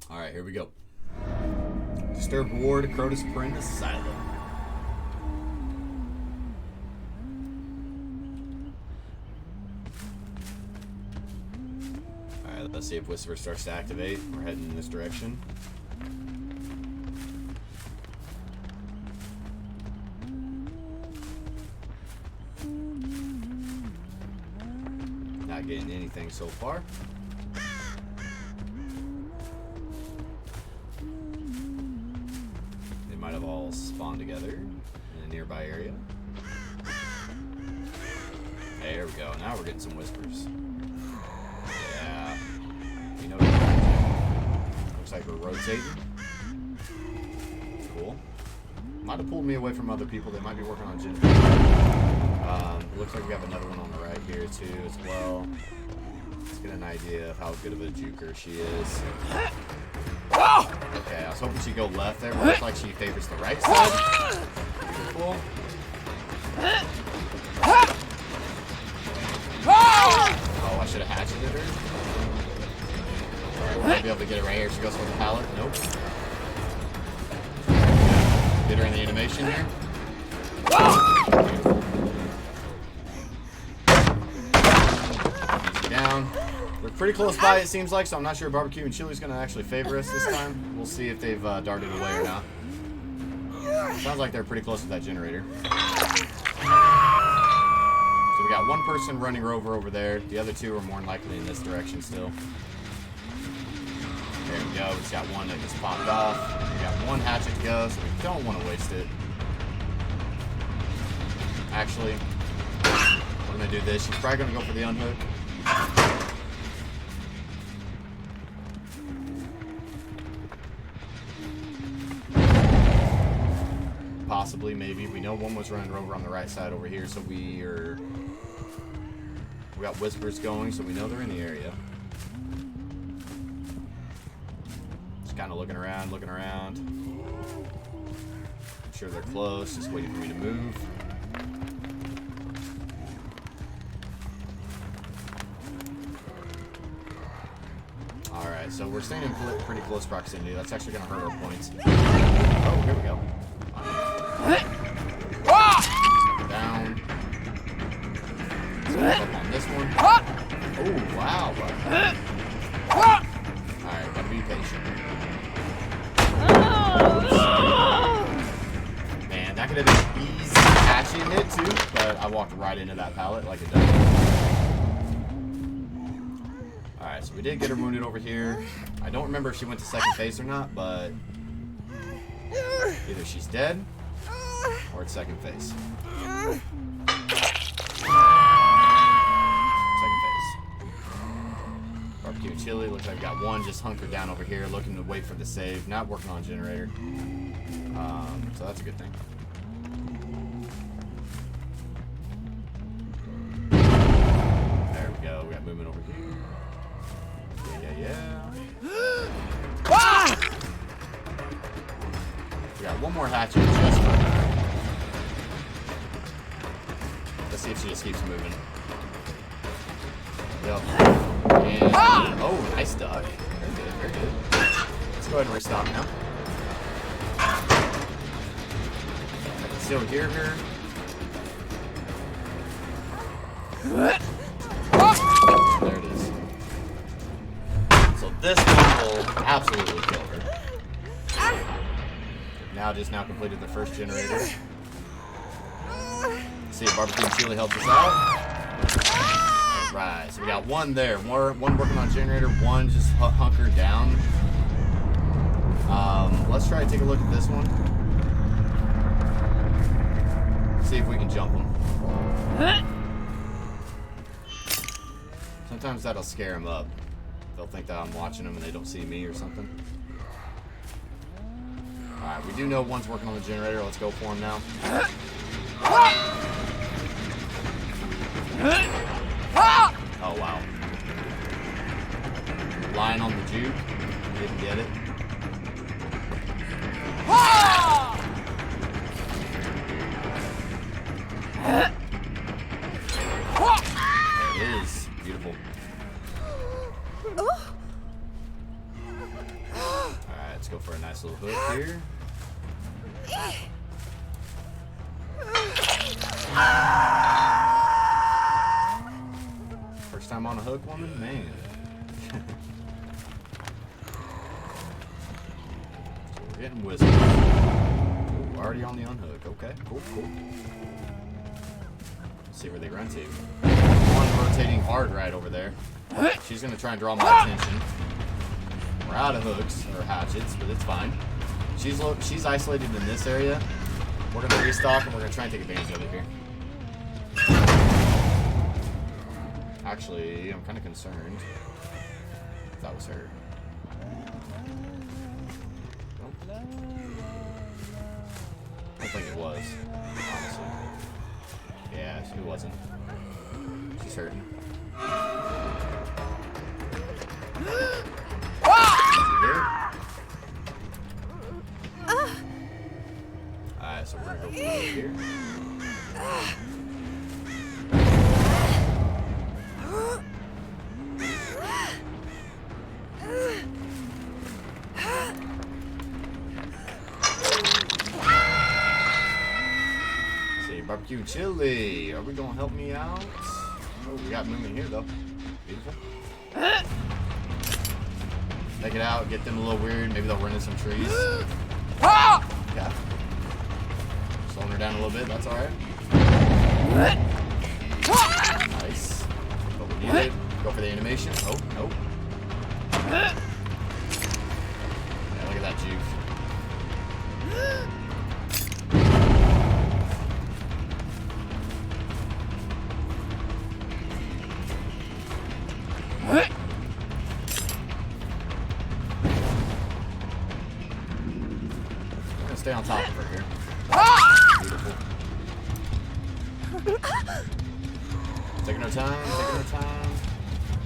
All right, here we go. Disturbed ward, Crotus Print Asylum. Alright, let's see if Whisper starts to activate. We're heading in this direction. Not getting anything so far. They might have all spawned together in a nearby area. There we go. Now we're getting some whispers. Yeah. You know what? Looks like we're rotating. Cool. Might have pulled me away from other people. They might be working on Ginger. Looks like we have another one on the right here too as well. Let's get an idea of how good of a juker she is. Okay, I was hoping she'd go left there, but it looks like she favors the right side. Beautiful. Oh, I should have hatcheted her. Alright, we'll be able to get it right here. She goes for the pallet. Nope. Get her in the animation here. Beautiful. Easy down. We're pretty close by, it seems like, so I'm not sure Barbecue and Chili's going to actually favor us this time. We'll see if they've darted away or not. Sounds like they're pretty close to that generator. So we got one person running rover over there. The other two are more than likely in this direction still. There we go. We just got one that just popped off. We got one hatchet to go, so we don't want to waste it. Actually, we're going to do this. She's probably going to go for the unhook. Possibly, maybe. We know one was running rover on the right side over here, so we got whispers going, so we know they're in the area. Just kind of looking around, I'm sure they're close, just waiting for me to move. Alright, so we're staying in pretty close proximity. That's actually going to hurt our points. Oh, here we go. Down. So up on this one. Oh, wow. Alright, gotta be patient. Man, that could have been an easy hatching hit too, but I walked right into that pallet like a duck. Alright, so we did get her wounded over here. I don't remember if she went to second phase or not, but either she's dead or it's second phase. Second phase. Barbecue and Chili. Looks like we got one just hunkered down over here looking to wait for the save. Not working on generator. So that's a good thing. There we go. We got movement over here. Yeah. We got one more hatchet just for her. Let's see if she just keeps moving. Yep. And, oh, nice duck. Very good, very good. Let's go ahead and restock now. I can still hear her. There it is. So this one will absolutely kill her. Now completed the first generator. See if Barbecue and Chili helps us out. Alright, so we got one there. One working on generator, one just hunkered down. Let's try to take a look at this one. See if we can jump them. Sometimes that'll scare them up. They'll think that I'm watching them and they don't see me or something. Alright, we do know one's working on the generator. Let's go for him now. Oh, wow. Lying on the juke. Didn't get it. There it is. Beautiful. Alright, let's go for a nice little hook here. First time on a hook, woman? Man. So we're getting whispers. Ooh, already on the unhook. Okay, cool. Let's see where they run to. One rotating hard right over there. She's going to try and draw my attention. We're out of hooks, or hatchets, but it's fine. She's isolated in this area. We're going to restock, and we're going to try and take advantage of it here. Actually, I'm kind of concerned. If that was her. Nope. I don't think it was, honestly. Yeah, she wasn't. She's hurting. Alright, so we're gonna go over here. See, barbecue chili. Are we gonna help me out? Oh, we got movement here though. Beautiful. Take it out, get them a little weird. Maybe they'll run into some trees. Yeah. Slowing her down a little bit, that's alright. Nice. What we needed. Go for the animation. Oh, nope. Yeah, look at that juke. Stay on top of her here. Beautiful. Taking our time,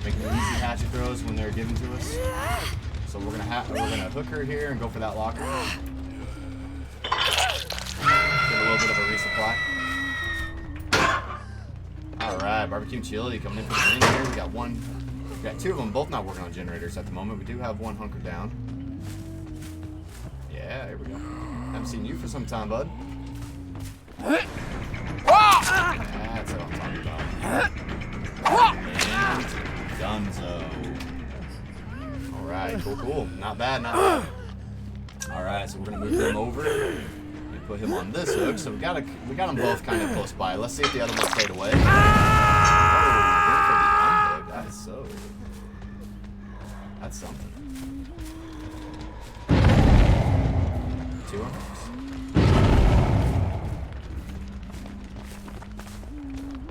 making easy hatchet throws when they're given to us. So we're gonna hook her here and go for that locker. Get a little bit of a resupply. All right, barbecue chili coming in for the win here. We got two of them, both not working on generators at the moment. We do have one hunkered down. Yeah, here we go. Haven't seen you for some time, bud. That's what I'm talking about. And donezo. Alright, cool. Not bad. Alright, so we're gonna move him over and put him on this hook. So we got them both kind of close by. Let's see if the other one stayed away. Oh, good for the unhook. That's something. Two unhooks.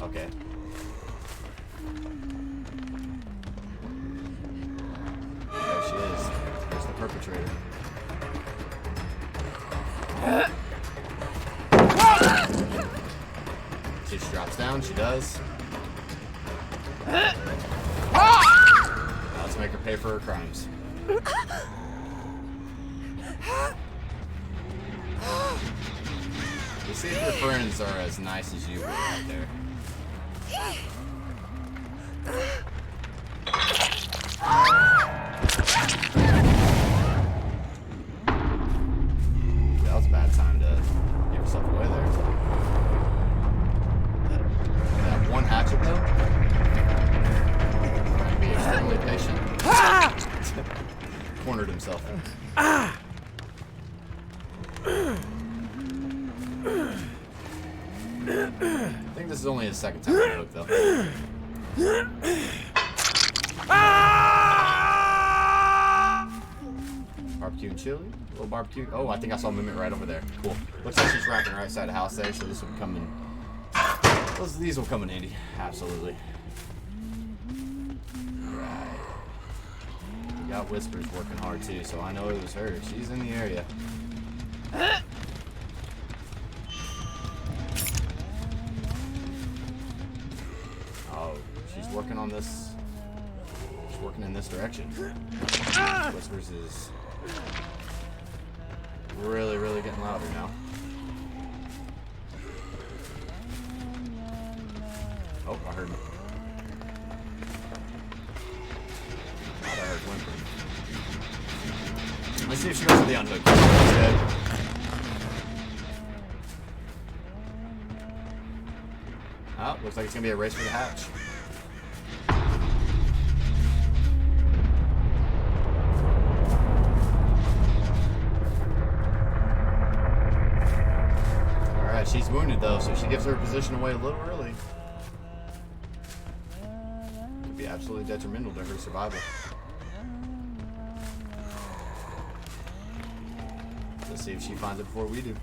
Okay. There she is. There's the perpetrator. She just drops down. She does. Now let's make her pay for her crimes. We'll see if your friends are as nice as you were out there. That was a bad time to give yourself away there. That one hatchet though. Trying to be extremely patient. Cornered himself. I think this is only his second time on the hook, though. Barbecue and chili? A little barbecue. Oh, I think I saw movement right over there. Cool. Looks like she's wrapping right side of the house there, so this will come in. These will come in handy. Absolutely. Alright. We got Whispers working hard, too, so I know it was her. She's in the area. Working on this. She's working in this direction. Whispers is really getting louder now. Oh, I heard him. I heard whimpering. Let's see if she goes to the unhook. Oh, looks like it's going to be a race for the hatch. Alright, she's wounded though, so she gives her position away a little early. Could be absolutely detrimental to her survival. Let's see if she finds it before we do.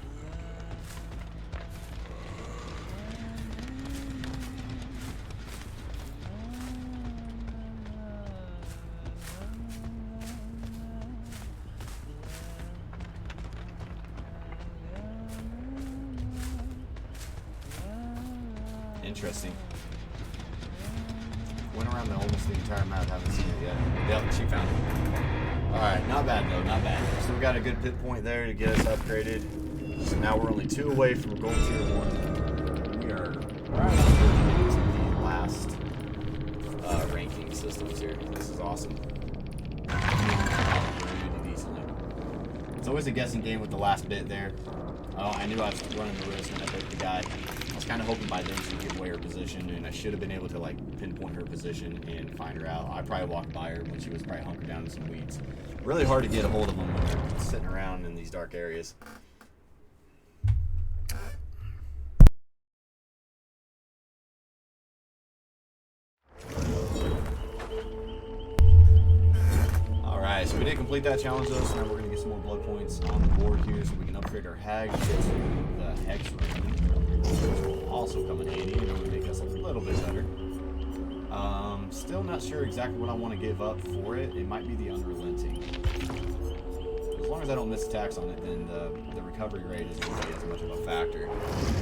Interesting. Went around almost the entire map, haven't seen it yet. Yep, she found it. Alright, not bad though, not bad. So we got a good pit point there to get us upgraded. So now we're only 2 away from gold tier 1. We are right on the last ranking systems here. This is awesome. Really decently. It's always a guessing game with the last bit there. Oh, I knew I was running the risk when I hit the guy. I was kind of hoping by then she'd give away her position, and I should have been able to like pinpoint her position and find her out. I probably walked by her when she was probably hunkered down in some weeds. Really hard to get a hold of them when they're sitting around in these dark areas. Alright, so we did complete that challenge though, so now we're going to get some more blood points on the board here so we can upgrade our hag to the hex ring, which will also come in handy and it'll make us a little bit better. Still not sure exactly what I want to give up for it. It might be the unrelenting. As long as I don't miss attacks on it, then the recovery rate isn't really as much of a factor. It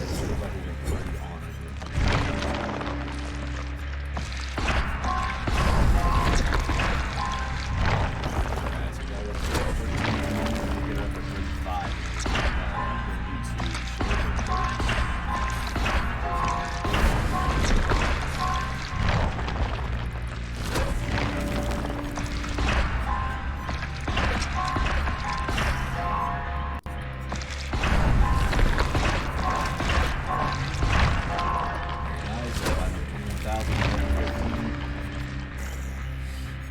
seems like we've been pretty on it here.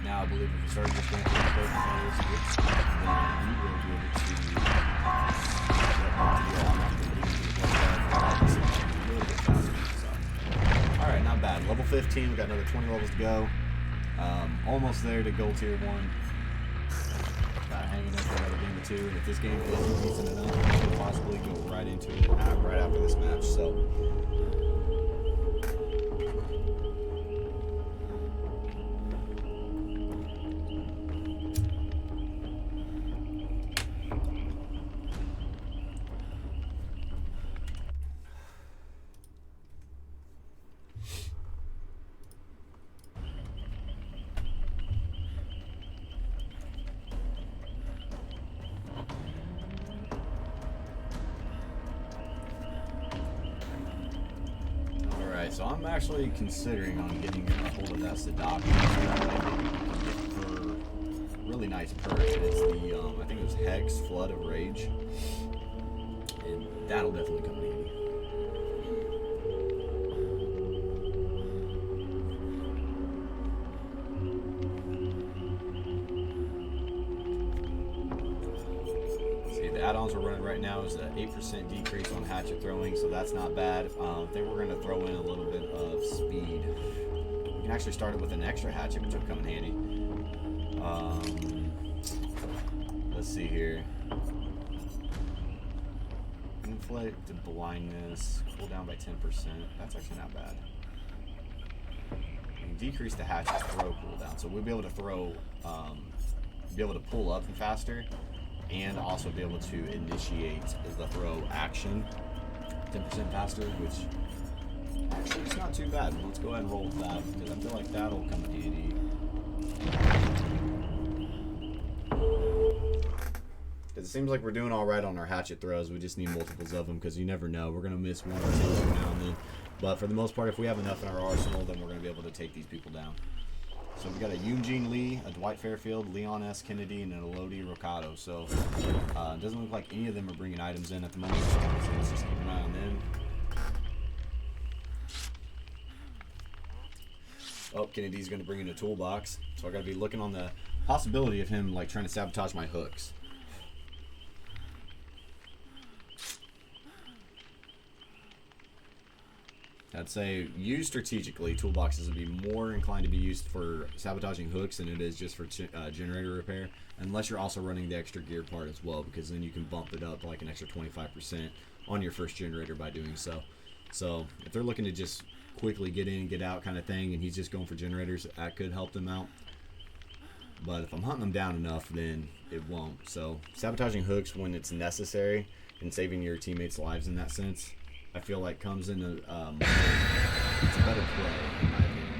I believe if we start just going through the then we will be able to a little bit faster. So, alright, not bad. Level 15, we got another 20 levels to go. Almost there to gold tier 1. Got hanging in for another game or 2. And if this game isn't decent enough, we could possibly go right into it right after this match. So. So I'm actually considering on getting a hold of that Sadaka for really nice perk. It's the I think it was Hex Flood of Rage, and that'll definitely come in handy. Add-ons we're running right now is an 8% decrease on hatchet throwing, so that's not bad. I think we're going to throw in a little bit of speed. We can actually start it with an extra hatchet, which will come in handy. Let's see here. Inflict to blindness, cool down by 10%. That's actually not bad. We can decrease the hatchet throw cooldown, so we'll be able to throw, be able to pull up faster, and also be able to initiate the throw action 10% faster, which actually is not too bad. Let's go ahead and roll with that, because I feel like that'll come in handy. It seems like we're doing all right on our hatchet throws. We just need multiples of them, because you never know. We're going to miss one or two every now and then. But for the most part, if we have enough in our arsenal, then we're going to be able to take these people down. So we got a Eugene Lee, a Dwight Fairfield, Leon S. Kennedy, and an Elodie Rocado. So it doesn't look like any of them are bringing items in at the moment. So let's just keep an eye on them. Oh, Kennedy's going to bring in a toolbox. So I got to be looking on the possibility of him like trying to sabotage my hooks. I'd say used strategically, toolboxes would be more inclined to be used for sabotaging hooks than it is just for generator repair, unless you're also running the extra gear part as well, because then you can bump it up like an extra 25% on your first generator by doing so. So if they're looking to just quickly get in and get out kind of thing, and he's just going for generators, that could help them out. But if I'm hunting them down enough, then it won't. So sabotaging hooks when it's necessary and saving your teammates' lives in that sense, I feel like comes into it's a better play in my opinion.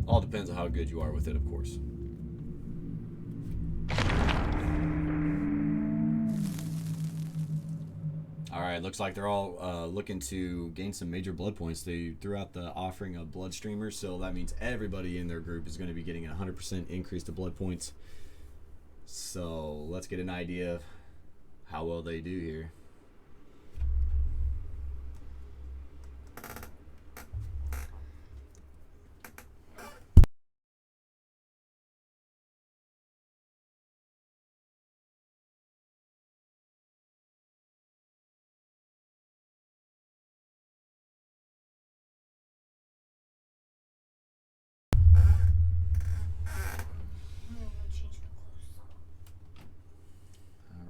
All depends on how good you are with it, of course. All right, looks like they're all looking to gain some major blood points. They threw out the offering of blood streamers, so that means everybody in their group is going to be getting a 100% increase to blood points. So let's get an idea of how well they do here.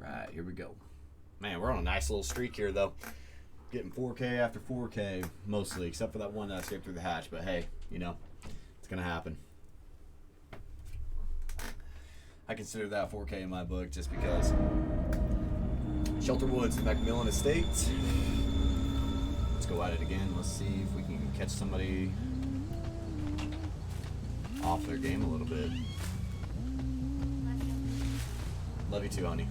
Alright, here we go. Man, we're on a nice little streak here, though. Getting 4K after 4K, mostly, except for that one that escaped through the hatch. But hey, you know, it's going to happen. I consider that 4K in my book just because. Shelter Woods, Macmillan Estates. Let's go at it again. Let's see if we can catch somebody off their game a little bit. Love you too, honey.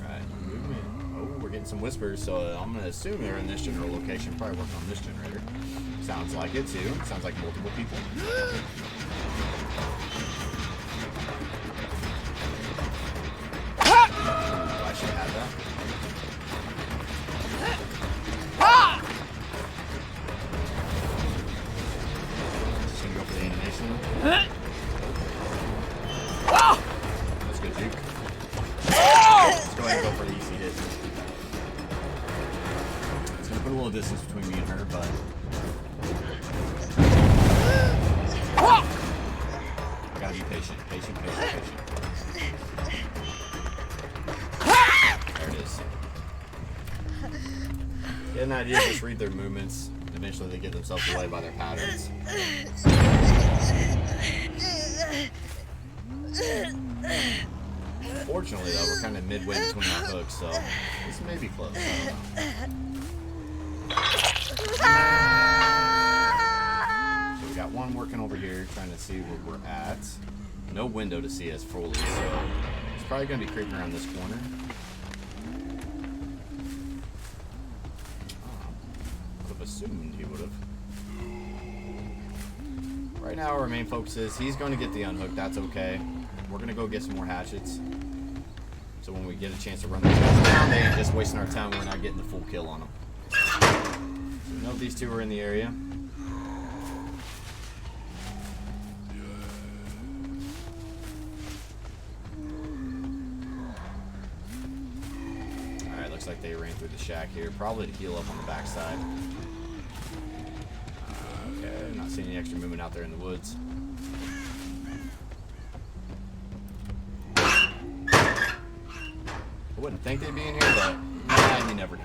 Right, movement. Oh, we're getting some whispers, so I'm going to assume they're in this general location. Probably working on this generator. Sounds like it, too. Sounds like multiple people. Oh, I should have had that. Just going to go for the animation. That's good, Duke. Let's go ahead and go for the easy hit. It's going to put a little distance between me and her, but... I gotta be patient. Patient. There it is. Get an idea, just read their movements. Eventually they get themselves away by their patterns. Fortunately, though, we're kind of midway between our hooks, so this may be close. I don't know. So we got one working over here, trying to see where we're at. No window to see us fully, so he's probably going to be creeping around this corner. Would have assumed he would have. Right now, our main focus is he's going to get the unhook. That's okay. We're going to go get some more hatchets. So when we get a chance to run these guys down, they ain't just wasting our time. We're not getting the full kill on them. So we know these two are in the area. Alright, looks like they ran through the shack here. Probably to heal up on the backside. Okay, not seeing any extra movement out there in the woods. I wouldn't think they'd be in here, but nah, you never know.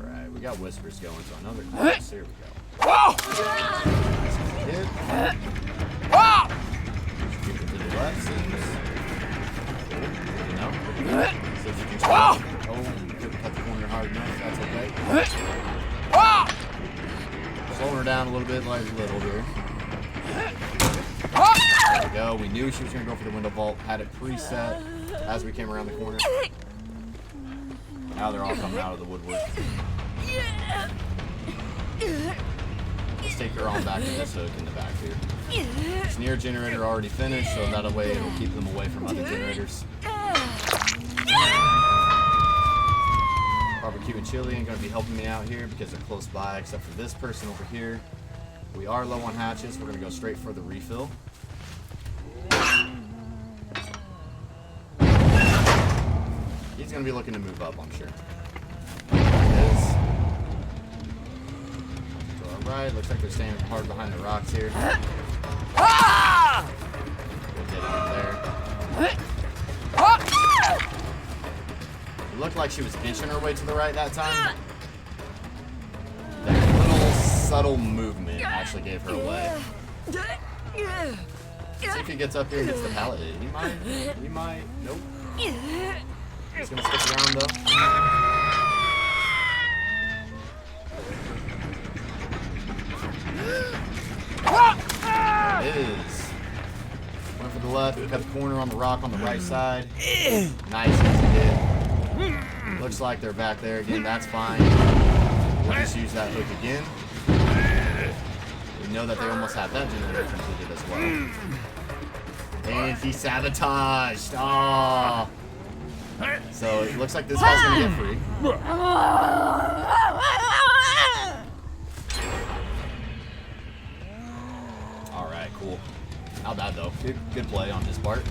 Alright, we got whispers going, so another class. Here we go. Hit. Keep it to the left, seems. You know? See if you can stop. Oh, you couldn't cut the corner hard enough. That's okay. Slowing her down a little bit, like a little here. There we go. We knew she was going to go for the window vault. Had it preset as we came around the corner. Now they're all coming out of the woodwork. Let's take her on back to this hook in the back here. This near generator already finished, so that way it'll keep them away from other generators. Barbecue and Chili ain't going to be helping me out here because they're close by, except for this person over here. We are low on hatches. We're going to go straight for the refill. He's going to be looking to move up, I'm sure. There it is. To our right. Looks like they're staying hard behind the rocks here. We'll get him there. It looked like she was inching her way to the right that time. That little subtle movement actually gave her away. See if he gets up here and gets the pallet hit. He might. Nope. He's gonna stick around though. There it is. Went for the left, cut the corner on the rock on the right side. Nice easy hit. Looks like they're back there again. That's fine. We'll just use that hook again. We know that they almost have that generator completed as well. And he sabotaged. Oh. So it looks like this guy's gonna get free. Alright, cool. Not bad though. Good play on his part.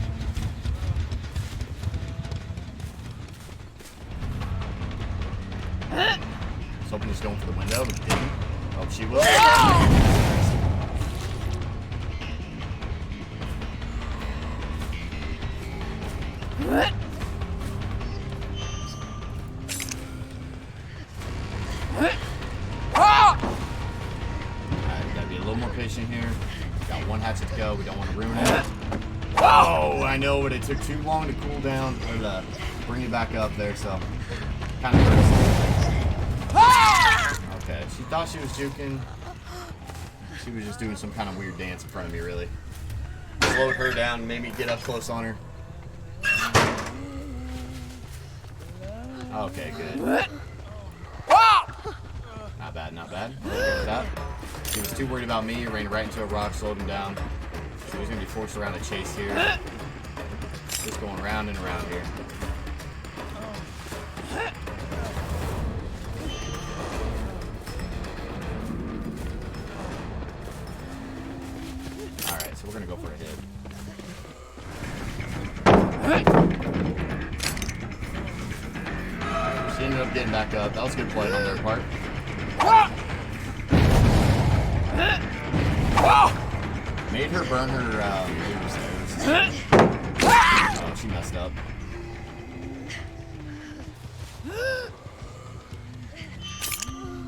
I was hoping he's going for the window, but he didn't. Hope she will. Alright, we gotta be a little more patient here. Got one hatchet to go. We don't want to ruin it. Oh, I know, but it took too long to cool down or to bring it back up there, so kind of hurts. Okay, she thought she was juking. She was just doing some kind of weird dance in front of me, really. Slowed her down, made me get up close on her. Okay, good. Not bad, not bad. Okay with that. She was too worried about me, ran right into a rock, slowed him down. She was going to be forced around a chase here. Just going round and around here. Alright, so we're going to go for a hit. She ended up getting back up. That was a good play on their part. Made her burn her moves there. Oh, she messed up.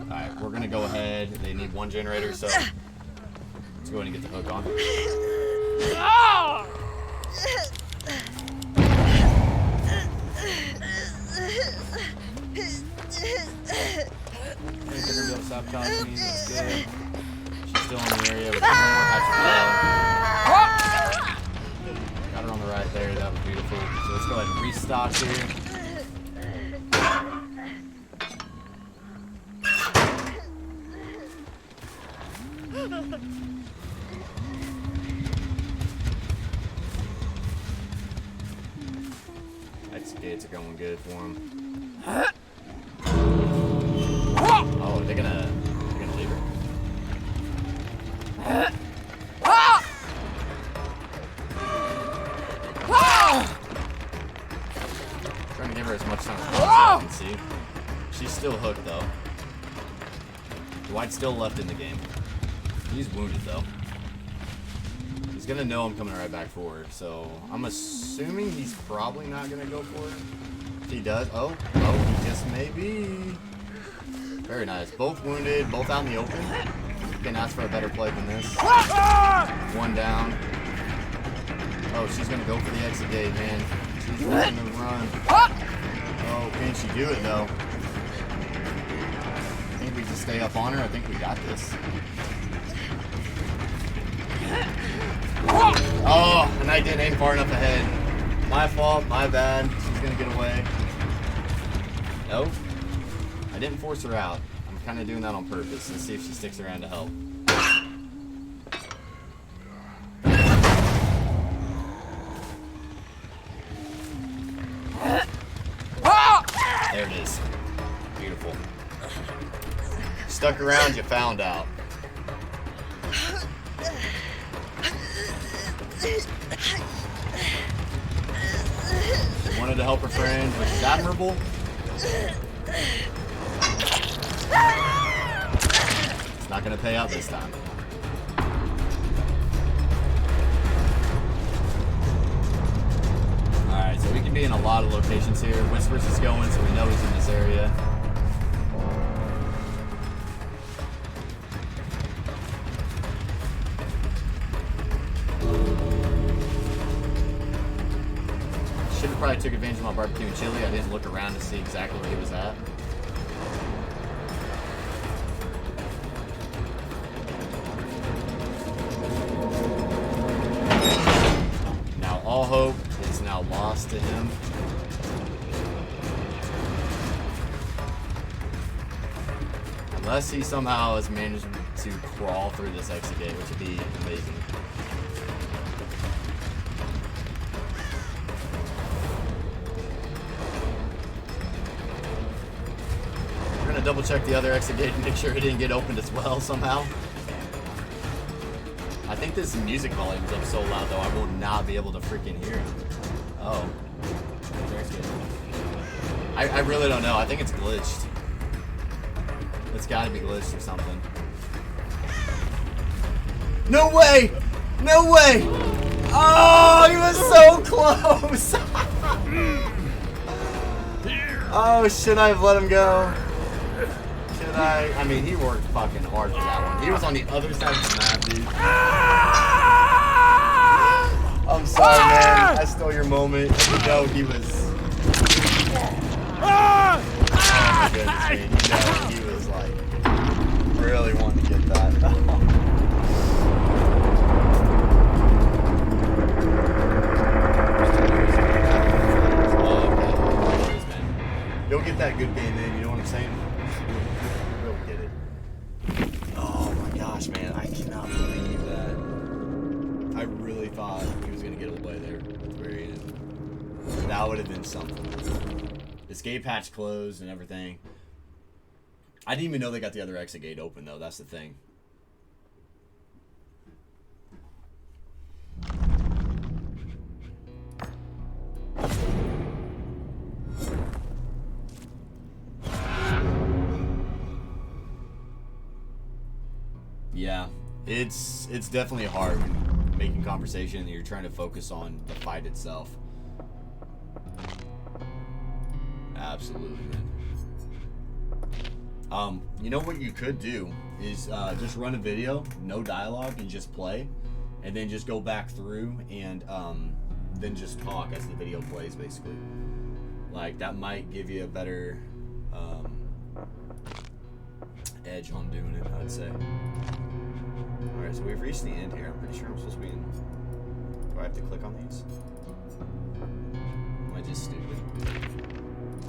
Alright, we're gonna go ahead. They need one generator, so let's go ahead and get the hook on. They're gonna be able to sabotage me. That's good. She's still in the area with one more hatchet. Got her on the right there. That was beautiful. So let's go ahead and restock here. X-gates are going good for him. Oh, they're gonna leave her. Trying to give her as much time as possible, I can see. She's still hooked though. Dwight's still left in the game. He's wounded though. He's gonna know I'm coming right back for her, so I'm assuming he's probably not gonna go for it. If he does, oh, he just may be. Very nice. Both wounded, both out in the open. You can ask for a better play than this. One down. Oh, she's gonna go for the exit gate, man. She's looking to run. Oh, can she do it though? I think we just stay up on her. I think we got this. Oh, and I didn't aim far enough ahead. My fault, my bad. She's gonna get away. Nope. I didn't force her out. I'm kind of doing that on purpose. Let's see if she sticks around to help. There it is. Beautiful. Stuck around, you found out. She wanted to help her friend, which is admirable. It's not going to pay out this time. Alright, so we can be in a lot of locations here. Whispers is going, so we know he's in this area. Should have probably took advantage of my barbecue and chili. I didn't look around to see exactly where he was at. Now all hope is now lost to him. Unless he somehow has managed to crawl through this exit gate, which would be amazing. Double check the other exit gate and make sure it didn't get opened as well somehow. I think this music volume's up so loud though I will not be able to freaking hear it. Oh. I really don't know. I think it's glitched. It's gotta be glitched or something. No way! No way! Oh, he was so close! Oh, should I have let him go? I mean, he worked fucking hard for that one. He was on the other side of the map, dude. I'm sorry, man. I stole your moment. You know he was... Oh my goodness, man. You know he was, like, really wanting to get that. Oh, okay. You'll get that good game in, you know what I'm saying? Man, I cannot believe that. I really thought he was gonna get away there at the very end. That would have been something. This gate patch closed and everything. I didn't even know they got the other exit gate open though. That's the thing. Yeah, it's definitely hard when making conversation and you're trying to focus on the fight itself. Absolutely, man. You know what you could do is just run a video, no dialogue, and just play, and then just go back through and then just talk as the video plays, basically. Like that might give you a better edge on doing it, I'd say. Alright, so we've reached the end here. I'm pretty sure I'm supposed to be in... Do I have to click on these? Am I just stupid?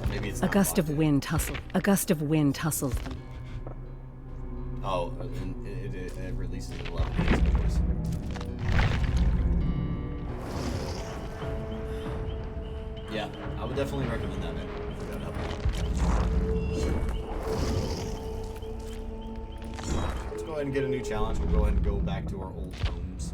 Or maybe it's not. A gust of wind hustled. A gust of wind hustled them. Oh, and it releases the level, of course. Yeah, I would definitely recommend that, man. If that help. Let's go ahead and get a new challenge. We'll go ahead and go back to our old homes.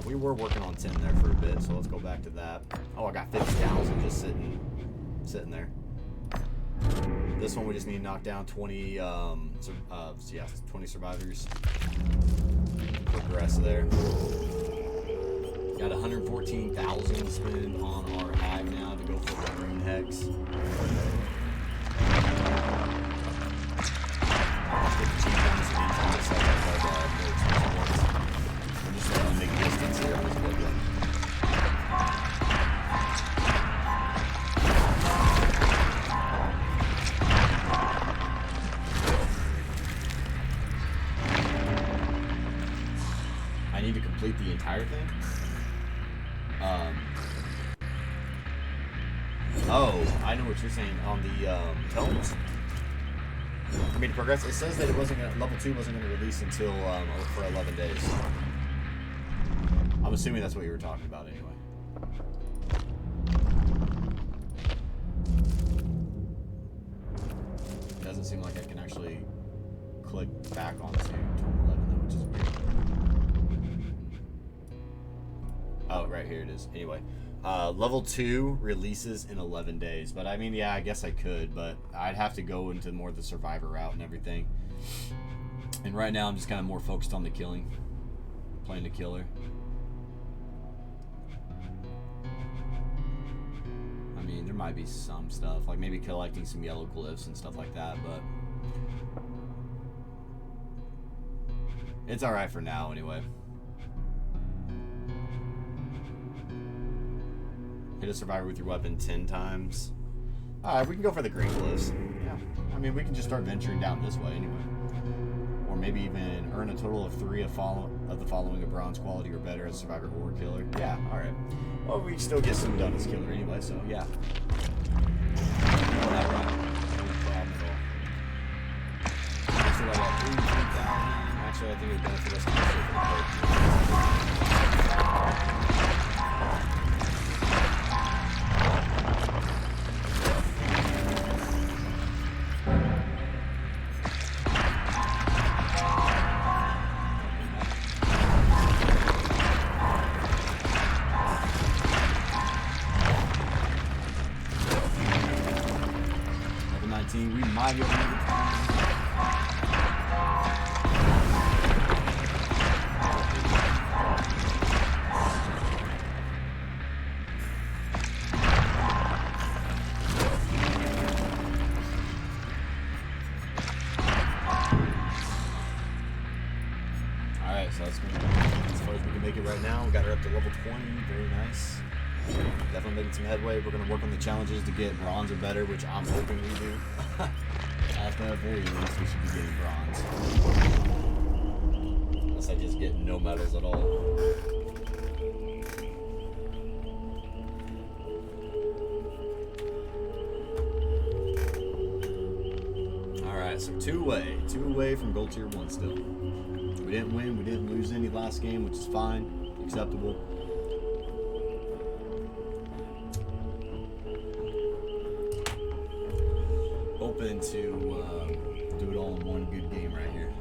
We were working on 10 there for a bit, so let's go back to that. Oh, I got 50,000 just sitting there. This one we just need to knock down 20, 20 survivors. Progress there. Got 114,000 to spend on our hag now to go for the green hex. We're just going to make distance here on this logo. I need to complete the entire thing. Oh, I know what you're saying on the tomes. I mean, progress. It says that it wasn't gonna, level 2 wasn't going to release until for 11 days. I'm assuming that's what you were talking about anyway. It doesn't seem like I can actually click back onto Tome 11 though, which is weird. Oh, right here it is. Anyway, level 2 releases in 11 days, but I mean, yeah, I guess I could, but I'd have to go into more of the survivor route and everything. And right now, I'm just kind of more focused on the killing, playing the killer. I mean, there might be some stuff, like maybe collecting some yellow glyphs and stuff like that, but it's alright for now anyway. Hit a survivor with your weapon 10 times. Alright, we can go for the green glyphs. Yeah, I mean, we can just start venturing down this way anyway. Or maybe even earn a total of 3 of the following of bronze quality or better as survivor or killer. Yeah, alright. Well, we still get some done as killer anyway, so yeah. That right. No problem at all. So I got 3,000. Actually, I think it would benefit us to go for the we might be able to make it. Alright, so that's going to be as far as we can make it right now. We got her up to level 20. Very nice. Definitely making some headway. We're going to work on the challenges to get bronze or better, which I'm hoping we do. At the very least, we should be getting bronze. Unless I just get no medals at all. Alright, so two away from gold tier 1 still. We didn't win, we didn't lose any last game, which is fine, acceptable. Hoping to do it all in one good game right here.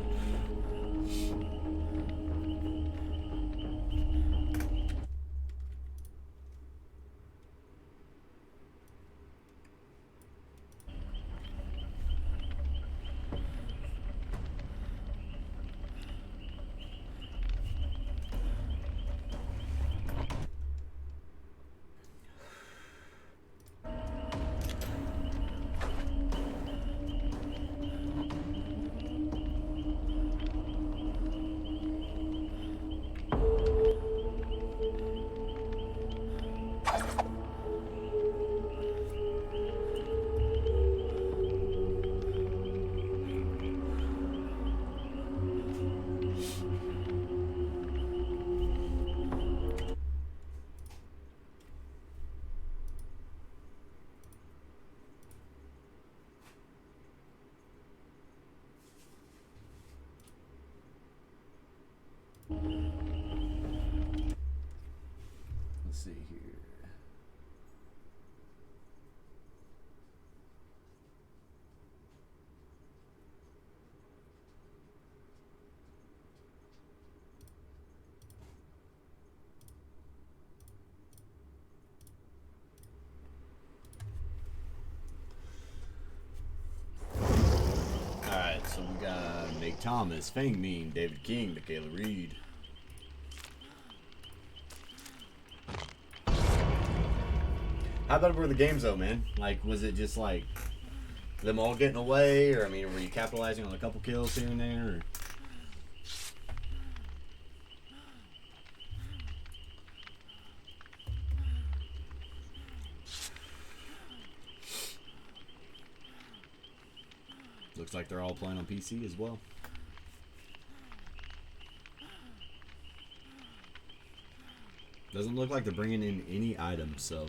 Let's see here. Alright, so we got Nate Thomas, Fang Mean, David King, Michaela Reed. How about were the games though, man? Like, was it just like them all getting away, or I mean, were you capitalizing on a couple kills here and there? Or? Looks like they're all playing on PC as well. Doesn't look like they're bringing in any items, so.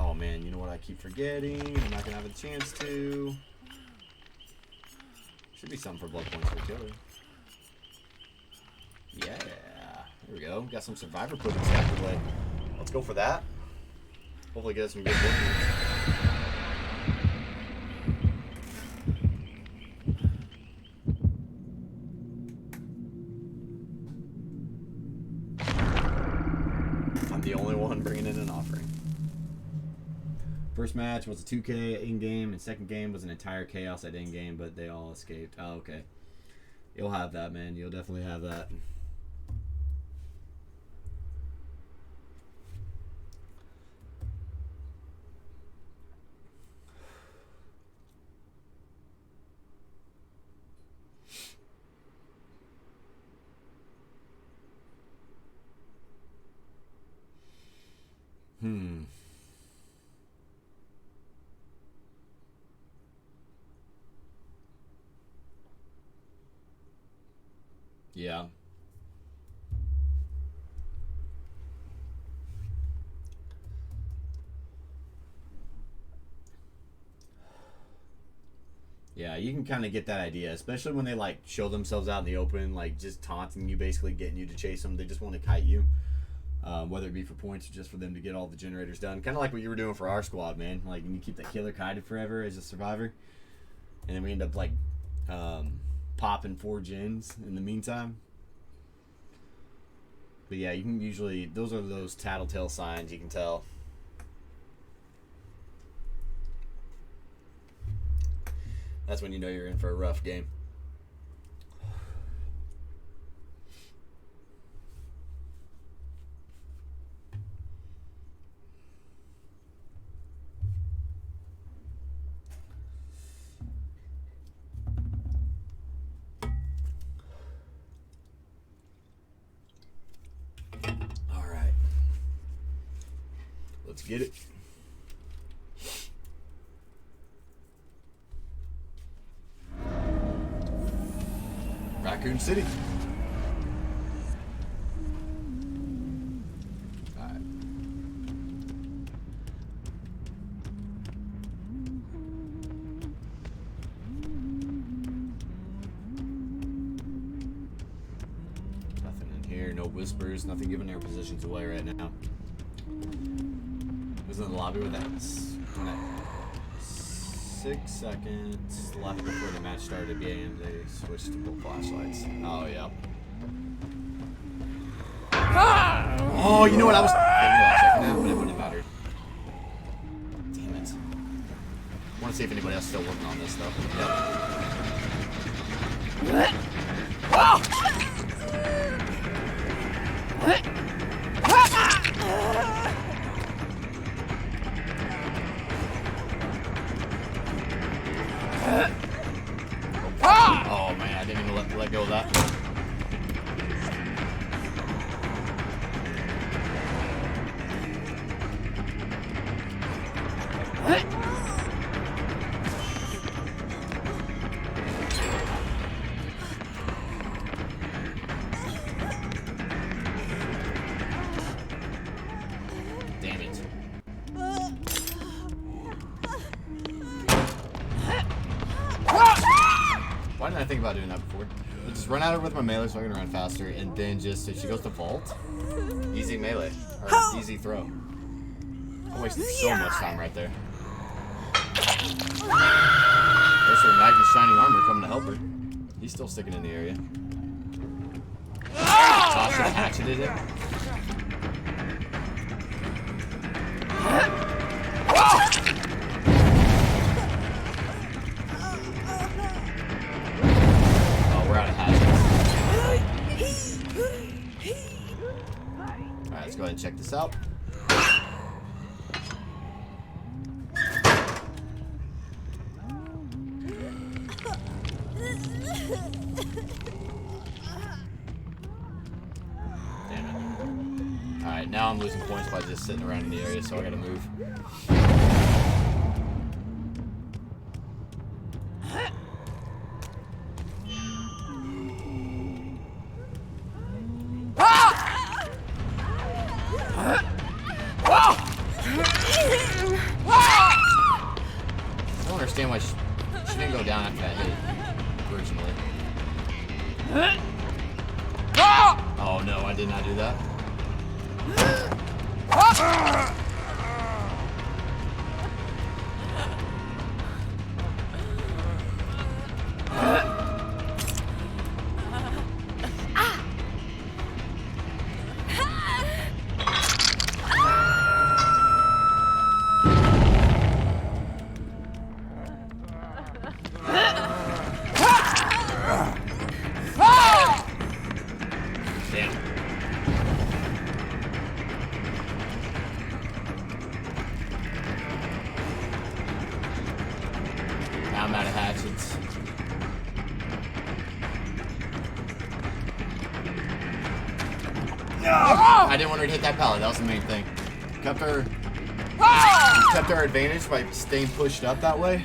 Oh man, you know what I keep forgetting? I'm not gonna have a chance to. Should be something for blood points for the killer. Yeah, there we go. Got some survivor pudding stacked away. Let's go for that. Hopefully get us some good blood points. I'm the only one bringing in an offering. First match was a 2K in-game, and second game was an entire chaos at in-game, but they all escaped. Oh, okay. You'll have that, man. You'll definitely have that. Yeah. Yeah, you can kind of get that idea, especially when they like show themselves out in the open, like just taunting you, basically getting you to chase them. They just want to kite you, whether it be for points or just for them to get all the generators done. Kind of like what you were doing for our squad, man. Like, you keep that killer kited forever as a survivor, and then we end up like popping 4 gens in the meantime. But yeah, you can usually, those are those tattletale signs you can tell. That's when you know you're in for a rough game. All right. Let's get it. Raccoon City. Alright. Nothing in here, no whispers, nothing giving their positions away right now. Was in the lobby with that 6 seconds left before the match started and they switched to both flashlights. Oh, yeah. Oh, you know what? I was checking that, but it wouldn't have mattered. Damn it. I want to see if anybody else is still working on this, though. Yep. Oh man, I didn't even let go of that. Damn it. Why didn't I think about doing that before? I'll just run at her with my melee so I can run faster, and then just, if she goes to vault, easy melee, or easy throw. I wasted so much time right there. There's her knight in shining armor coming to help her. He's still sticking in the area. Tasha hatcheted it. Alright, let's go ahead and check this out. Damn it. Alright, now I'm losing points by just sitting around in the area, so I gotta move. understand why she didn't go down after that hit originally. Oh no, I did not do that. I'm out of hatchets. No! I didn't want her to hit that pallet. That was the main thing. Kept her advantage by staying pushed up that way.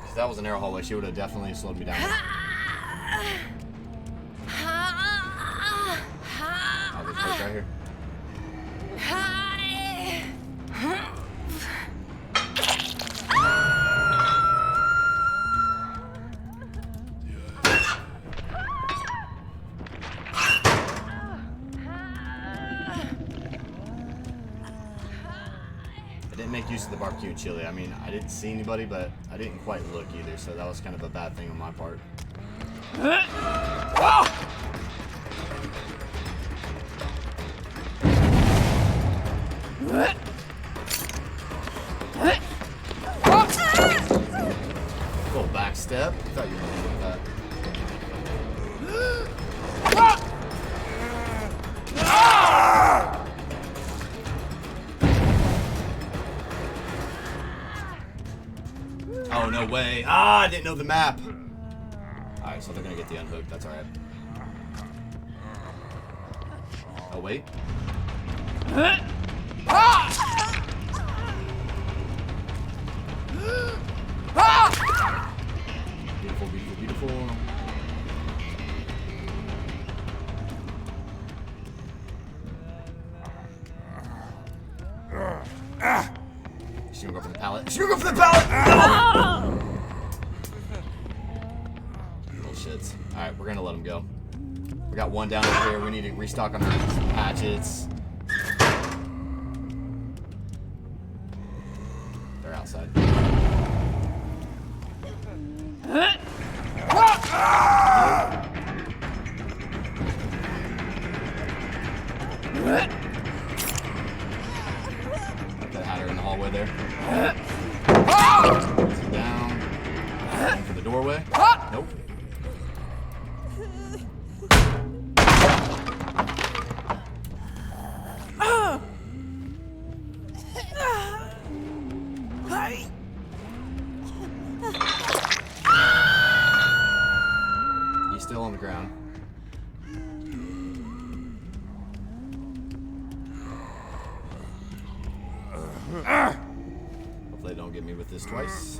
If that was a narrow hallway, she would have definitely slowed me down. Oh, there's a right here. I didn't make use of the barbecue chili. I mean, I didn't see anybody, but I didn't quite look either, so that was kind of a bad thing on my part. Little back step. I thought you were going to do that. Oh, no way. Ah, I didn't know the map. Alright, so they're gonna get the unhooked. That's alright. Oh, wait. Beautiful, beautiful, beautiful. She's gonna go for the pallet. She's gonna go for the pallet! No! Little shits. Alright, we're gonna let him go. We got one down over here. We need to restock on our hatchets. They're outside. Had her in the hallway there. Down. Going for the doorway. Nope. He's still on the ground. Hopefully they don't get me with this twice.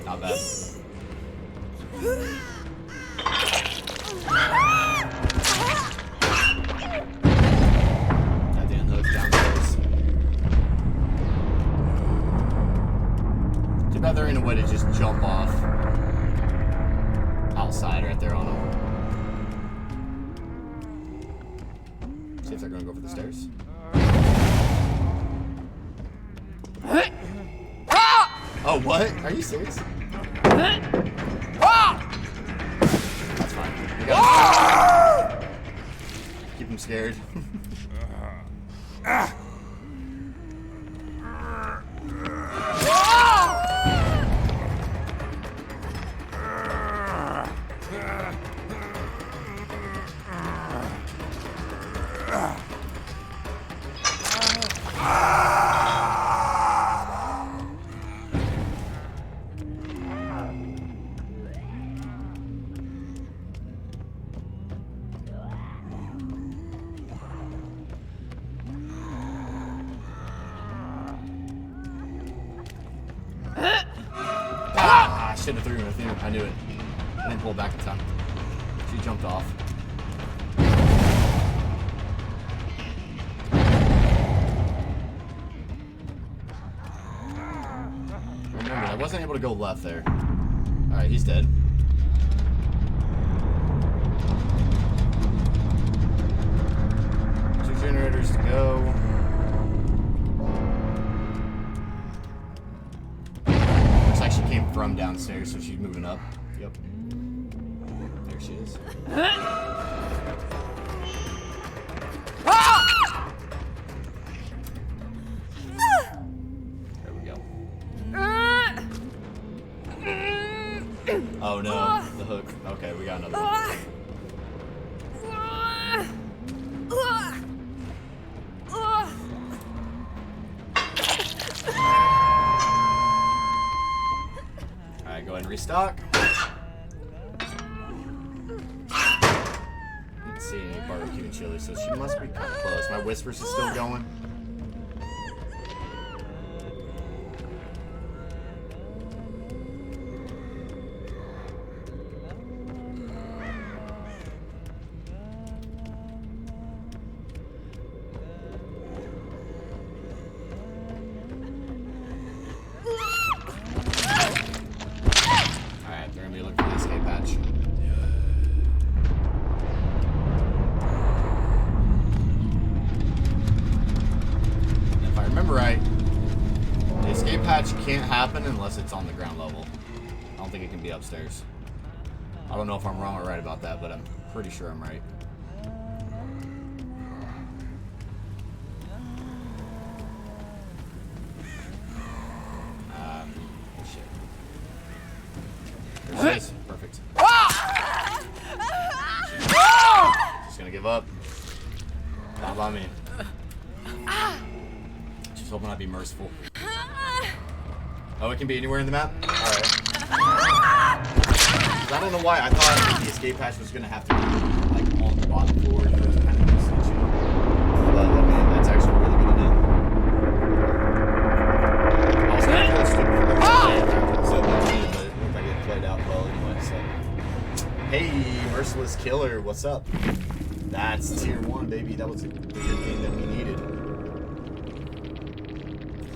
Not bad. At the end hook downstairs. Too bad they're in a way to just jump off outside right there on them. See if they're gonna go for the stairs. Oh, what? Are you serious? That's fine. We got him. Keep him scared. shouldn't have threw her. I knew it. I didn't pull back in time. She jumped off. Remember, I wasn't able to go left there. Alright, he's dead. Two generators to go. Looks like she came from downstairs, so she's moving up. Yep. There she is. There we go. Oh no, the hook. Okay, we got another one. Alright, go ahead and restock. Didn't see any barbecue and chili, so she must be kind of close. My whispers is still going. Alright, they're gonna be looking for the escape hatch. If I remember right, the escape hatch can't happen unless it's on the ground level. I don't think it can be upstairs. I don't know if I'm wrong or right about that, but I'm pretty sure I'm right. Shit. There it is. Perfect. Just gonna give up. Not by me. Just hoping I'd be merciful. Oh, it can be anywhere in the map? Alright. I don't know why I thought the escape hatch was gonna have to be like on the bottom floor for it to kind of make sense, you know. But okay, that's actually really good to know. I was kind of stupid for the so much, but it looked like it played out well anyway, so. Hey, Merciless Killer, what's up? That's tier 1, baby. That was a good game that we needed.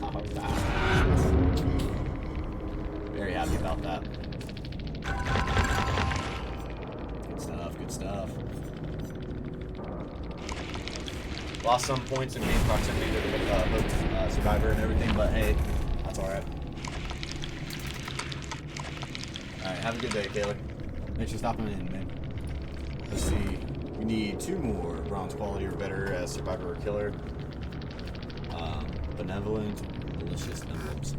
Alright. Very happy about that. Good stuff, good stuff. Lost some points in main proximity to the hooked survivor and everything, but hey, that's alright. Alright, have a good day, Taylor. Thanks for stopping in, man. Let's see. We need 2 more bronze quality or better as survivor or killer. Benevolent, malicious emblems.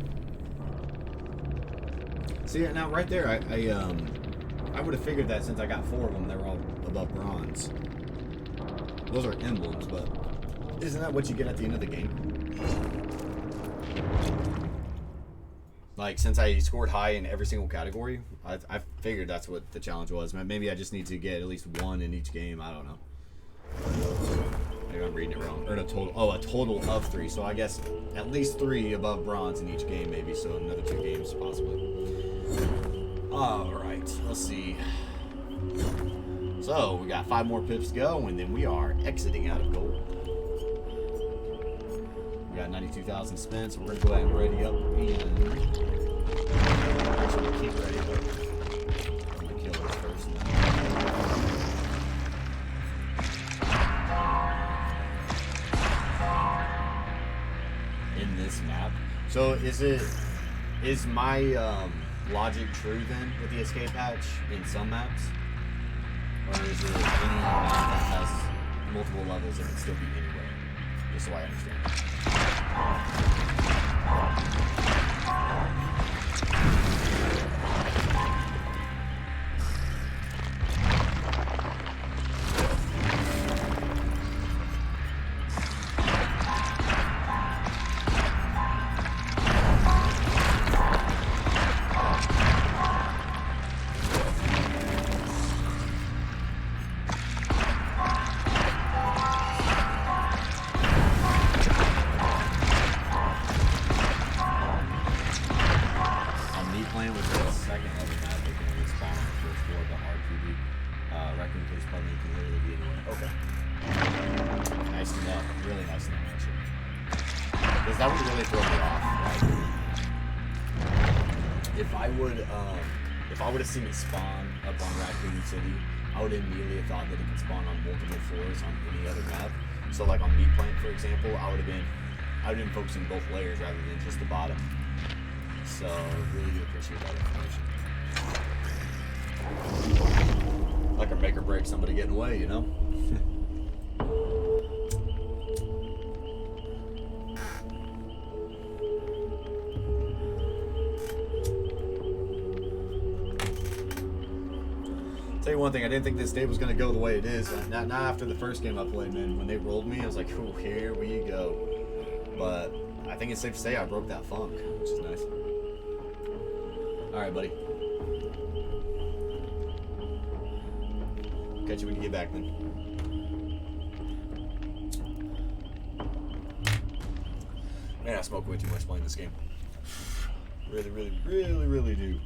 See, now right there, I would have figured that since I got 4 of them, they were all above bronze. Those are emblems, but isn't that what you get at the end of the game? Like, since I scored high in every single category, I figured that's what the challenge was. Maybe I just need to get at least 1 in each game. I don't know. Maybe I'm reading it wrong. Or a total of 3. So I guess at least 3 above bronze in each game, maybe. So another 2 games, possibly. Alright, let's see. So, we got 5 more pips to go, and then we are exiting out of gold. We got 92,000 spent, so we're going to go ahead and ready up and... Actually, keep ready, but I'm going to kill this first. In this map. So, is my logic true then with the escape hatch in some maps? Or is it any map that has multiple levels and it still be anywhere? Just so I understand. Because that would really throw me off. Like, if I would have seen it spawn up on Raccoon City, I would immediately have thought that it could spawn on multiple floors on any other map. So like on Meat Plant, for example, I would have been focusing both layers rather than just the bottom. So really do appreciate that information. Like a make or break somebody getting away, you know? Tell you one thing, I didn't think this day was going to go the way it is. Not after the first game I played, man. When they rolled me, I was like, "Ooh, here we go." But I think it's safe to say I broke that funk, which is nice. All right, buddy. Catch you when you get back, man. Man, I smoke way too much playing this game. Really do.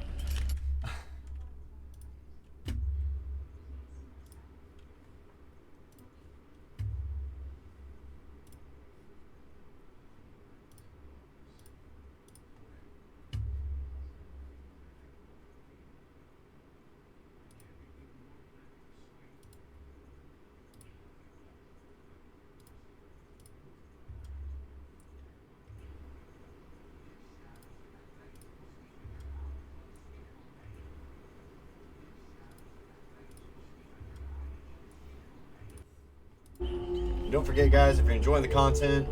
Don't forget, guys, if you're enjoying the content,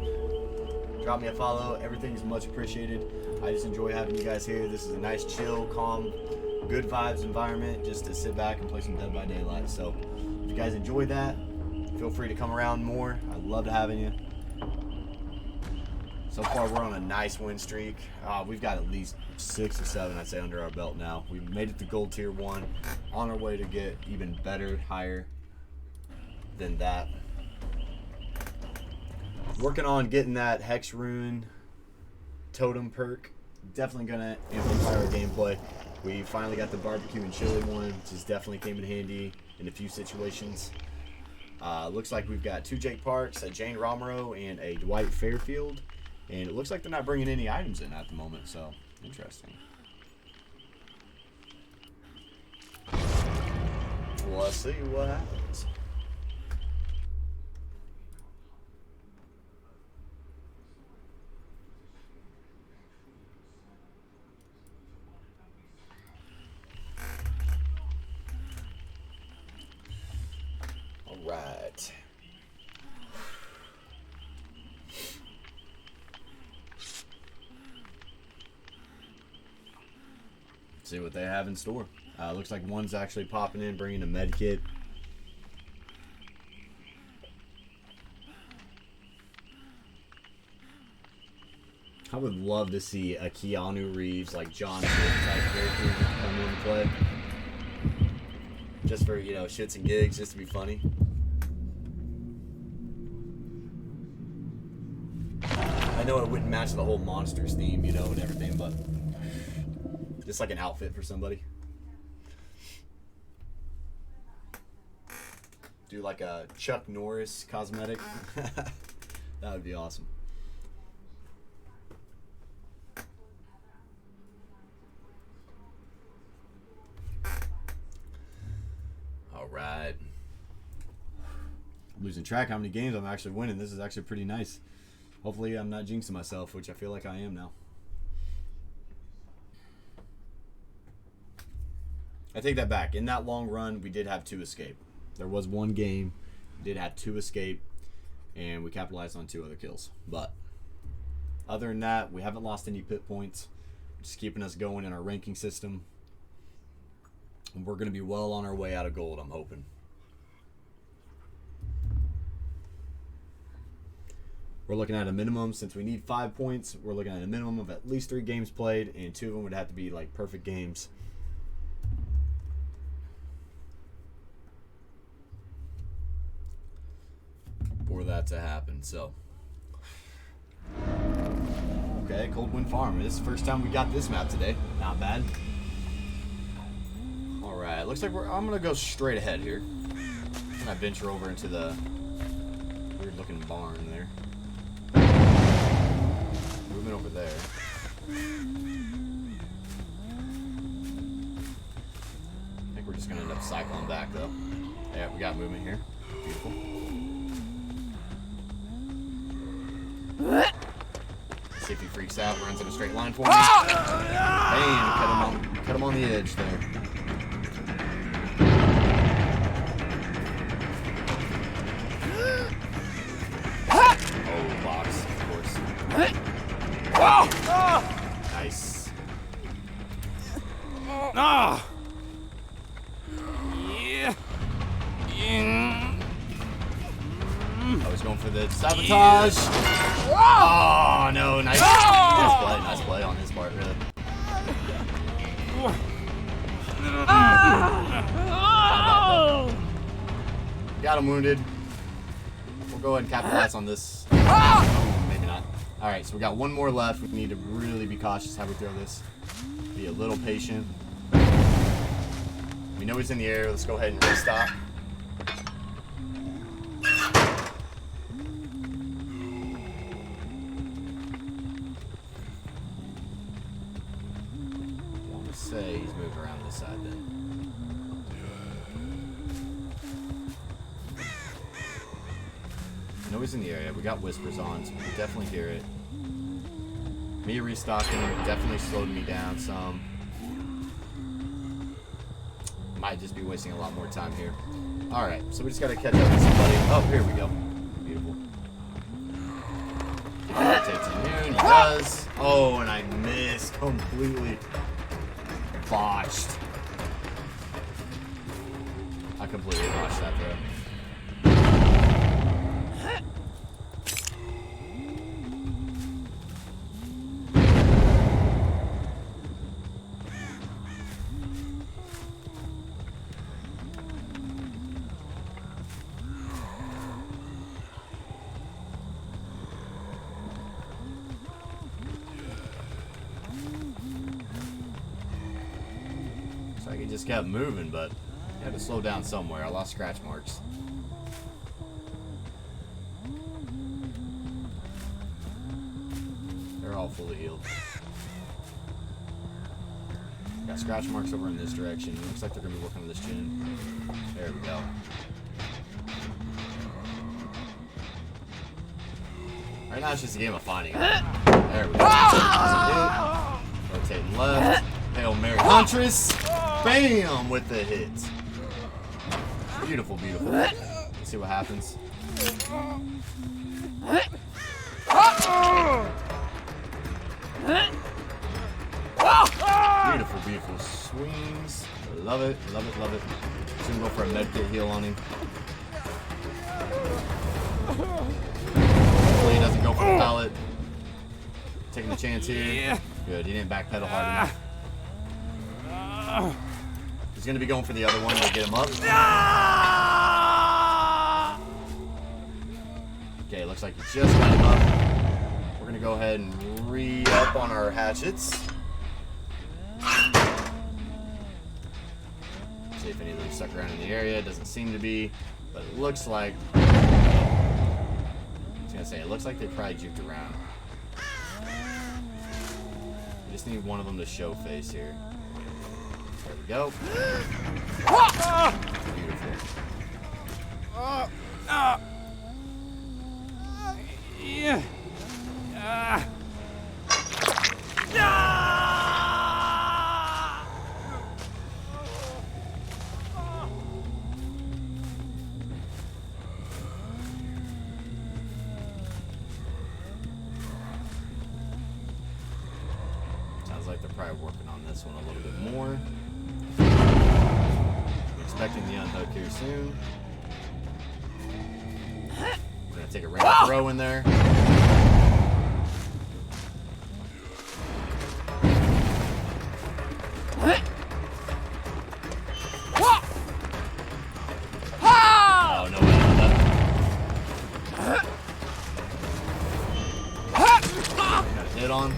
drop me a follow. Everything's much appreciated. I just enjoy having you guys here. This is a nice, chill, calm, good vibes environment just to sit back and play some Dead by Daylight. So if you guys enjoy that, feel free to come around more. I love having you. So far, we're on a nice win streak. We've got at least 6 or 7, I'd say, under our belt now. We made it to Gold Tier 1, on our way to get even better, higher than that. Working on getting that Hex Rune Totem perk. Definitely going to amplify our gameplay. We finally got the barbecue and chili one, which is definitely came in handy in a few situations. Looks like we've got 2 Jake Parks, a Jane Romero, and a Dwight Fairfield. And it looks like they're not bringing any items in at the moment, so interesting. Well, let's see what happens. All right. See what they have in store. Looks like one's actually popping in, bringing a med kit. I would love to see a Keanu Reeves, like John Wick type character come into play. Just for, you know, shits and gigs, just to be funny. I know it wouldn't match the whole Monsters theme, you know, and everything, but just like an outfit for somebody. Do like a Chuck Norris cosmetic. That would be awesome. All right. I'm losing track how many games I'm actually winning. This is actually pretty nice. Hopefully I'm not jinxing myself, which I feel like I am now. I take that back. In that long run, we did have 2 escape. There was 1 game, we did have 2 escape, and we capitalized on 2 other kills. But other than that, we haven't lost any pit points, just keeping us going in our ranking system. And we're going to be well on our way out of gold, I'm hoping. We're looking at a minimum, since we need 5 points, we're looking at a minimum of at least 3 games played, and 2 of them would have to be like perfect games. For that to happen. So okay, Cold Wind Farm. This is the first time we got this map today. Not bad. Alright, looks like I'm gonna go straight ahead here. I'm gonna venture over into the weird looking barn there. cycle him back though. Yeah, we got movement here. Beautiful. See if he freaks out, runs in a straight line for me. Bam! Cut him on the edge there. Oh, box, of course. Nice. Ah! I was going for the sabotage. Oh no! Nice play. Nice play on his part, really. Got him wounded. We'll go ahead and capitalize on this. Maybe not. All right, so we got one more left. We need to really be cautious how we throw this. Be a little patient. We know he's in the air. Let's go ahead and restock. I want to say he's moved around this side then. I know he's in the area. We got whispers on, so we can definitely hear it. Me restocking definitely slowed me down some. Might just be wasting a lot more time here. Alright, so we just gotta catch up with somebody. Oh, here we go. Beautiful. Takes immune, he does. Oh, and I missed completely. Botched. I completely botched that throw. He just kept moving, but he had to slow down somewhere. I lost scratch marks. They're all fully healed. Got scratch marks over in this direction. Looks like they're going to be working on this chin. There we go. Right now it's just a game of finding it. There we go. Rotating left. Hailmary HUNTRESS. Bam! With the hit. Beautiful, beautiful. Let's see what happens. Beautiful, beautiful swings. Love it, love it, love it. Just gonna go for a medkit heal on him. Hopefully he doesn't go for the pallet. Taking a chance here. Good, he didn't backpedal hard enough. He's going to be going for the other one to get him up. Okay, looks like he just got him up. We're going to go ahead and re-up on our hatchets. See if any of them stuck around in the area. It doesn't seem to be, but it looks like... I was going to say, it looks like they probably juked around. We just need one of them to show face here. There we go. Beautiful. Yeah. Sounds like they're probably working on this one a little bit more. I'm expecting the unhook here soon. We're gonna take a random throw in there. Oh, no way. Got a hit on.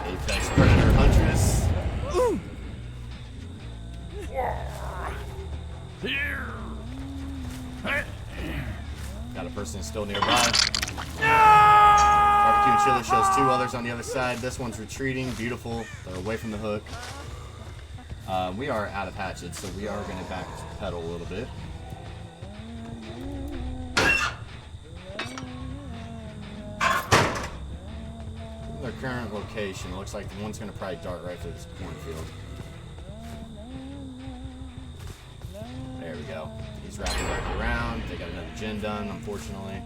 Apex Predator Huntress. Got a person still nearby. Start Vacuum Chiller shows 2 others on the other side. This one's retreating. Beautiful. They're away from the hook. We are out of hatchets, so we are going to back pedal a little bit. Their current location. It looks like the one's going to probably dart right through this cornfield. There we go. He's wrapping back around. They got another gen done, unfortunately.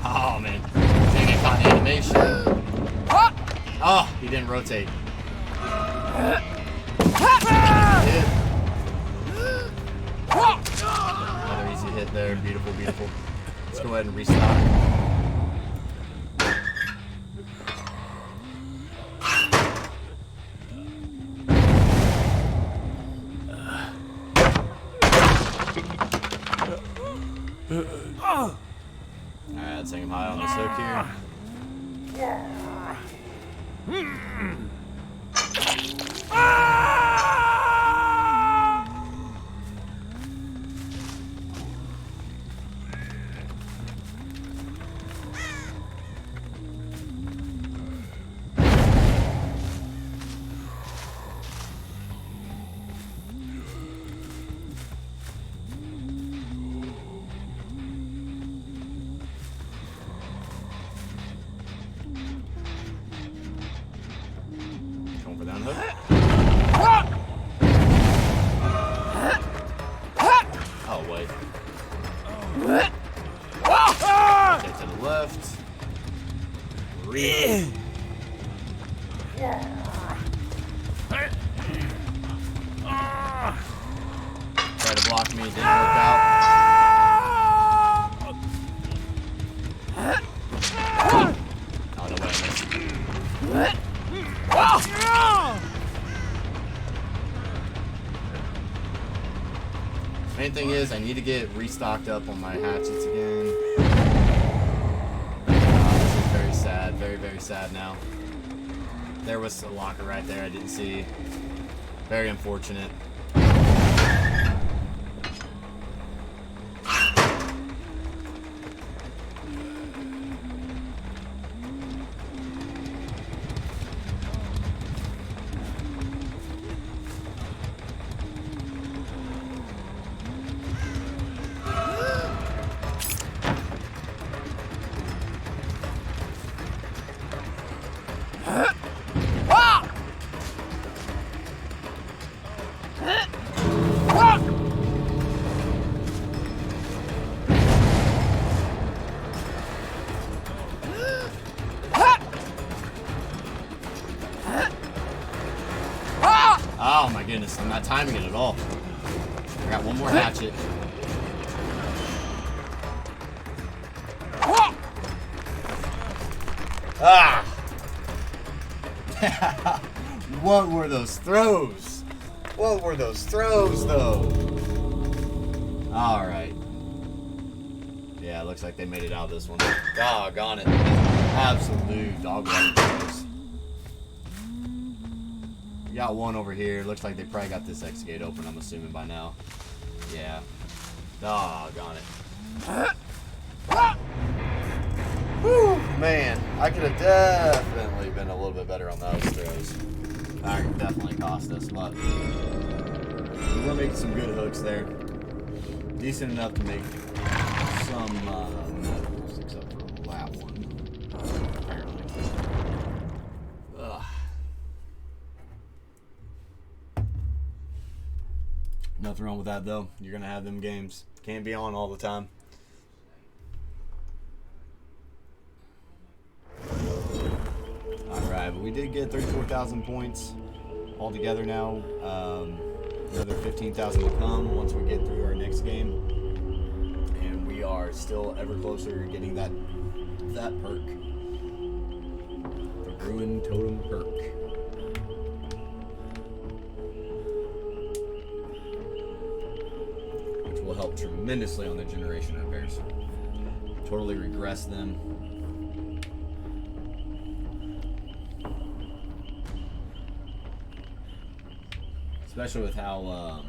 Oh, man. Dang it, caught animation. Oh, he didn't rotate. Another easy hit there. Beautiful, beautiful. Let's go ahead and restock. Alright, let's hang him high on this hook here. Going for down hook. Oh, wait. Okay, to the left. Try to block me, didn't work out. Oh, no way, I missed. Main thing is, I need to get restocked up on my hatchets again. This is very sad, very, very sad now. There was a locker right there I didn't see. Very unfortunate. Oh my goodness, I'm not timing it at all. I got one more hatchet. Ah! What were those throws? What were those throws, though? Alright. Yeah, it looks like they made it out of this one. Doggone it. Absolute dog throws. We got one over here. Looks like they probably got this X gate open, I'm assuming, by now. Yeah. Doggone it. Whew, man. I could have definitely been a little bit better on those throws. That definitely cost us, but we were making some good hooks there. Decent enough to make some medals, except for that one. Apparently. Ugh. Nothing wrong with that, though. You're going to have them games. Can't be on all the time. Alright, but we did get 34,000 points altogether now. Another 15,000 to come once we get through our next game. And we are still ever closer to getting that perk. The Ruin Totem perk. Which will help tremendously on the generation of bears. Totally regress them. especially with how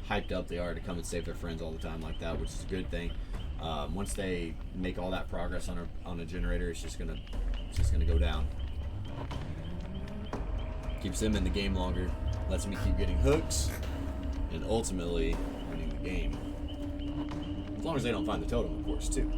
hyped up they are to come and save their friends all the time like that, which is a good thing. Once they make all that progress on a generator, it's just gonna go down. Keeps them in the game longer, lets me keep getting hooks, and ultimately winning the game. As long as they don't find the totem, of course, too.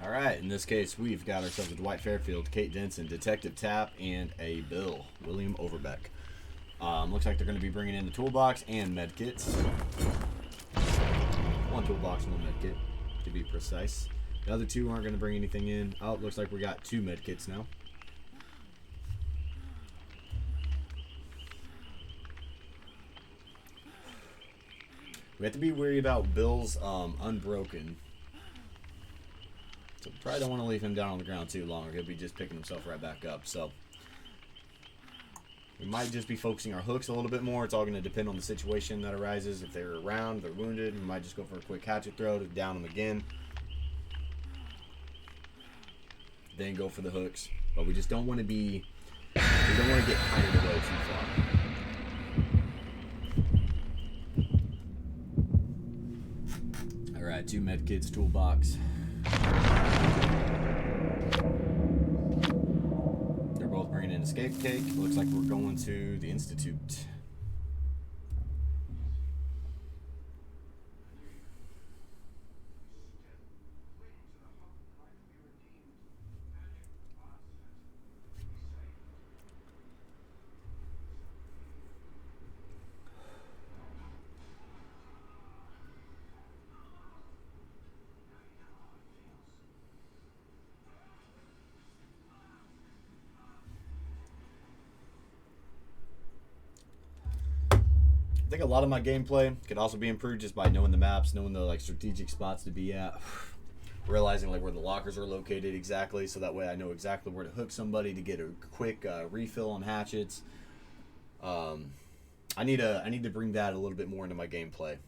Alright, in this case, we've got ourselves a Dwight Fairfield, Kate Denson, Detective Tapp, and a Bill, William Overbeck. Looks like they're going to be bringing in the toolbox and medkits. One toolbox and one medkit, to be precise. The other two aren't going to bring anything in. Oh, it looks like we got 2 medkits now. We have to be wary about Bill's Unbroken. So probably don't want to leave him down on the ground too long, or he'll be just picking himself right back up. So we might just be focusing our hooks a little bit more. It's all going to depend on the situation that arises. If they're around, if they're wounded, we might just go for a quick hatchet throw to down them again. Then go for the hooks. But we just don't want to be, we don't want to get carried away too far. Alright, 2 medkits, toolbox. They're both bringing in escape cake. Looks like we're going to the Institute. I think a lot of my gameplay could also be improved just by knowing the maps, knowing the like strategic spots to be at, realizing like where the lockers are located exactly, so that way I know exactly where to hook somebody to get a quick refill on hatchets. I need to bring that a little bit more into my gameplay,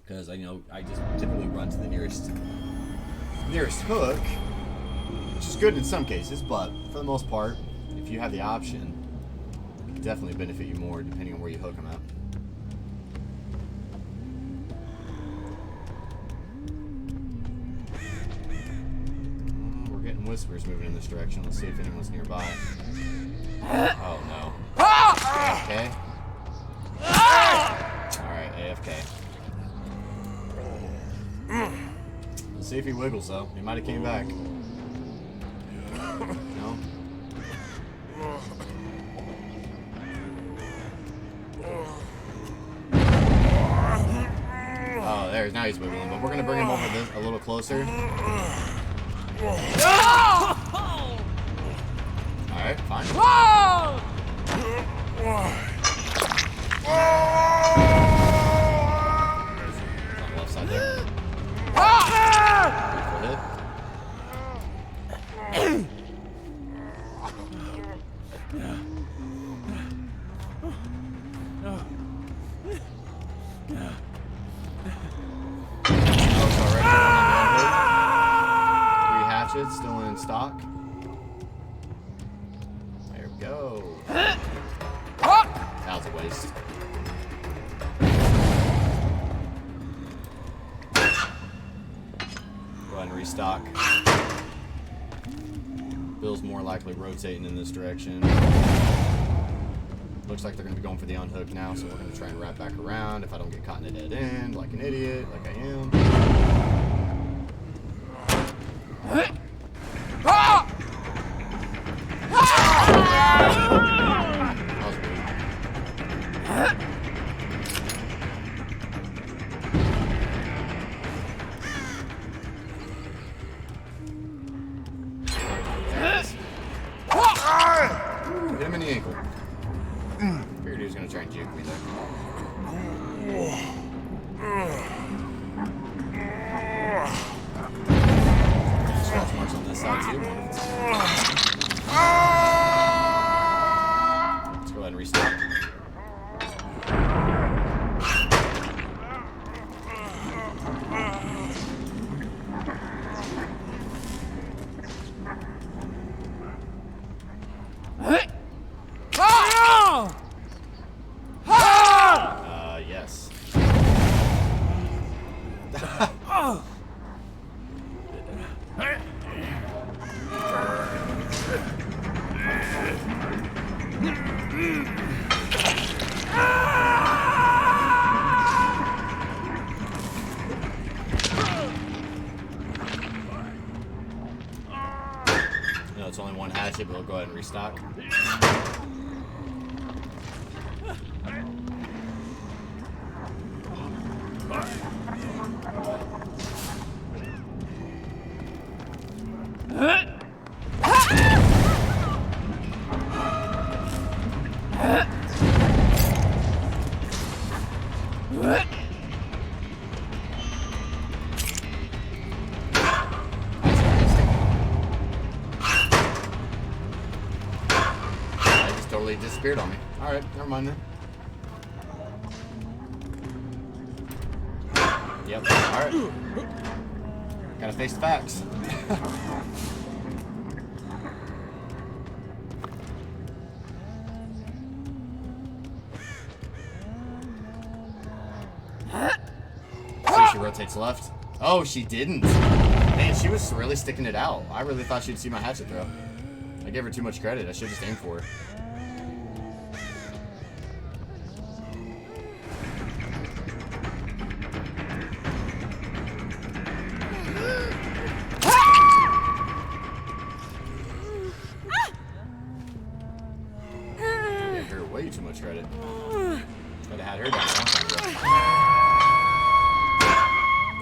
because I just typically run to the nearest hook, which is good in some cases, but for the most part, if you have the option, it can definitely benefit you more depending on where you hook them at. Whispers moving in this direction. Let's see if anyone's nearby. Oh no. AFK? Alright, AFK. Let's see if he wiggles though. He might have came back. No? Oh, there. Now he's wiggling. But we're going to bring him over this a little closer. Alright, fine. On the left side there. Beautiful hit. Still in stock. There we go. That was just a waste. Go ahead and restock. Bill's more likely rotating in this direction. Looks like they're going to be going for the unhook now, so we're going to try and wrap back around if I don't get caught in a dead end like an idiot, like I am. That was weird. Hit him in the ankle. Figured he was going to try and juke me there. Scratch marks on this side too. Let's go ahead and restart. Yes. No, it's only one hatchet, but we'll go ahead and restock. Totally disappeared on me. Alright, never mind then. Yep, alright. Gotta face the facts. See, she rotates left. Oh, she didn't. Man, she was really sticking it out. I really thought she'd see my hatchet throw. I gave her too much credit. I should just aim for her. Way too much credit. Could have had her down a long time ago.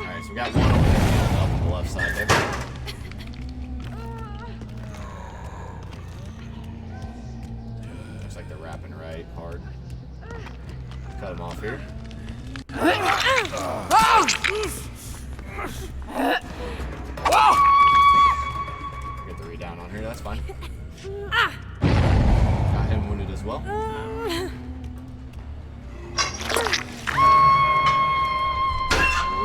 Alright, so we got one over there healed up on the left side there. Looks like they're wrapping right hard. Cut him off here. Get the redown on her, that's fine. Got him wounded as well.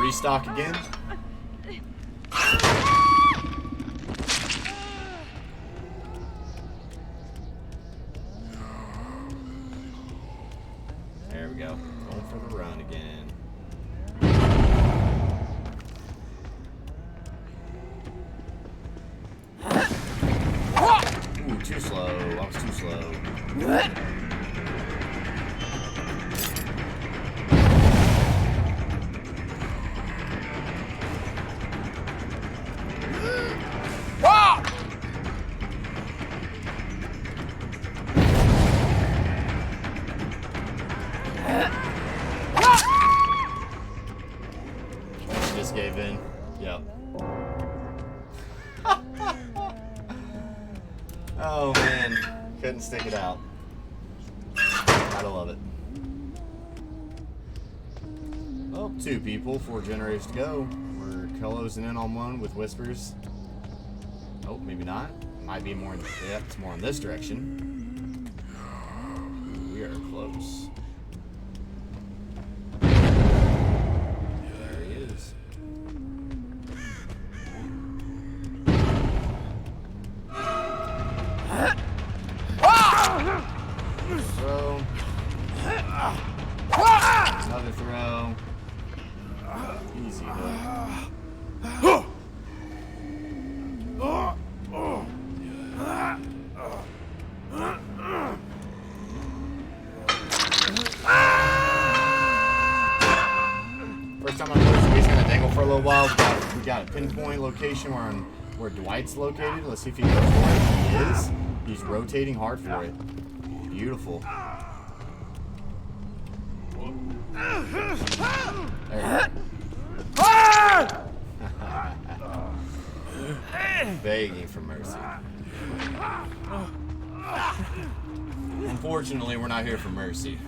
Restock again. There we go. Going for the run again. Ooh, too slow. I was too slow. Just gave in. Yep. Oh man, couldn't stick it out. Gotta love it. Oh, 2 people, 4 generators to go. We're closing in on one with whispers. Oh, maybe not. Might be more in, yep, it's more in this direction. We are close. There he is. So, Another throw. Easy hook. First time I'm noticing he's gonna dangle for a little while. We got a pinpoint location where Dwight's located. Let's see if he goes for it. He is. He's rotating hard for it. Beautiful. There. Begging for mercy. Unfortunately, we're not here for mercy.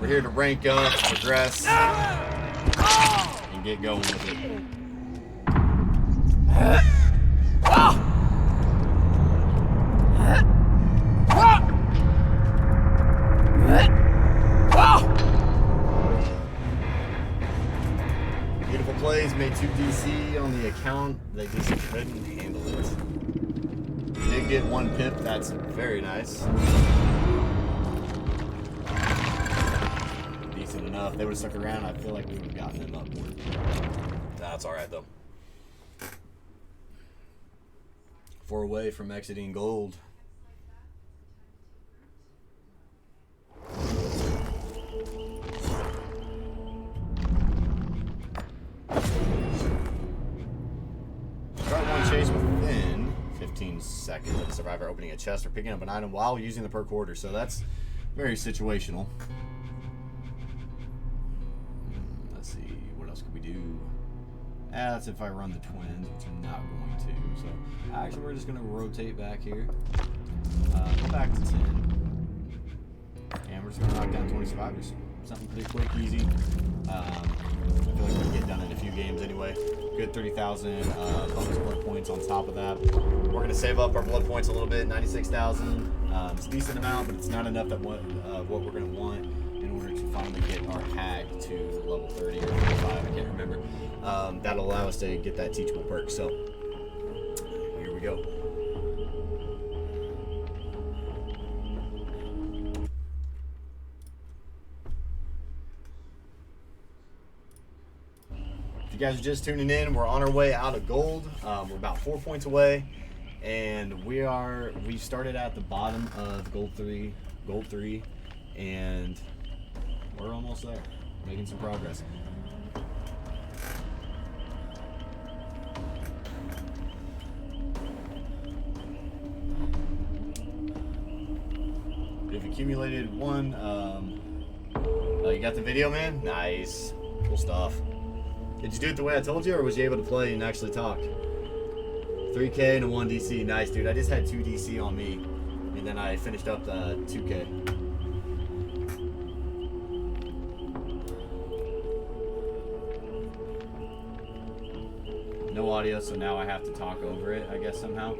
We're here to rank up, progress, and get going with it. Beautiful plays, made 2 DC on the account. They just couldn't handle it. Did get 1 pip, that's very nice. Decent enough. If they would have stuck around, I feel like we would have gotten them up more. That's alright though. 4 away from exiting gold. Start 1 chase within 15 seconds of the survivor opening a chest or picking up an item while using the perk order, so that's very situational. Let's see, what else could we do? That's if I run the twins, which I'm not going to. So actually, we're just going to rotate back here. Go back to 10. And we're just going to knock down 20 survivors. Something pretty quick, easy. I feel like we can get done in a few games anyway. Good 30,000 bonus blood points on top of that. We're going to save up our blood points a little bit, 96,000. It's a decent amount, but it's not enough that what we're going to want in order to finally get our hag to level 30 or 35, I can't remember. That'll allow us to get that teachable perk. So here we go. If you guys are just tuning in, we're on our way out of gold. We're about 4 points away, and we started at the bottom of gold 3, and we're almost there, making some progress. We've accumulated 1. Oh, you got the video, man? Nice. Cool stuff. Did you do it the way I told you, or was you able to play and actually talk? 3K and a 1 DC. Nice, dude. I just had 2 DC on me, and then I finished up the 2K. No audio, so now I have to talk over it, I guess, somehow.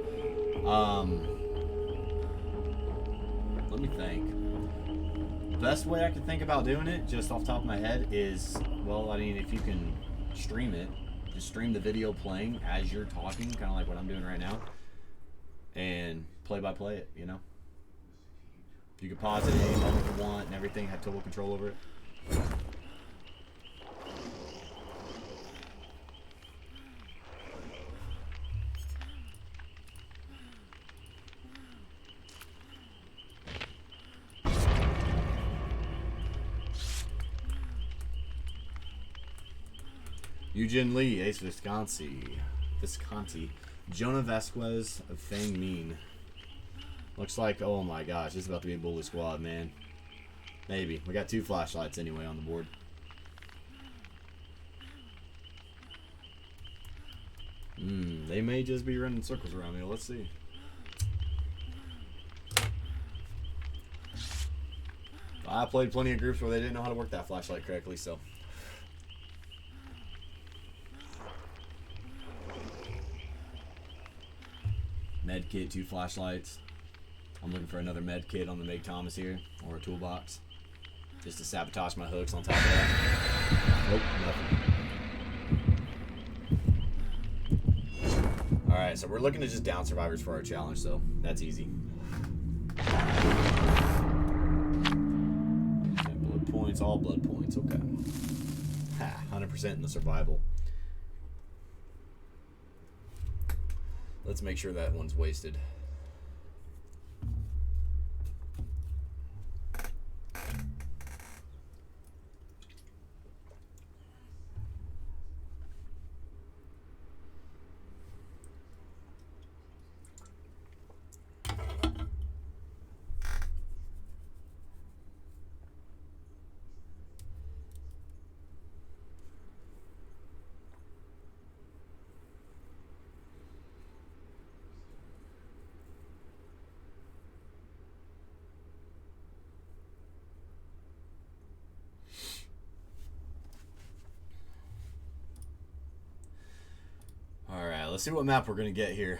Let me think. Best way I could think about doing it, just off the top of my head, is, well, I mean, if you can stream it, just stream the video playing as you're talking, kind of like what I'm doing right now, and play-by-play it, you know? You can pause it at any moment you want and everything, have total control over it. Eugene Lee, Ace Visconti, Jonah Vasquez of Fang Mean. Looks like, oh my gosh, this is about to be a bully squad, man. Maybe. We got 2 flashlights anyway on the board. They may just be running circles around me. Let's see. I played plenty of groups where they didn't know how to work that flashlight correctly, so. Med kit, 2 flashlights. I'm looking for another med kit on the Meg Thomas here, or a toolbox, just to sabotage my hooks on top of that. Nope, nothing. All right, so we're looking to just down survivors for our challenge, so that's easy. points, all blood points. Okay. Ha, 100% in the survival. Let's make sure that one's wasted. Alright, let's see what map we're going to get here.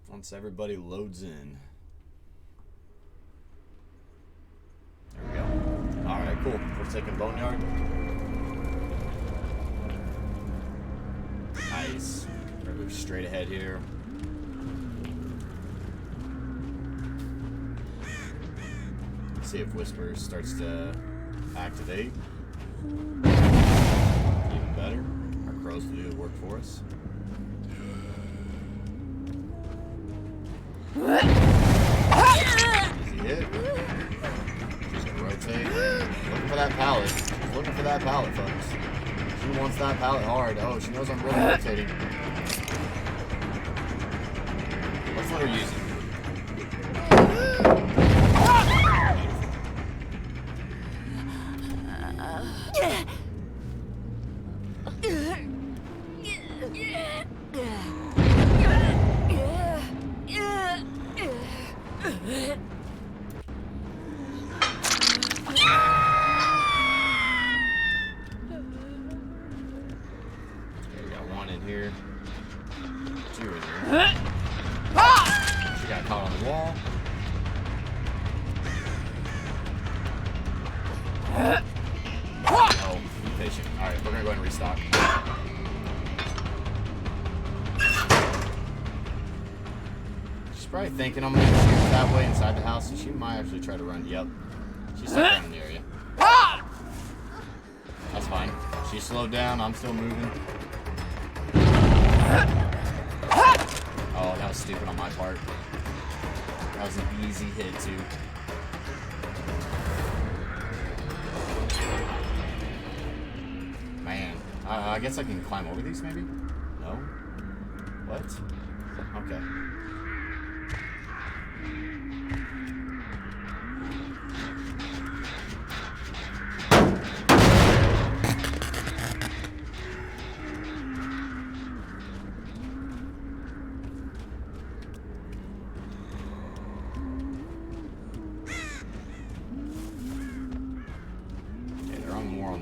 Once everybody loads in. There we go. Alright, cool. We're taking Boneyard. Nice. We're going to move straight ahead here. See if Whisper starts to activate. Even better. Our crows to do the work for us. Easy hit. Just gonna rotate. Looking for that pallet. Looking for that pallet, folks. She wants that pallet hard. Oh, she knows I'm really rotating. Let's let her use it. Probably thinking I'm going to shoot that way inside the house, so she might actually try to run. Yep. She's stuck down in the area. That's fine. She slowed down. I'm still moving. Oh, that was stupid on my part. That was an easy hit, too. Man. I guess I can climb over these, maybe? No? What? Okay.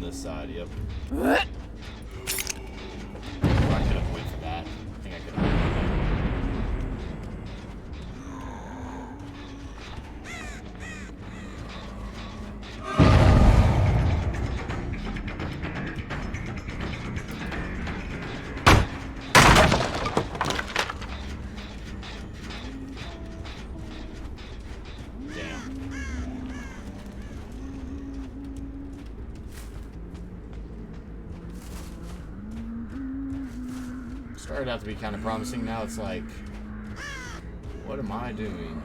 This side, yep. I could have waited for that. I think I could have. Started out to be kind of promising. Now it's like, what am I doing?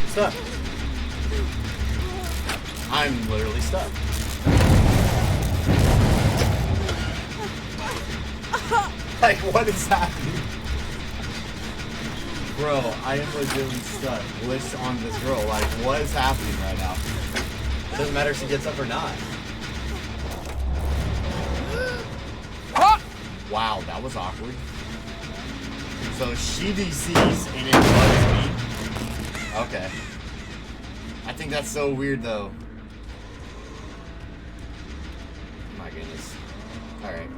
Stuck. I'm literally stuck. Like, what is happening? Bro, I am legitimately stuck. Glitched on this girl. Like, what is happening right now? It doesn't matter if she gets up or not. Wow, that was awkward. So she DCs and it was me. Okay. I think that's so weird though. My goodness. Alright.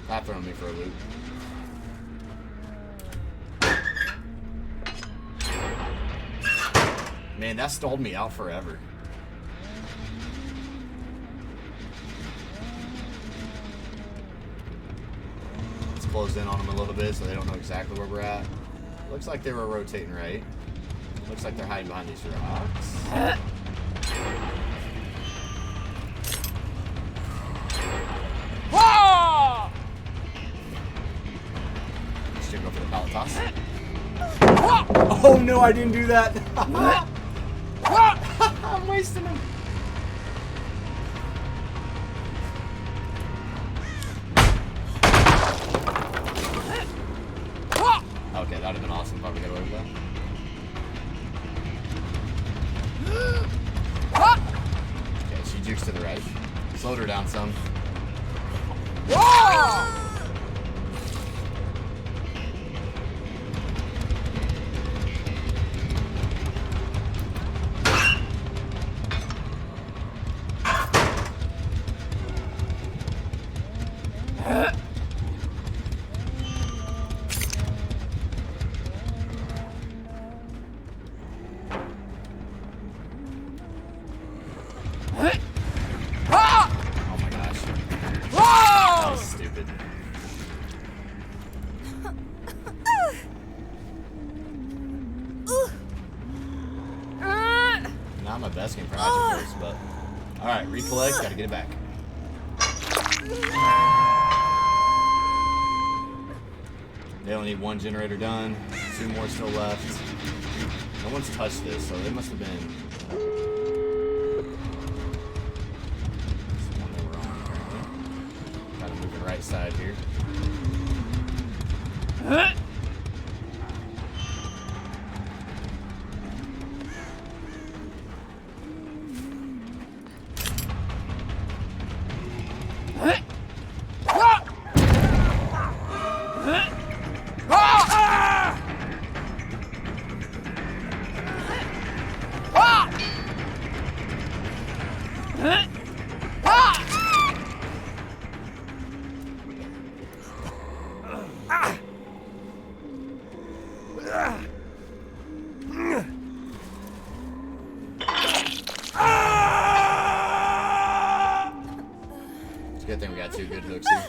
Not throwing me for a loop. Man, that stalled me out forever. Let's close in on them a little bit so they don't know exactly where we're at. Looks like they were rotating right. Looks like they're hiding behind these rocks. Should go for the pallet toss. Oh no, I didn't do that. I'm wasting him. Okay, that would have been awesome if I would get away with that. Okay, she jukes to the right. Slowed her down some. Oh my gosh. That was stupid. Not my best game for Hatchet Force, but alright, recollect, gotta get it back. They only need one generator done, 2 more still left. No one's touched this, so they must have been. That's the one they were on, apparently. Kind of moving right side here. It's a good thing we got 2 good hooks here.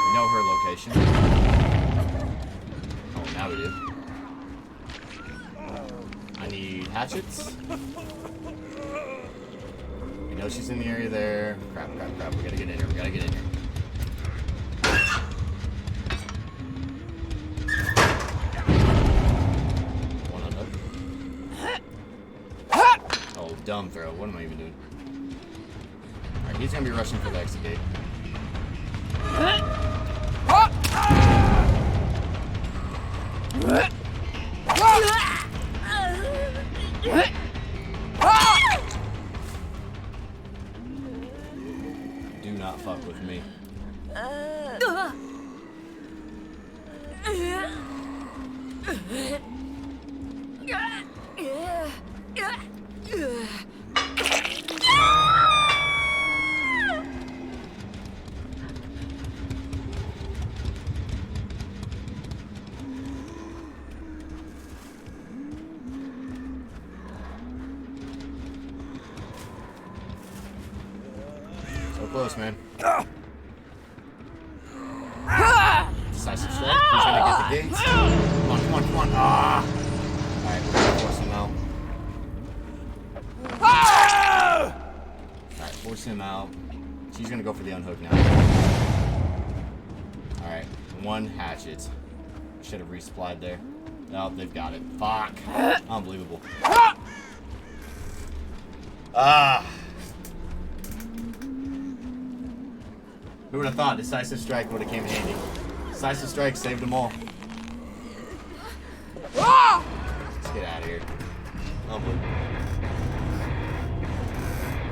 We know her location. Oh, now we do. I need hatchets. We know she's in the area there. Crap. We gotta get in here. One on hook. Oh, dumb throw. What am I even doing? Alright, he's gonna be rushing for the exit gate. Do not fuck with me. So close, man. Decisive strike. He's gonna get the gates. Come on. Ah! Alright, we're gonna force him out. Alright, force him out. She's gonna go for the unhook now. Alright, 1 hatchet. Should have resupplied there. Oh, they've got it. Fuck. Unbelievable. Ah. Who would have thought Decisive Strike would have came in handy? Decisive Strike saved them all. Ah! Let's get out of here. Humble.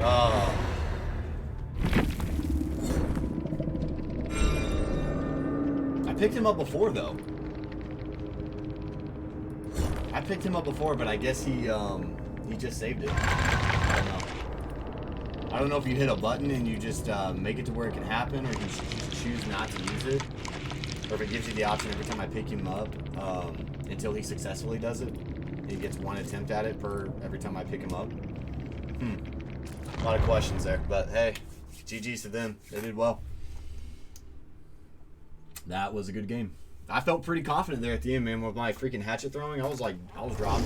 Oh. I picked him up before, though. I picked him up before, but I guess he just saved it. I don't know. I don't know if you hit a button and you just make it to where it can happen, or you choose not to use it, or if it gives you the option every time I pick him up until he successfully does it. He gets one attempt at it per every time I pick him up. A lot of questions there, but hey, GG's to them. They did well. That was a good game. I felt pretty confident there at the end, man, with my freaking hatchet throwing. I was dropping.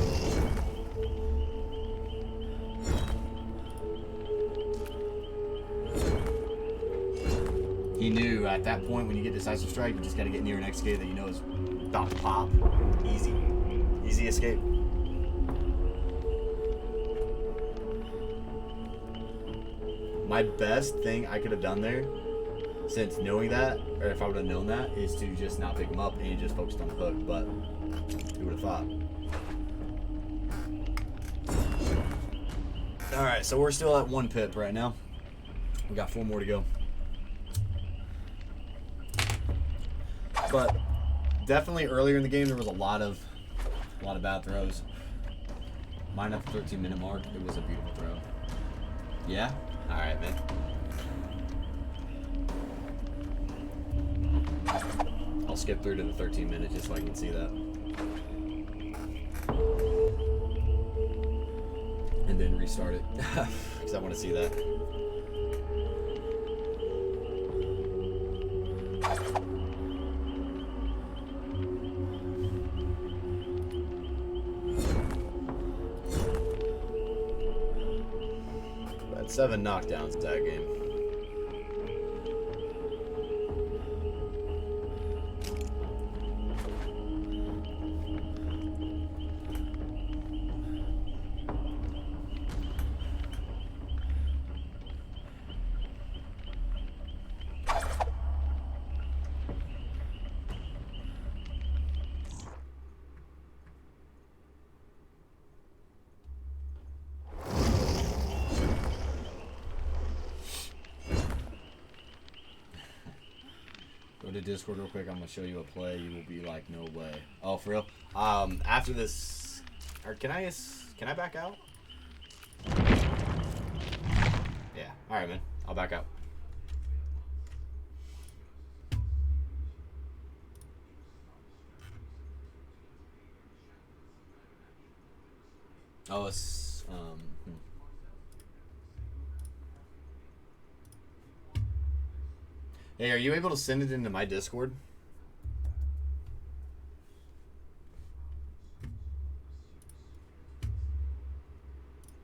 He knew at that point when you get Decisive Strike, you just got to get near an XK that you know is about to pop. Easy escape. My best thing I could have done there, since knowing that, or if I would have known that, is to just not pick him up and just focused on the hook, but who would have thought? Alright, so we're still at 1 pip right now. We got 4 more to go. But definitely earlier in the game there was a lot of bad throws. Mine at the 13-minute mark, it was a beautiful throw. Yeah? Alright, man. I'll skip through to the 13 minutes just so I can see that. And then restart it. Because I want to see that. I had 7 knockdowns that game. Go to Discord real quick. I'm gonna show you a play. You will be like, no way. Oh, for real? After this, or can I back out? Yeah. All right, man. I'll back out. Oh, it's Hey, are you able to send it into my Discord?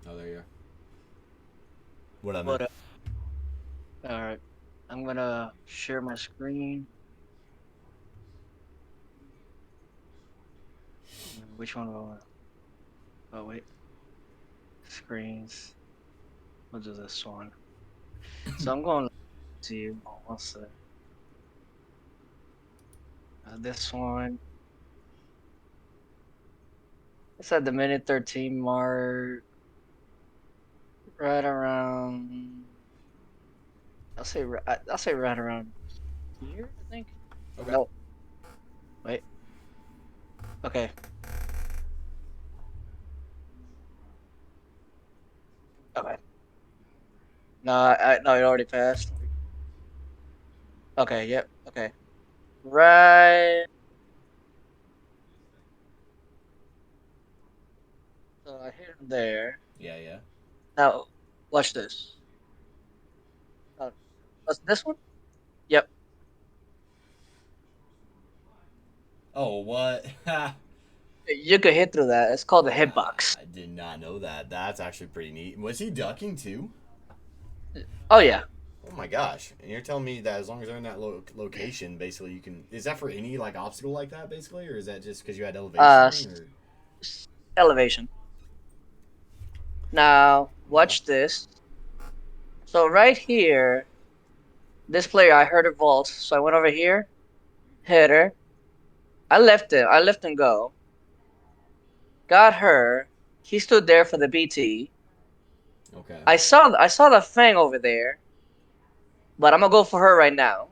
Oh, there you are. What up, man? What up? Alright. I'm gonna share my screen. Which one do I want? Oh, wait. Screens. We'll do this one. So I'm going to you. What's sec. This one. It's at the minute 13 mark. Right around. I'll say right around here, I think. Okay. No. Wait. Okay. Okay. No, no, it already passed. Okay, yep, okay. Right. So I hit him there. Yeah. Now, watch this. What's this one? Yep. Oh, what? You could hit through that. It's called the hitbox. I did not know that. That's actually pretty neat. Was he ducking too? Oh, yeah. Oh my gosh! And you're telling me that as long as they're in that location, basically you can. Is that for any like obstacle like that, basically, or is that just because you had elevation? Or? Elevation. Now, Watch this. So right here, this player, I heard her vault, so I went over here, hit her. I left it. I left him go. Got her. He stood there for the BT. Okay. I saw the Fang over there, but I'm gonna go for her right now.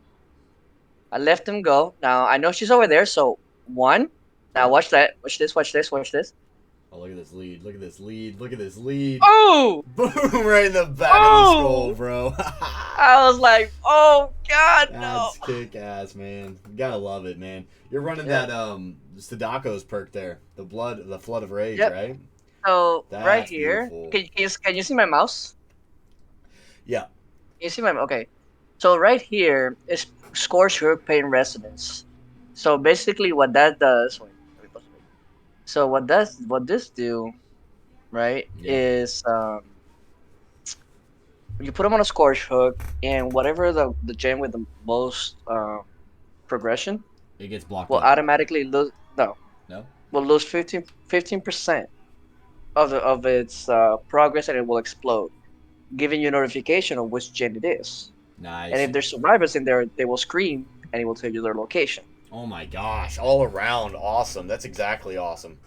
I left him go. Now I know she's over there, so one. Now Yep. watch that. Watch this. Watch this. Watch this. Oh, look at this lead. Look at this lead. Look at this lead. Oh! Boom! Right in the back of the skull, Oh! bro. I was like, oh God, no. That's kick ass, man. You gotta love it, man. You're running Yep. that Sadako's perk there. The flood of rage, Yep. right? So right That's here, beautiful. can you see my mouse? Yeah. Can you see my okay? So right here is Scorch Hook Pain Resonance. So basically, what that does. Wait, let me pause it. So what this do, right? Yeah. Is you put them on a Scorch Hook, and whatever the gem with the most progression It gets blocked will up. automatically lose. No, No? will lose 15% of its progress, and it will explode, giving you a notification of which gen it is. And Nice. if there's survivors in there, they will scream and it will tell you their location. Oh my gosh. All around awesome. That's exactly awesome.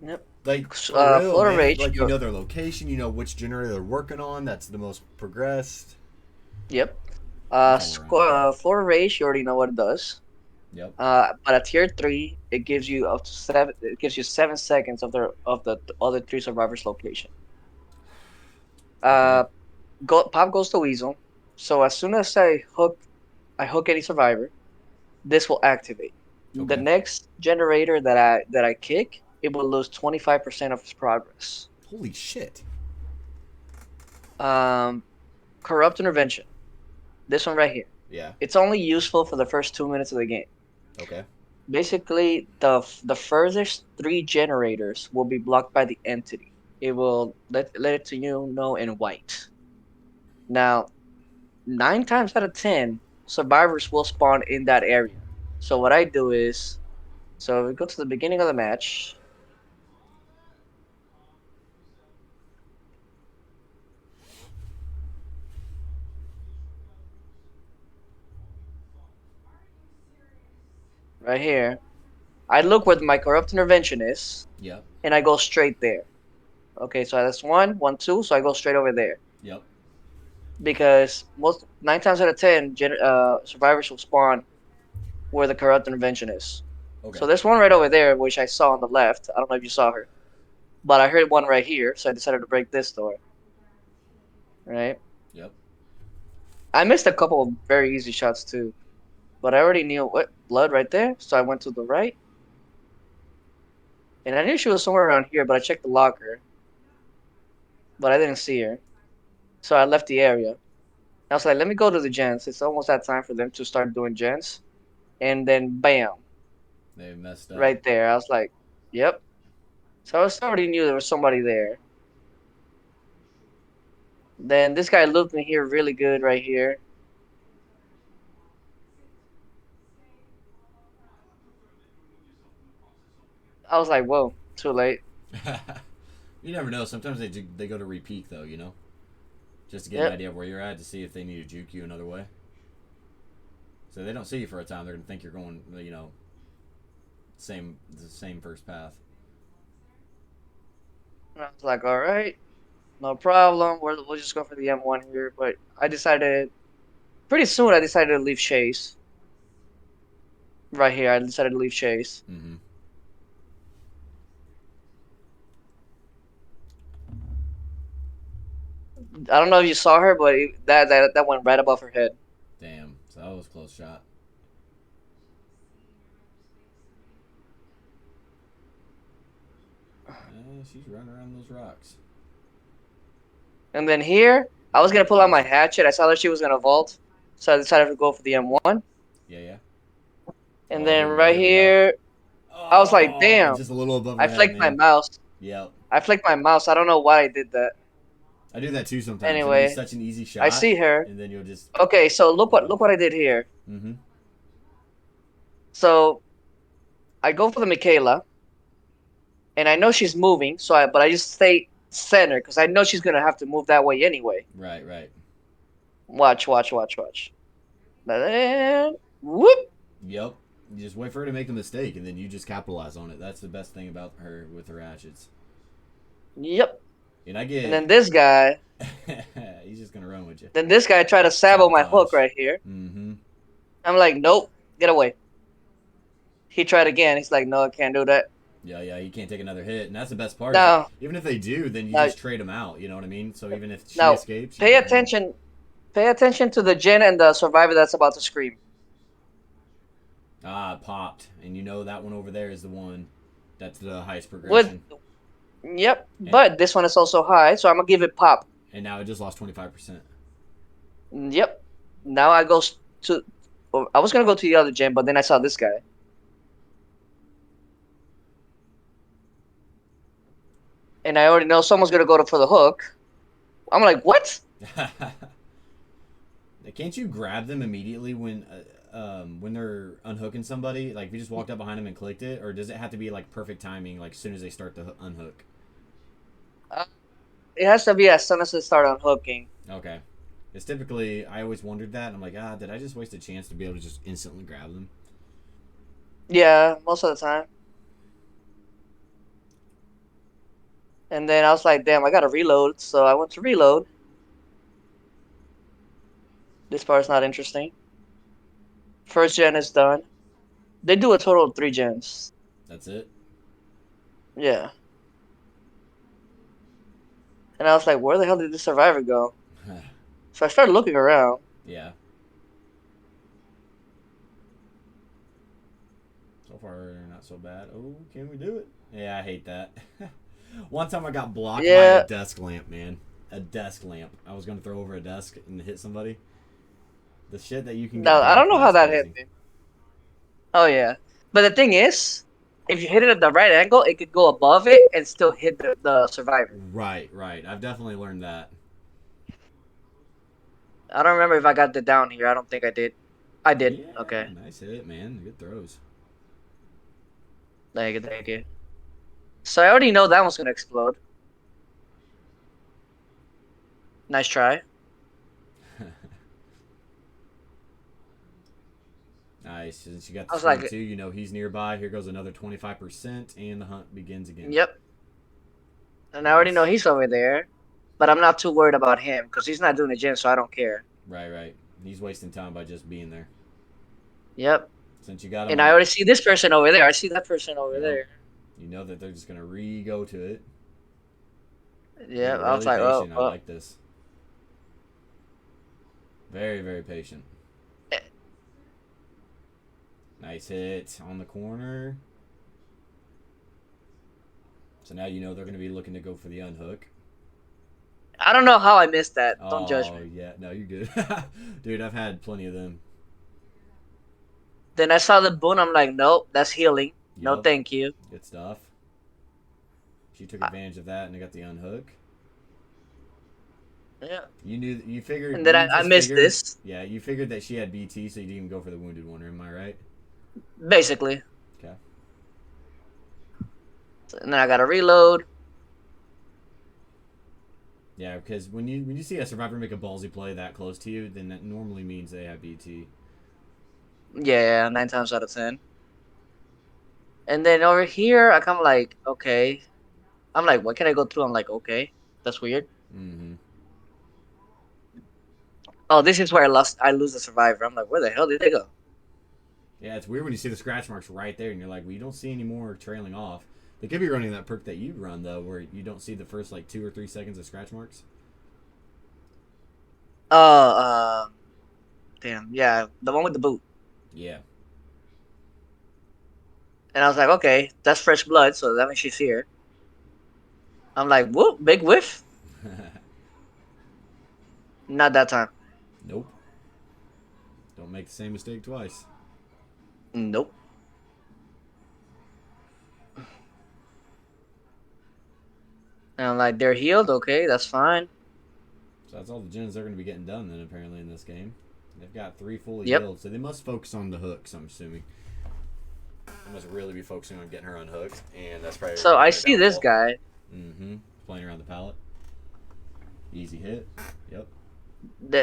Yep. Like, for real, Floater man. Rage. Like, you know their location, you know which generator they're working on, that's the most progressed. Yep. That's all around. Floater Rage, you already know what it does. Yep. But at tier 3, it gives you up to 7. It gives you 7 seconds of the other 3 survivors' location. Okay. Pop goes to Weasel. So as soon as I hook any survivor, this will activate. The Okay. next generator that I kick, it will lose 25% of its progress. Holy shit. Um, Corrupt Intervention. This one right here. Yeah. It's only useful for the first 2 minutes of the game. Okay. Basically, the furthest 3 generators will be blocked by the entity. It will let it to you know in white. Now, 9 times out of 10, survivors will spawn in that area. So what I do is, so we go to the beginning of the match. Right here. I look where my corrupt intervention is, Yep. and I go straight there. Okay, so that's 1, 1, 2, so I go straight over there. Yep. Because most 9 times out of 10, survivors will spawn where the corrupt intervention is. Okay. So there's one right over there, which I saw on the left. I don't know if you saw her, but I heard one right here, so I decided to break this door. Right? Yep. I missed a couple of very easy shots too, but I already knew what blood right there, so I went to the right, and I knew she was somewhere around here, but I checked the locker, but I didn't see her, so I left the area. I was like, let me go to the gens. It's almost that time for them to start doing gens, and then bam, They messed up. right there. I was like, yep. So I already knew there was somebody there. Then this guy looked me here really good right here. I was like, whoa, too late. You never know. Sometimes they go to repeat though, you know, just to get an Yep. idea of where you're at to see if they need to juke you another way. So they don't see you for a time. They're gonna think you're going, you know, the same first path. And I was like, all right, no problem. We'll just go for the M1 here. But I decided, pretty soon, I decided to leave Chase. Right here, I decided to leave Chase. Mm-hmm. I don't know if you saw her, but that went right above her head. Damn. So that was a close shot. She's running around those rocks. And then here, I was gonna pull out my hatchet. I saw that she was gonna vault, so I decided to go for the M1. Yeah, yeah. And Oh, then here we go. right Here we go. here, I was like, Oh, damn. just a little above her I head, flicked my man. mouse. Yep. I flicked my mouse. I don't know why I did that. I do that too sometimes. It'll be Anyway, such an easy shot, I see her. and then you'll just. Okay, so look what I did here. Mm-hmm. So I go for the Michaela, and I know she's moving, but I just stay center because I know she's gonna have to move that way anyway. Right, right. Watch, watch, watch, watch. And whoop. Yep. You just wait for her to make the mistake, and then you just capitalize on it. That's the best thing about her with her hatchets. Yep. And I And get. then this guy. He's just gonna run with you. Then this guy tried to sabo my hook Sabotage. right here. Mm-hmm. I'm like, nope, get away. He tried again. He's like, no, I can't do that. Yeah, yeah. You can't take another hit, and that's the best part. Is that Now, even if they do, then you now, just trade them out. You know what I mean? So even if she now, escapes, you pay get more. attention. Pay attention to the Jin and the survivor that's about to scream. Ah, it popped, and you know that one over there is the one that's the highest With, progression. yep, And, but this one is also high, so I'm gonna give it pop. and now it just lost 25%. Yep. Now I go to. Well, I was gonna go to the other Jin, but then I saw this guy. And I already know someone's gonna go for the hook. I'm like, what? Can't you grab them immediately when they're unhooking somebody? Like if you just walked up behind them and clicked it, or does it have to be like perfect timing, like as soon as they start to unhook? Uh, it has to be as soon as they start unhooking. Okay, it's typically I always wondered that. And I'm like, did I just waste a chance to be able to just instantly grab them? Yeah, most of the time. And then I was like, damn, I gotta reload. So I went to reload. This part's not interesting. First gen is done. They do a total of 3 gens. That's it. Yeah. And I was like, where the hell did the survivor go? So I started looking around. Yeah. So far, not so bad. Oh, can we do it? Yeah, I hate that. One time I got blocked by Yeah. a desk lamp, man. A desk lamp. I was going to throw over a desk and hit somebody. The shit that you can get No, I don't blocked know by how is that crazy. hit me. Oh, yeah. But the thing is, if you hit it at the right angle, it could go above it and still hit the survivor. Right, right. I've definitely learned that. I don't remember if I got the down here. I don't think I did. I did. Yeah, Okay. nice hit, man. Good throws. Thank you, thank you. So I already know that one's gonna explode. Nice try. Nice. Since you got I the was screen like, too, you know he's nearby. Here goes another 25%, and the hunt begins again. yep. And I already know Nice. he's over there. But I'm not too worried about him because he's not doing the gym, so I don't care. Right, right. He's wasting time by just being there. Yep. Since you got him And I up, already see this person over there. I see that person over yep. there. You know that they're just gonna re-go to it. Yeah. Being I was really like, oh, patient. I well. like this. Very, very patient. Nice hit on the corner. So now you know they're gonna be looking to go for the unhook. I don't know how I missed that. Don't judge Oh me. yeah, no, you're good, dude. I've had plenty of them. Then I saw the boon. I'm like, nope, that's healing. No, Yup, thank you. good stuff. She took I, advantage of that and they got the unhook. yeah. You knew, you figured, And then you I just missed figured, this, yeah, you figured that she had BT, so you didn't even go for the wounded one. Am I right? basically. Okay. And then I got to reload. Yeah, because when you see a survivor make a ballsy play that close to you, then that normally means they have BT. Yeah, 9 times out of 10. And then over here, I come like, okay. I'm like, what can I go through? I'm like, okay, that's weird. Mm-hmm. Oh, this is where I lose the survivor. I'm like, where the hell did they go? Yeah, it's weird when you see the scratch marks right there, and you're like, well, you don't see any more trailing off. They could be running that perk that you run though, where you don't see the first like 2 or 3 seconds of scratch marks. Oh, damn, yeah, the one with the boot. Yeah. And I was like, okay, that's fresh blood, so that means she's here. I'm like, whoop, big whiff. Not that time. Nope. Don't make the same mistake twice. Nope. And I'm like, they're healed. Okay, that's fine. So that's all the gens they're going to be getting done then apparently in this game. They've got 3 fully Yep. healed, so they must focus on the hooks, I'm assuming. They must really be focusing on getting her unhooked, and that's probably So I their see this downfall. guy. Mm-hmm. Playing playing around the pallet. Easy hit. Yep.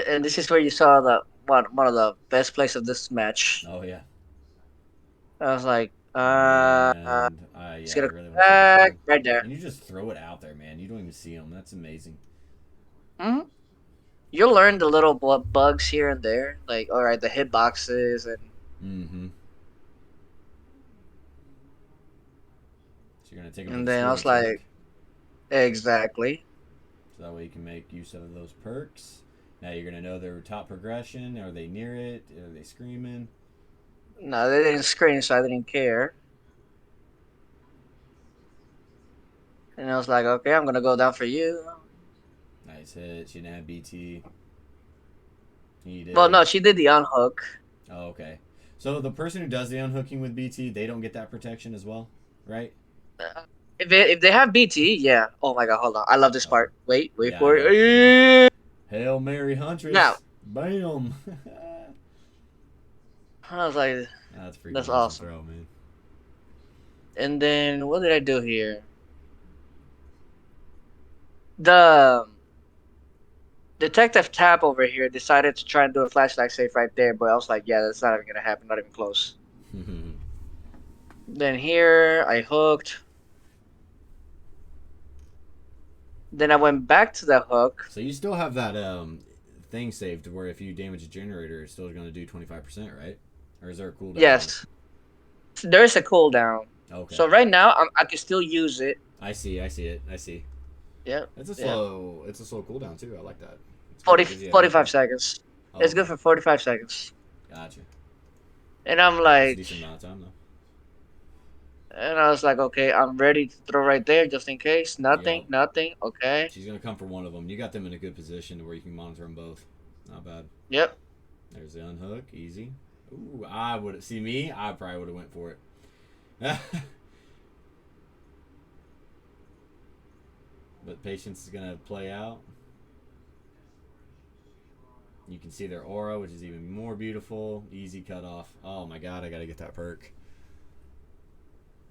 And this is where you saw the one of the best plays of this match. Oh yeah. I was like, And he's yeah, I gonna really come want to see this back one. right there. And you just throw it out there, man. You don't even see them. That's amazing. Hmm. You'll learn the little bugs here and there, like all right, the hitboxes, Mm-hmm. So you're gonna take them to and the then I store, was looks like. like, exactly. So that way you can make use of those perks. Now you're gonna know their top progression. Are they near it? Are they screaming? No, they didn't scream, so I didn't care. And I was like, okay, I'm gonna go down for you. Nice hit. She didn't have BT. He Well, did. no, she did the unhook. Oh, okay. So the person who does the unhooking with BT, they don't get that protection as well, right? If they have BT, yeah. Oh my god, hold on. I love this Oh, part. Wait yeah, I for know, I know. it. Hailmary Now, HUNTRESS. Bam. I was like, That's a freaking that's awesome awesome. throw, man. And then what did I do here? The Detective Tap over here decided to try and do a flashlight safe right there, but I was like, yeah, that's not even gonna happen, not even close. Then here I hooked. Then I went back to the hook. So you still have that thing saved where if you damage a generator, it's still going to do 25%, right? Or is there a cooldown on it? Yes, there is a cooldown. Okay. So right now I can still use it. I see. I see it. I see. Yep. It's a Yep. slow. It's a slow cooldown too. I like that. It's good. 40, It gives you a health 45 bar. seconds. Oh, It's good okay. for 45 seconds. Gotcha. And I'm That's a like, decent amount of time though. and I was like, okay, I'm ready to throw right there just in case. Yep. Nothing, nothing. Okay. She's gonna come for one of them. You got them in a good position to where you can monitor them both. Not bad. Yep. There's the unhook. Easy. Ooh, I would see me. I probably would have went for it. But patience is gonna play out. You can see their aura, which is even more beautiful. Easy cutoff. Oh my god, I gotta get that perk.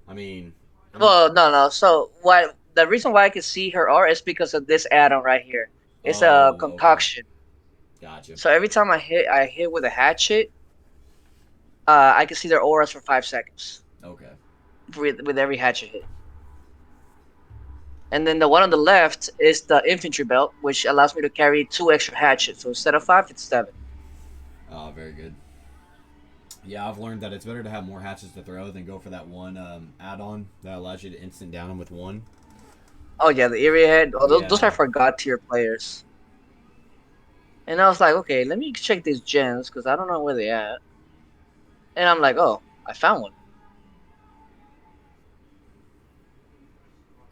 I mean, Well, no, no. So why the reason why I can see her aura is because of this add-on right here. It's a oh, okay. concoction. Gotcha. So every time I hit with a hatchet, I can see their auras for 5 seconds Okay. with every hatchet hit. And then the one on the left is the infantry belt, which allows me to carry 2 extra hatchets. So instead of 5, it's 7. Oh, very good. Yeah, I've learned that it's better to have more hatches to throw than go for that one add-on that allows you to instant down them with one. Oh yeah, the area head. Oh, those are Yeah. for god tier players. And I was like, okay, let me check these gens because I don't know where they at. And I'm like, oh, I found one.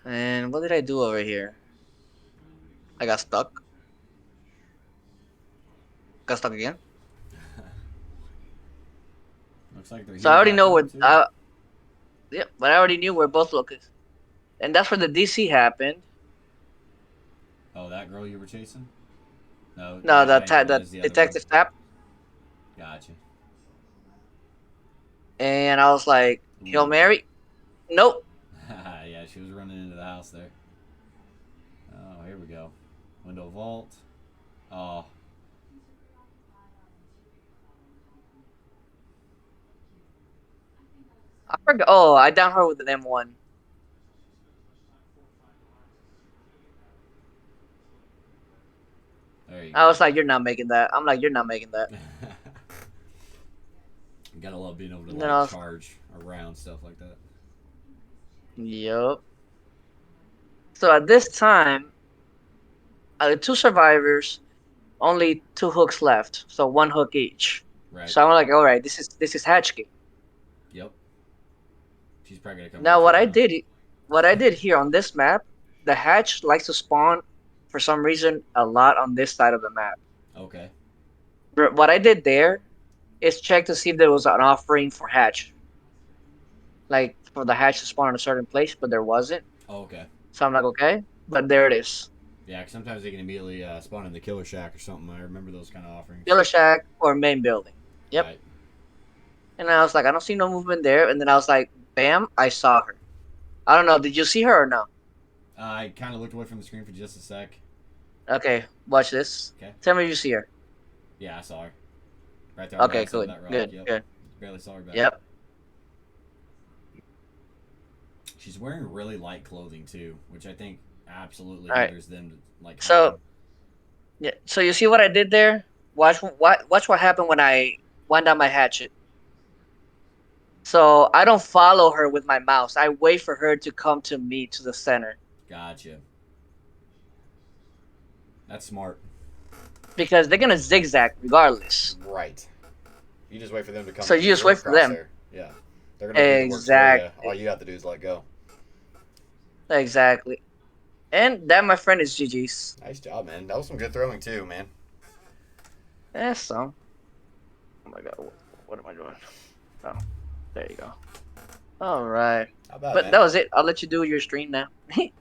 And what did I do over here? I got stuck. Got stuck again. Looks like they're So I healed already back know up where. too. Yeah, but I already knew where both locations. And that's where the DC happened. Oh, that girl you were chasing? No, No, the bank one the is the other one. detective tap. Gotcha. And I was like, Hail Ooh. Mary. Nope. Yeah, she was running into the house there. Oh, here we go. Window vault. Oh, I forgot. Oh, I downed her with an M1. there you I go. was like, you're not making that. I'm like, you're not making that. Gotta love being able to And then I like was, charge around stuff like that. yep. So at this time, the 2 survivors, only 2 hooks left. So 1 hook each. Right. So I'm like, all right, this is hatch game. Yep. She's probably gonna come right Now for you now. what I did here on this map, the hatch likes to spawn for some reason a lot on this side of the map. Okay. What I did there is check to see if there was an offering for hatch, like for the hatch to spawn in a certain place, but there wasn't. Oh, okay. So I'm like, okay, but there it is. Yeah, 'cause sometimes they can immediately spawn in the killer shack or something. I remember those kind of offerings. Killer shack or main building. Yep. Right. And I was like, I don't see no movement there. And then I was like, bam, I saw her. I don't know. Did you see her or no? I kind of looked away from the screen for just a sec. Okay, watch this. Okay. Tell me if you see her. Yeah, I saw her. Right there on the Okay, right side of good, that rock. good, Yep. good. Barely saw her back. Yep. She's wearing really light clothing too, which I think absolutely All right. hinders them to like So hiding. yeah. So you see what I did there? Watch what happened when I wind down my hatchet. So I don't follow her with my mouse. I wait for her to come to me to the center Gotcha. That's smart. because they're gonna zigzag regardless. Right. You just wait for them to come So to you you just or wait for them. crosshair. Yeah. They're gonna do the works for you. All Exactly. you have to do is let go. Exactly. And that, my friend, is GG's. Nice job, man. That was some good throwing too, man. So. Oh my god, what am I doing? Oh, there you go. All right. How about But man? that was it. I'll let you do your stream now.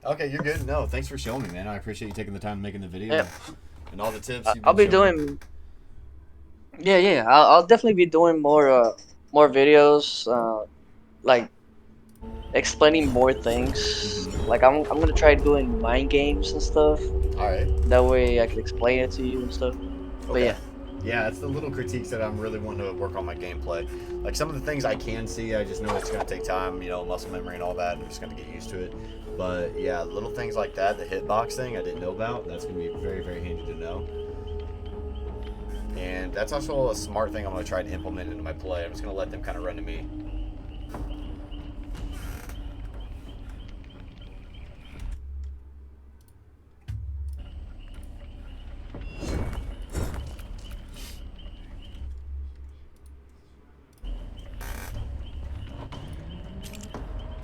Okay, you're good. No, thanks for showing me, man. I appreciate you taking the time making the video Yep. and all the tips you've I'll been be showing me. doing. Yeah, yeah. I'll definitely be doing more videos. Like explaining more things. Like I'm gonna try doing mind games and stuff. All right. That way I can explain it to you and stuff. But Okay. yeah. Yeah, it's the little critiques that I'm really wanting to work on my gameplay. Like some of the things I can see, I just know it's going to take time, you know, muscle memory and all that. I'm just going to get used to it. But yeah, little things like that, the hitbox thing I didn't know about, that's going to be very, very handy to know. And that's also a smart thing I'm going to try to implement into my play. I'm just going to let them kind of run to me.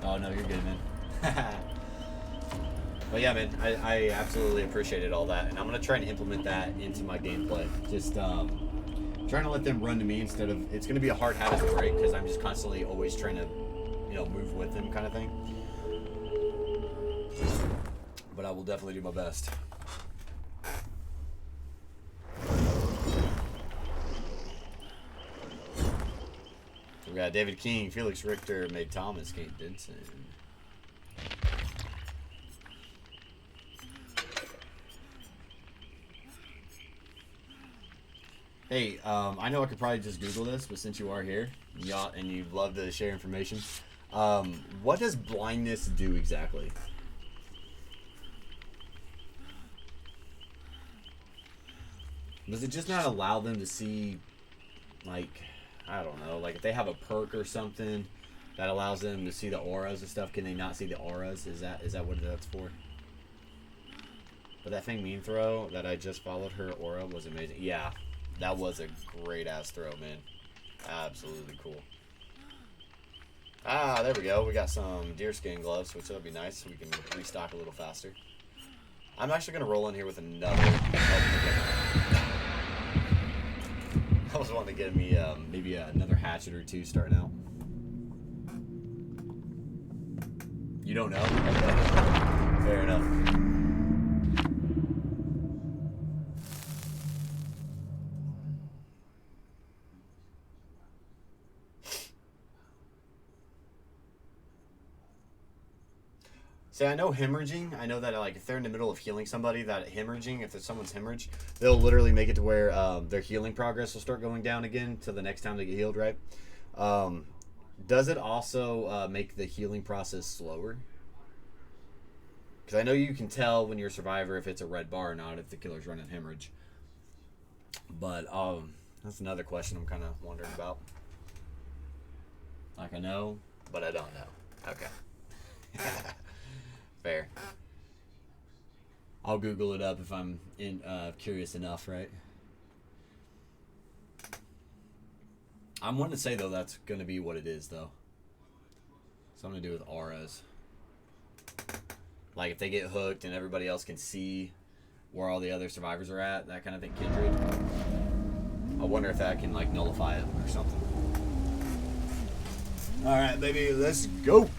Oh, no, you're good, man. But yeah, man, I absolutely appreciated all that. And I'm going to try and implement that into my gameplay. Just trying to let them run to me instead of... It's going to be a hard habit to break because I'm just constantly always trying to, you know, move with them kind of thing. But I will definitely do my best. We got David King, Felix Richter, made Thomas, Kate Denson. Hey, I know I could probably just Google this, but since you are here, and you love to share information, what does blindness do exactly? Does it just not allow them to see, like, I don't know, like if they have a perk or something that allows them to see the auras and stuff, can they not see the auras? Is that what that's for? But that thing mean throw that I just followed her aura was amazing. Yeah, that was a great ass throw, man. Absolutely cool. Ah, there we go. We got some deerskin gloves, which will be nice so we can restock a little faster. I'm actually going to roll in here with another. I was wanting to get me maybe another hatchet or two starting out. You don't know? Okay. Fair enough. See, I know hemorrhaging. I know that like if they're in the middle of healing somebody, that hemorrhaging, if there's someone's hemorrhage, they'll literally make it to where their healing progress will start going down again to the next time they get healed, right? Does it also make the healing process slower? Because I know you can tell when you're a survivor if it's a red bar or not, if the killer's running hemorrhage. But that's another question I'm kind of wondering about. Like I know, but I don't know. Okay. Fair. I'll Google it up if I'm curious enough, right? I'm wanting to say, though, that's going to be what it is, though. Something to do with auras. Like, if they get hooked and everybody else can see where all the other survivors are at, that kind of thing, kindred. I wonder if that can, like, nullify it or something. Alright, baby, let's go!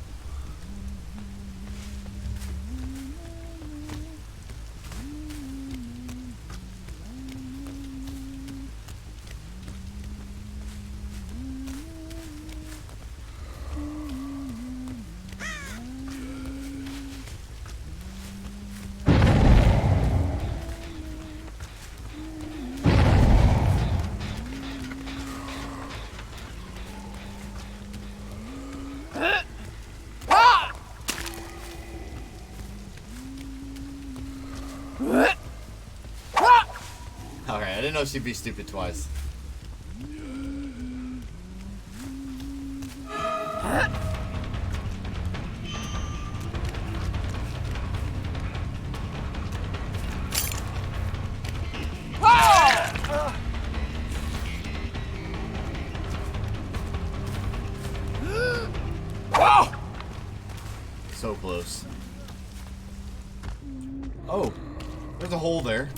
Alright, I didn't know she'd be stupid twice. So close. Oh, there's a hole there.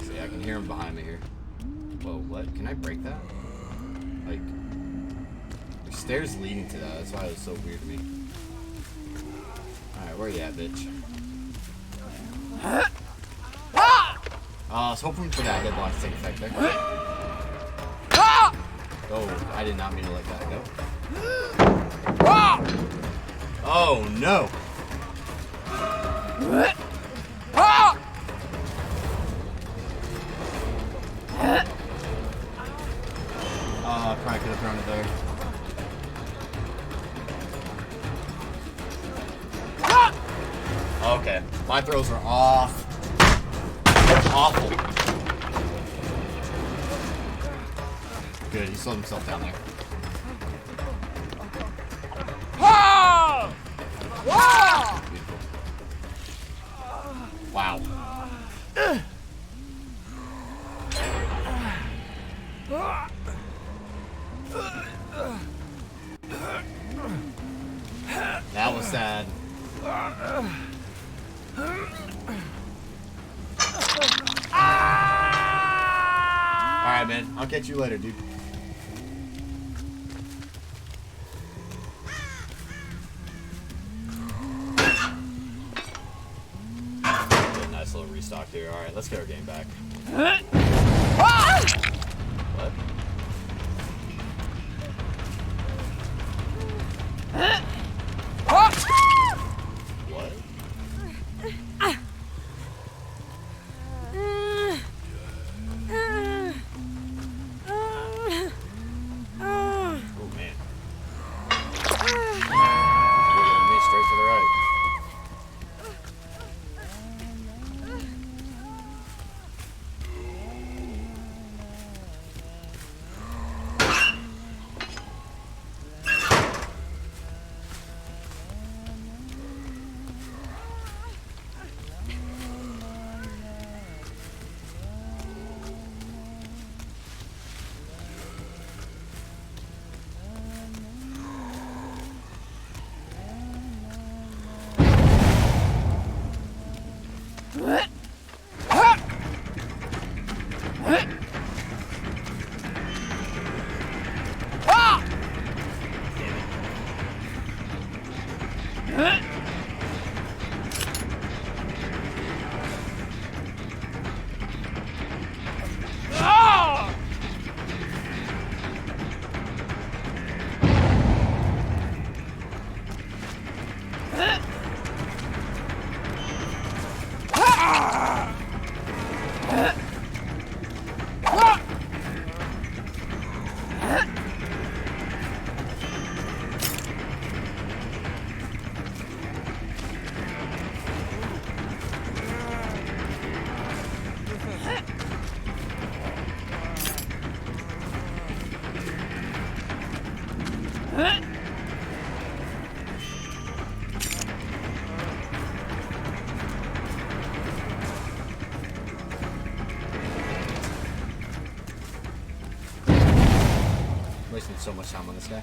See, I can hear him behind me here. Whoa, what? Can I break that? Like, there's stairs leading to that. That's why it was so weird to me. Alright, where you at, bitch? I was hoping for that hitbox to take effect there. Oh, I did not mean to let that go. Oh, no! Oh, I probably could have thrown it there. Okay, my throws are off. Awful. Good, he slowed himself down there. Beautiful. Wow. That was sad. Alright, man. I'll catch you later, dude. Get a nice little restock here. Alright, let's get our game back. What? What? Oh, man. Wiggling me straight to the right. Wasting so much time on this guy.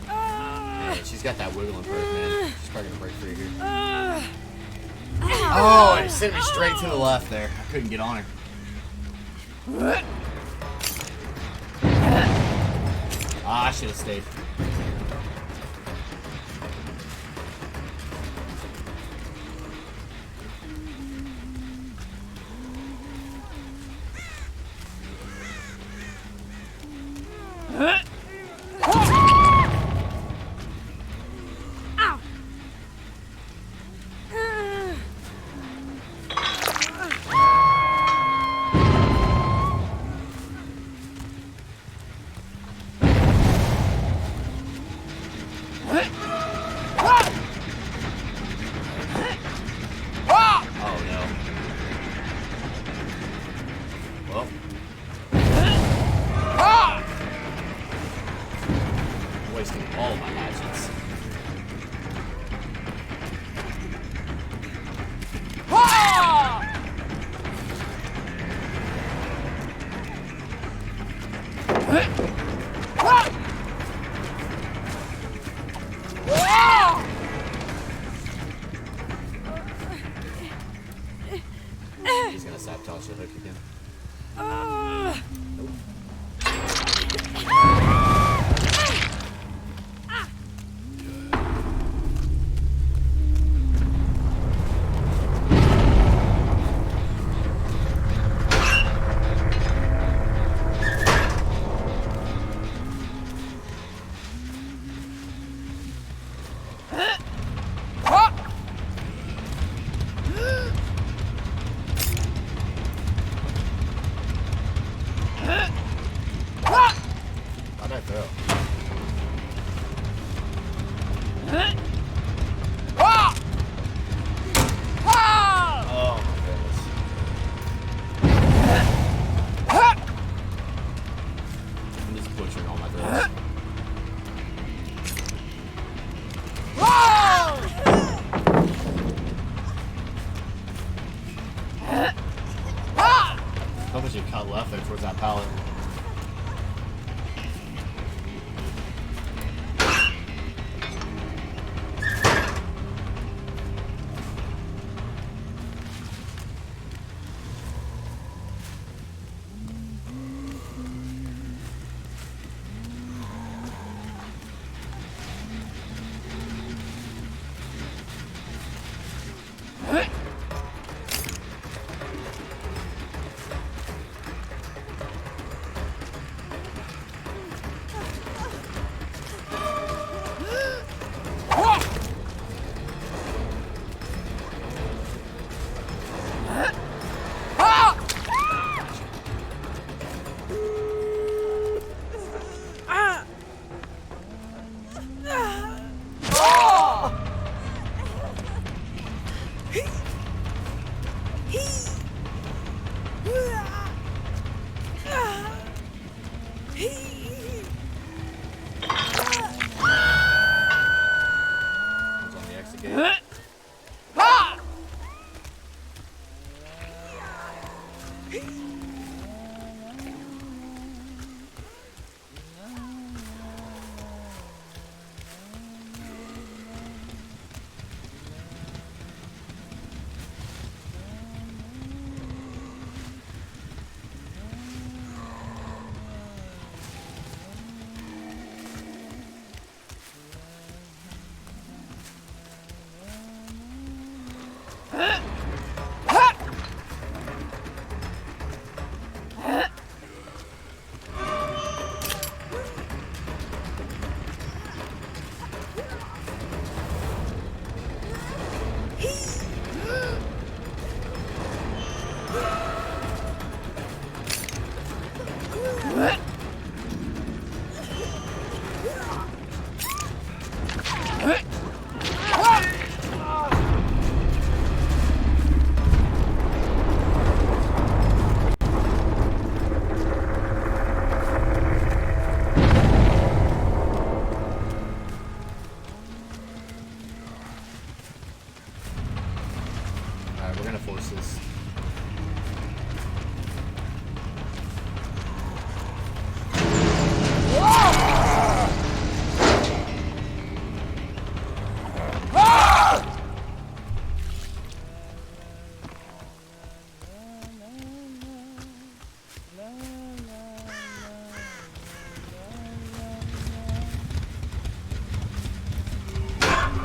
Man, she's got that wiggling perk, man. She's probably gonna break free here. Oh, it sent me straight to the left there. I couldn't get on her. Ah, I should have stayed. Wasting all my hatchets. He's gonna sabotage the hook again. Nope. How'd I throw? Oh my goodness. I'm just butchering all my throws. How much you cut left there towards that pallet? On the exit gate. Alright, we're gonna force this.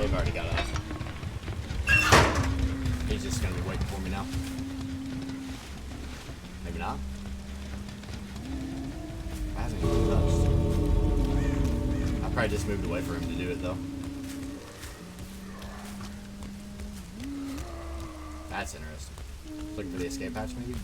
they've already got up. He's just gonna be waiting for me now. Maybe not. Hasn't even touched. I probably just moved away for him to do it though. That's interesting. Looking for the escape hatch maybe?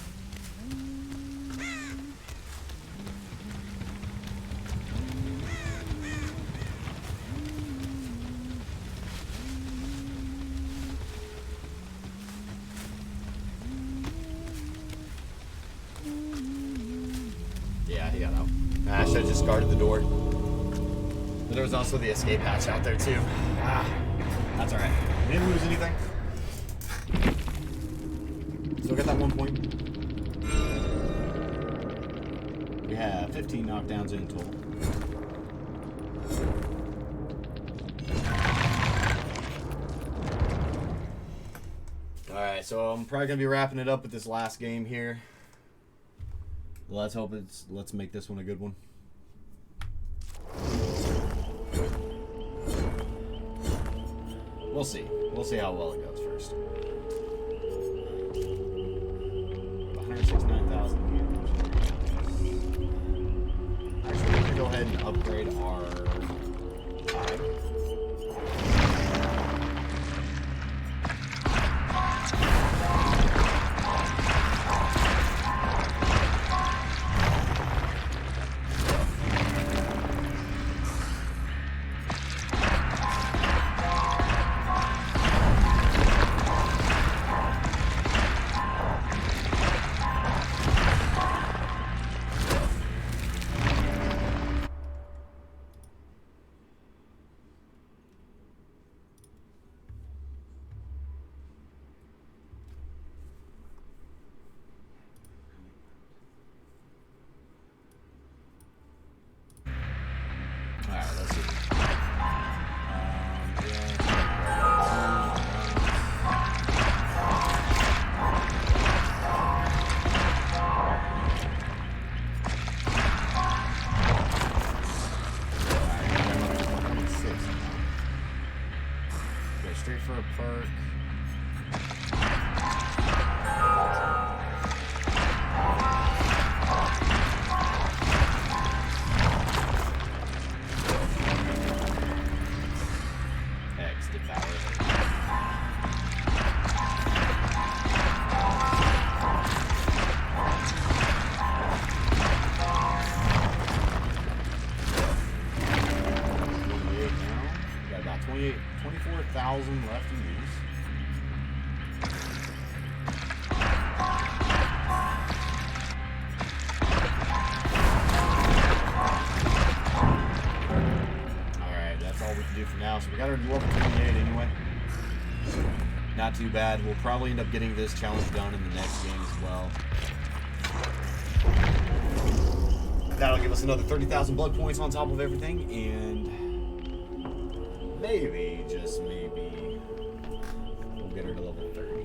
Yeah, he got out. I should have just guarded the door. But there was also the escape hatch out there too. That's alright. We didn't lose anything. Still got that 1 point. We have 15 knockdowns in total. Alright, so I'm probably going to be wrapping it up with this last game here. Let's hope let's make this one a good one. We'll see. We'll see how well it goes first. 169,000 views. Actually, we're gonna go ahead and upgrade our tag. Alright, let's see. Go straight for a perk. Got about 24,000 left to use. Alright, that's all we can do for now. So we got our level 28 anyway. Not too bad. We'll probably end up getting this challenge done in the next game as well. That'll give us another 30,000 blood points on top of everything, and maybe, just maybe, we'll get her to level 30.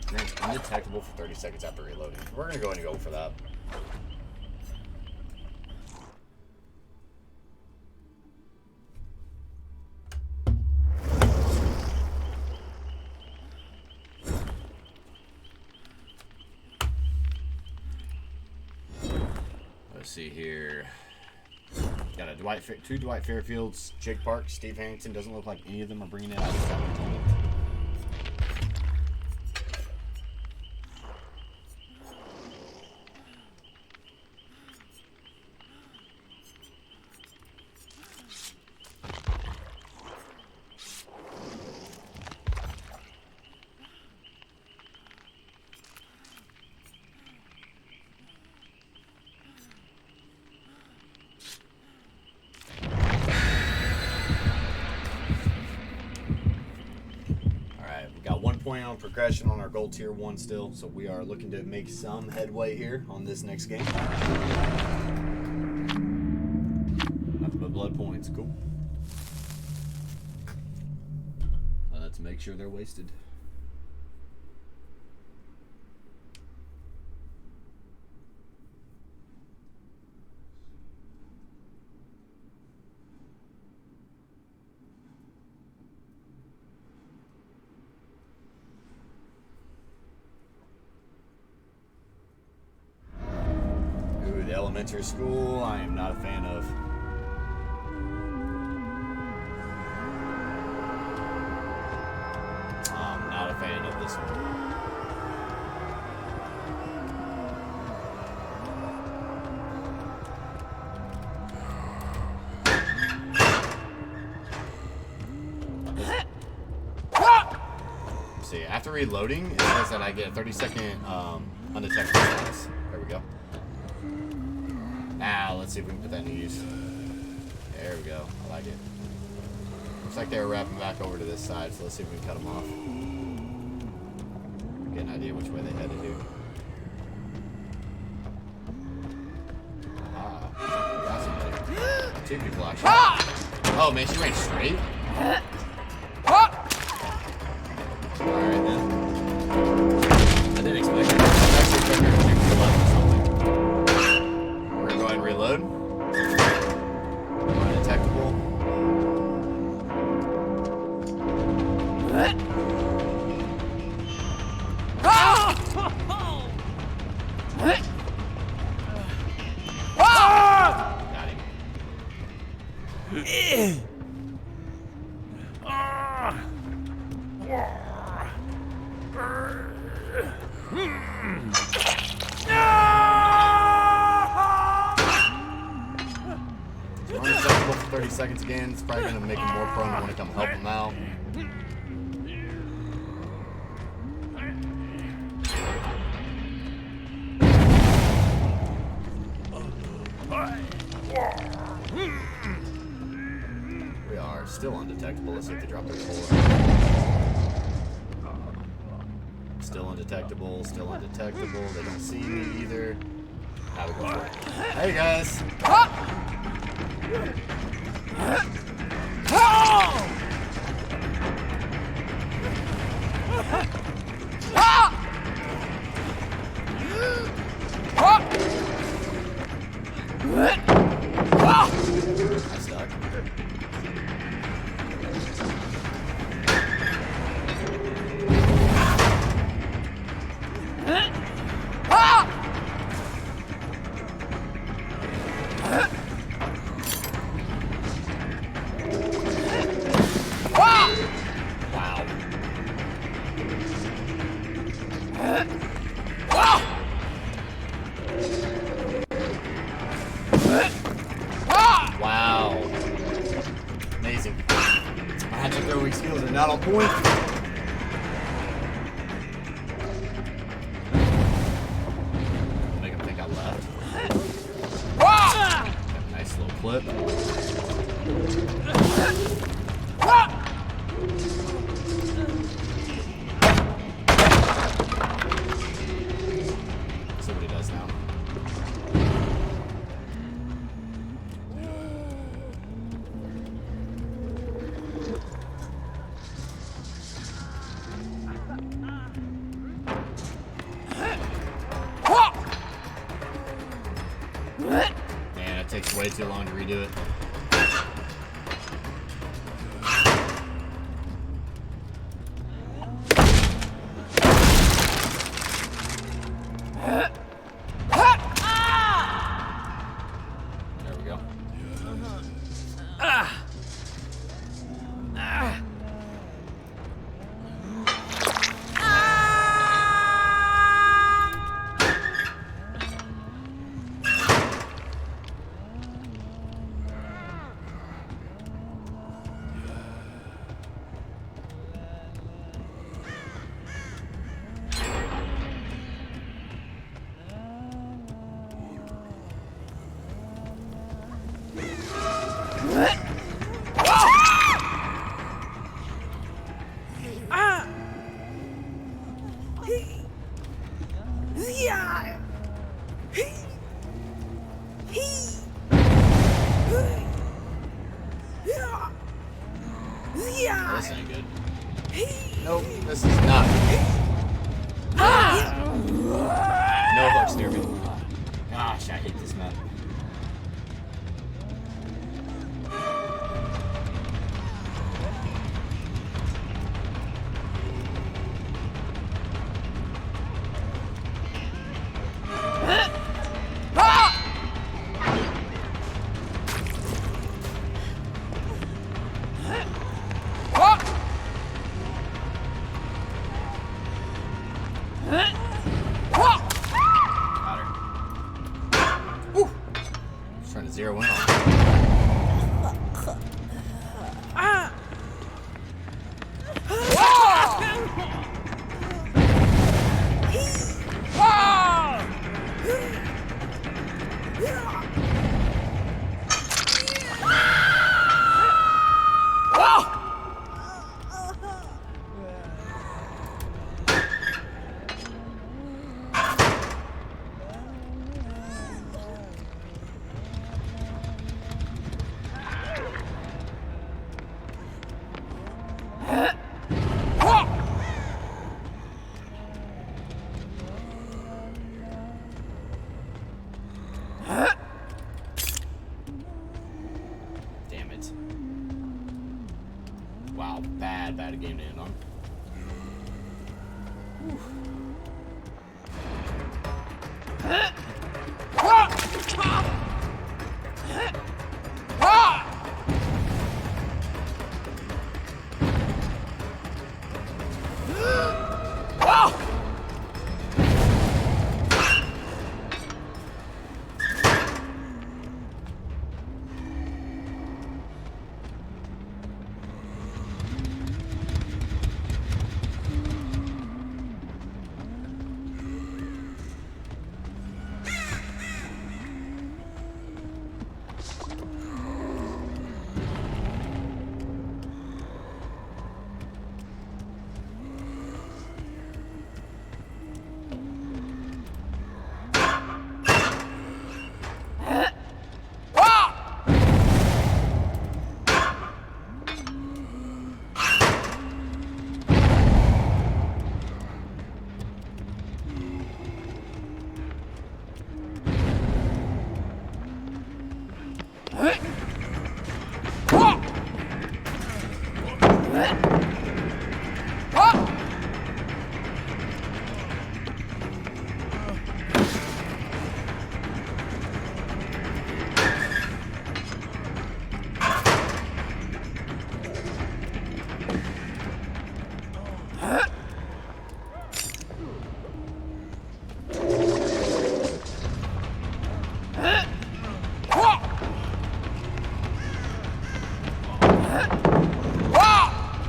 And it's undetectable for 30 seconds after reloading. We're going to go ahead and go for that. Let's see here. Got a two Dwight Fairfields, Jake Park, Steve Harrington. Doesn't look like any of them are bringing it out of the tournament. Point on progression on our gold tier 1 still, so we are looking to make some headway here on this next game. Nothing but blood points, cool. to make sure they're wasted. Ooh, the elementary school, I am not a fan of. I'm not a fan of this one. See, after reloading, it says that I get a 30-second undetectable status. There we go. Now, let's see if we can put that in use. There we go. I like it. Looks like they were wrapping back over to this side, so let's see if we can cut them off. Get an idea which way they headed here. Ah, got somebody. Two people actually. Oh man, she ran straight. Alright then. I didn't expect it. I actually expected her to take to the left or something. We're gonna go ahead and reload. Undetectable. Got him. So we're undetectable for 30 seconds again. It's probably gonna make him more prone to want to come help him out. We are still undetectable. Let's see if they drop their core. Still undetectable, still undetectable. They don't see me either. Now we go for it. Hey guys! I'm stuck. Wow. Amazing. My hatchet throwing skills are not on point. Make him think I left. Got a nice little clip. See what he does now. Man, it takes way too long to redo it. There we go. This ain't good. Nope, this is not. No hooks near me. Gosh, I hate this map. Trying to zero in on. Damn it. Wow, bad game to end on.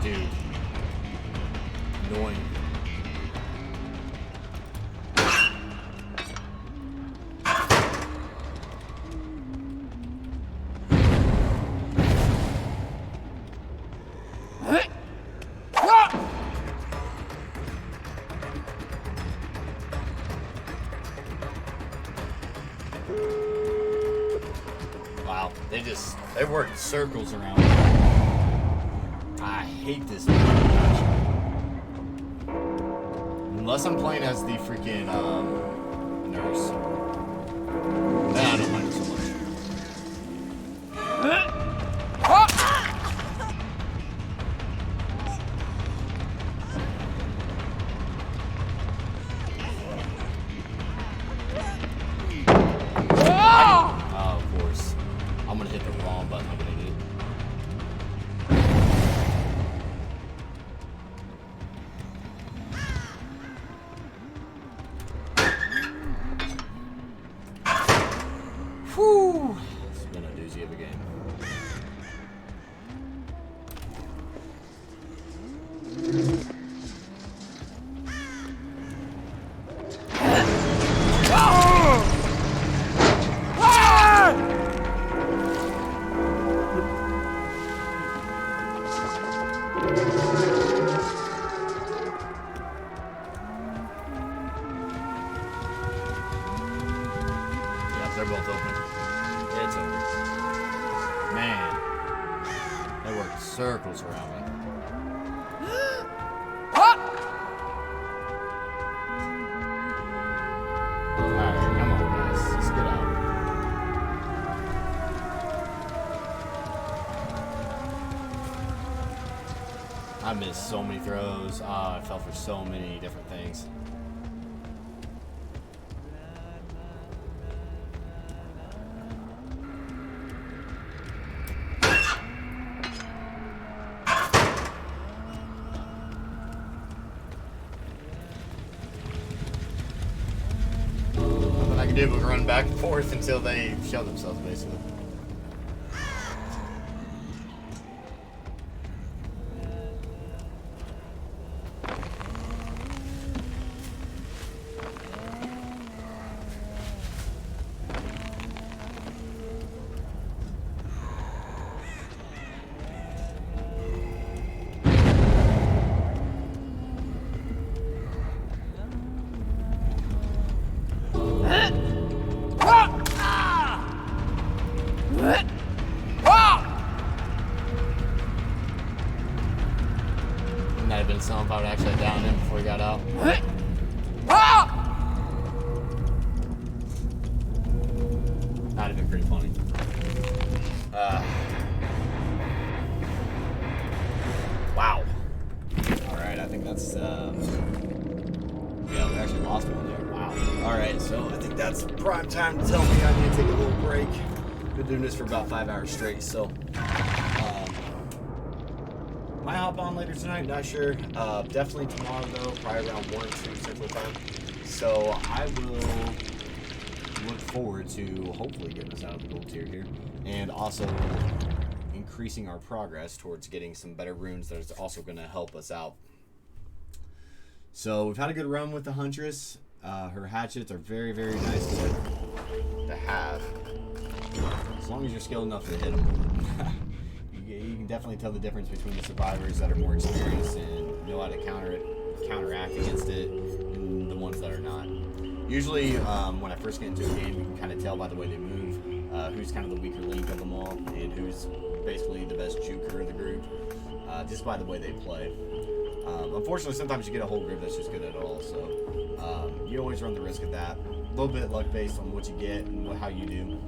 Dude. Annoying. Wow, they work in circles around me. I hate this movie. Unless I'm playing as the freaking nurse. Nah, I don't mind it so much. Oh, of course. I'm gonna hit the wrong button. I'm gonna do it. Whew. It's been a doozy of a game. They're both open. It's over. Man, they worked circles around me. I missed so many throws. I fell for so many different things. Nothing I can do but run back and forth until they show themselves, basically. Might have been some if I would actually down him before he got out. That'd have been pretty funny. Wow. Alright, I think that's yeah, we actually lost one there. Wow. Alright, so I think that's prime time to tell me I need to take a little break. Been doing this for about 5 hours straight, so might hop on later tonight, not sure. Definitely tomorrow though, probably around 1, 2 Central Time. So I will look forward to hopefully getting us out of the gold tier here, and also increasing our progress towards getting some better runes that is also going to help us out. So we've had a good run with the Huntress. Her hatchets are very, very nice to have, as long as you're skilled enough to hit them. You can definitely tell the difference between the survivors that are more experienced and know how to counteract against it, and the ones that are not. Usually, when I first get into a game, you can kind of tell by the way they move who's kind of the weaker link of them all, and who's basically the best juker of the group, just by the way they play. Unfortunately, sometimes you get a whole group that's just good at all, so you always run the risk of that. A little bit luck based on what you get and how you do.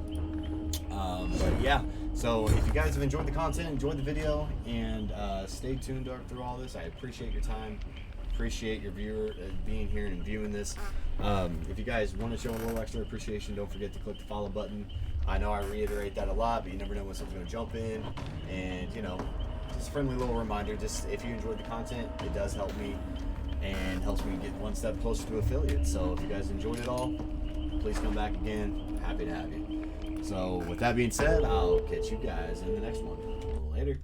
But yeah, so if you guys have enjoyed the content, enjoyed the video, and stay tuned through all this, I appreciate your time. Appreciate your viewer being here and viewing this. If you guys want to show a little extra appreciation, don't forget to click the follow button. I know I reiterate that a lot, but you never know when someone's going to jump in. And, you know, just a friendly little reminder, just if you enjoyed the content, it does help me and helps me get one step closer to affiliate. So if you guys enjoyed it all, please come back again. Happy to have you. So with that being said, I'll catch you guys in the next one. Later.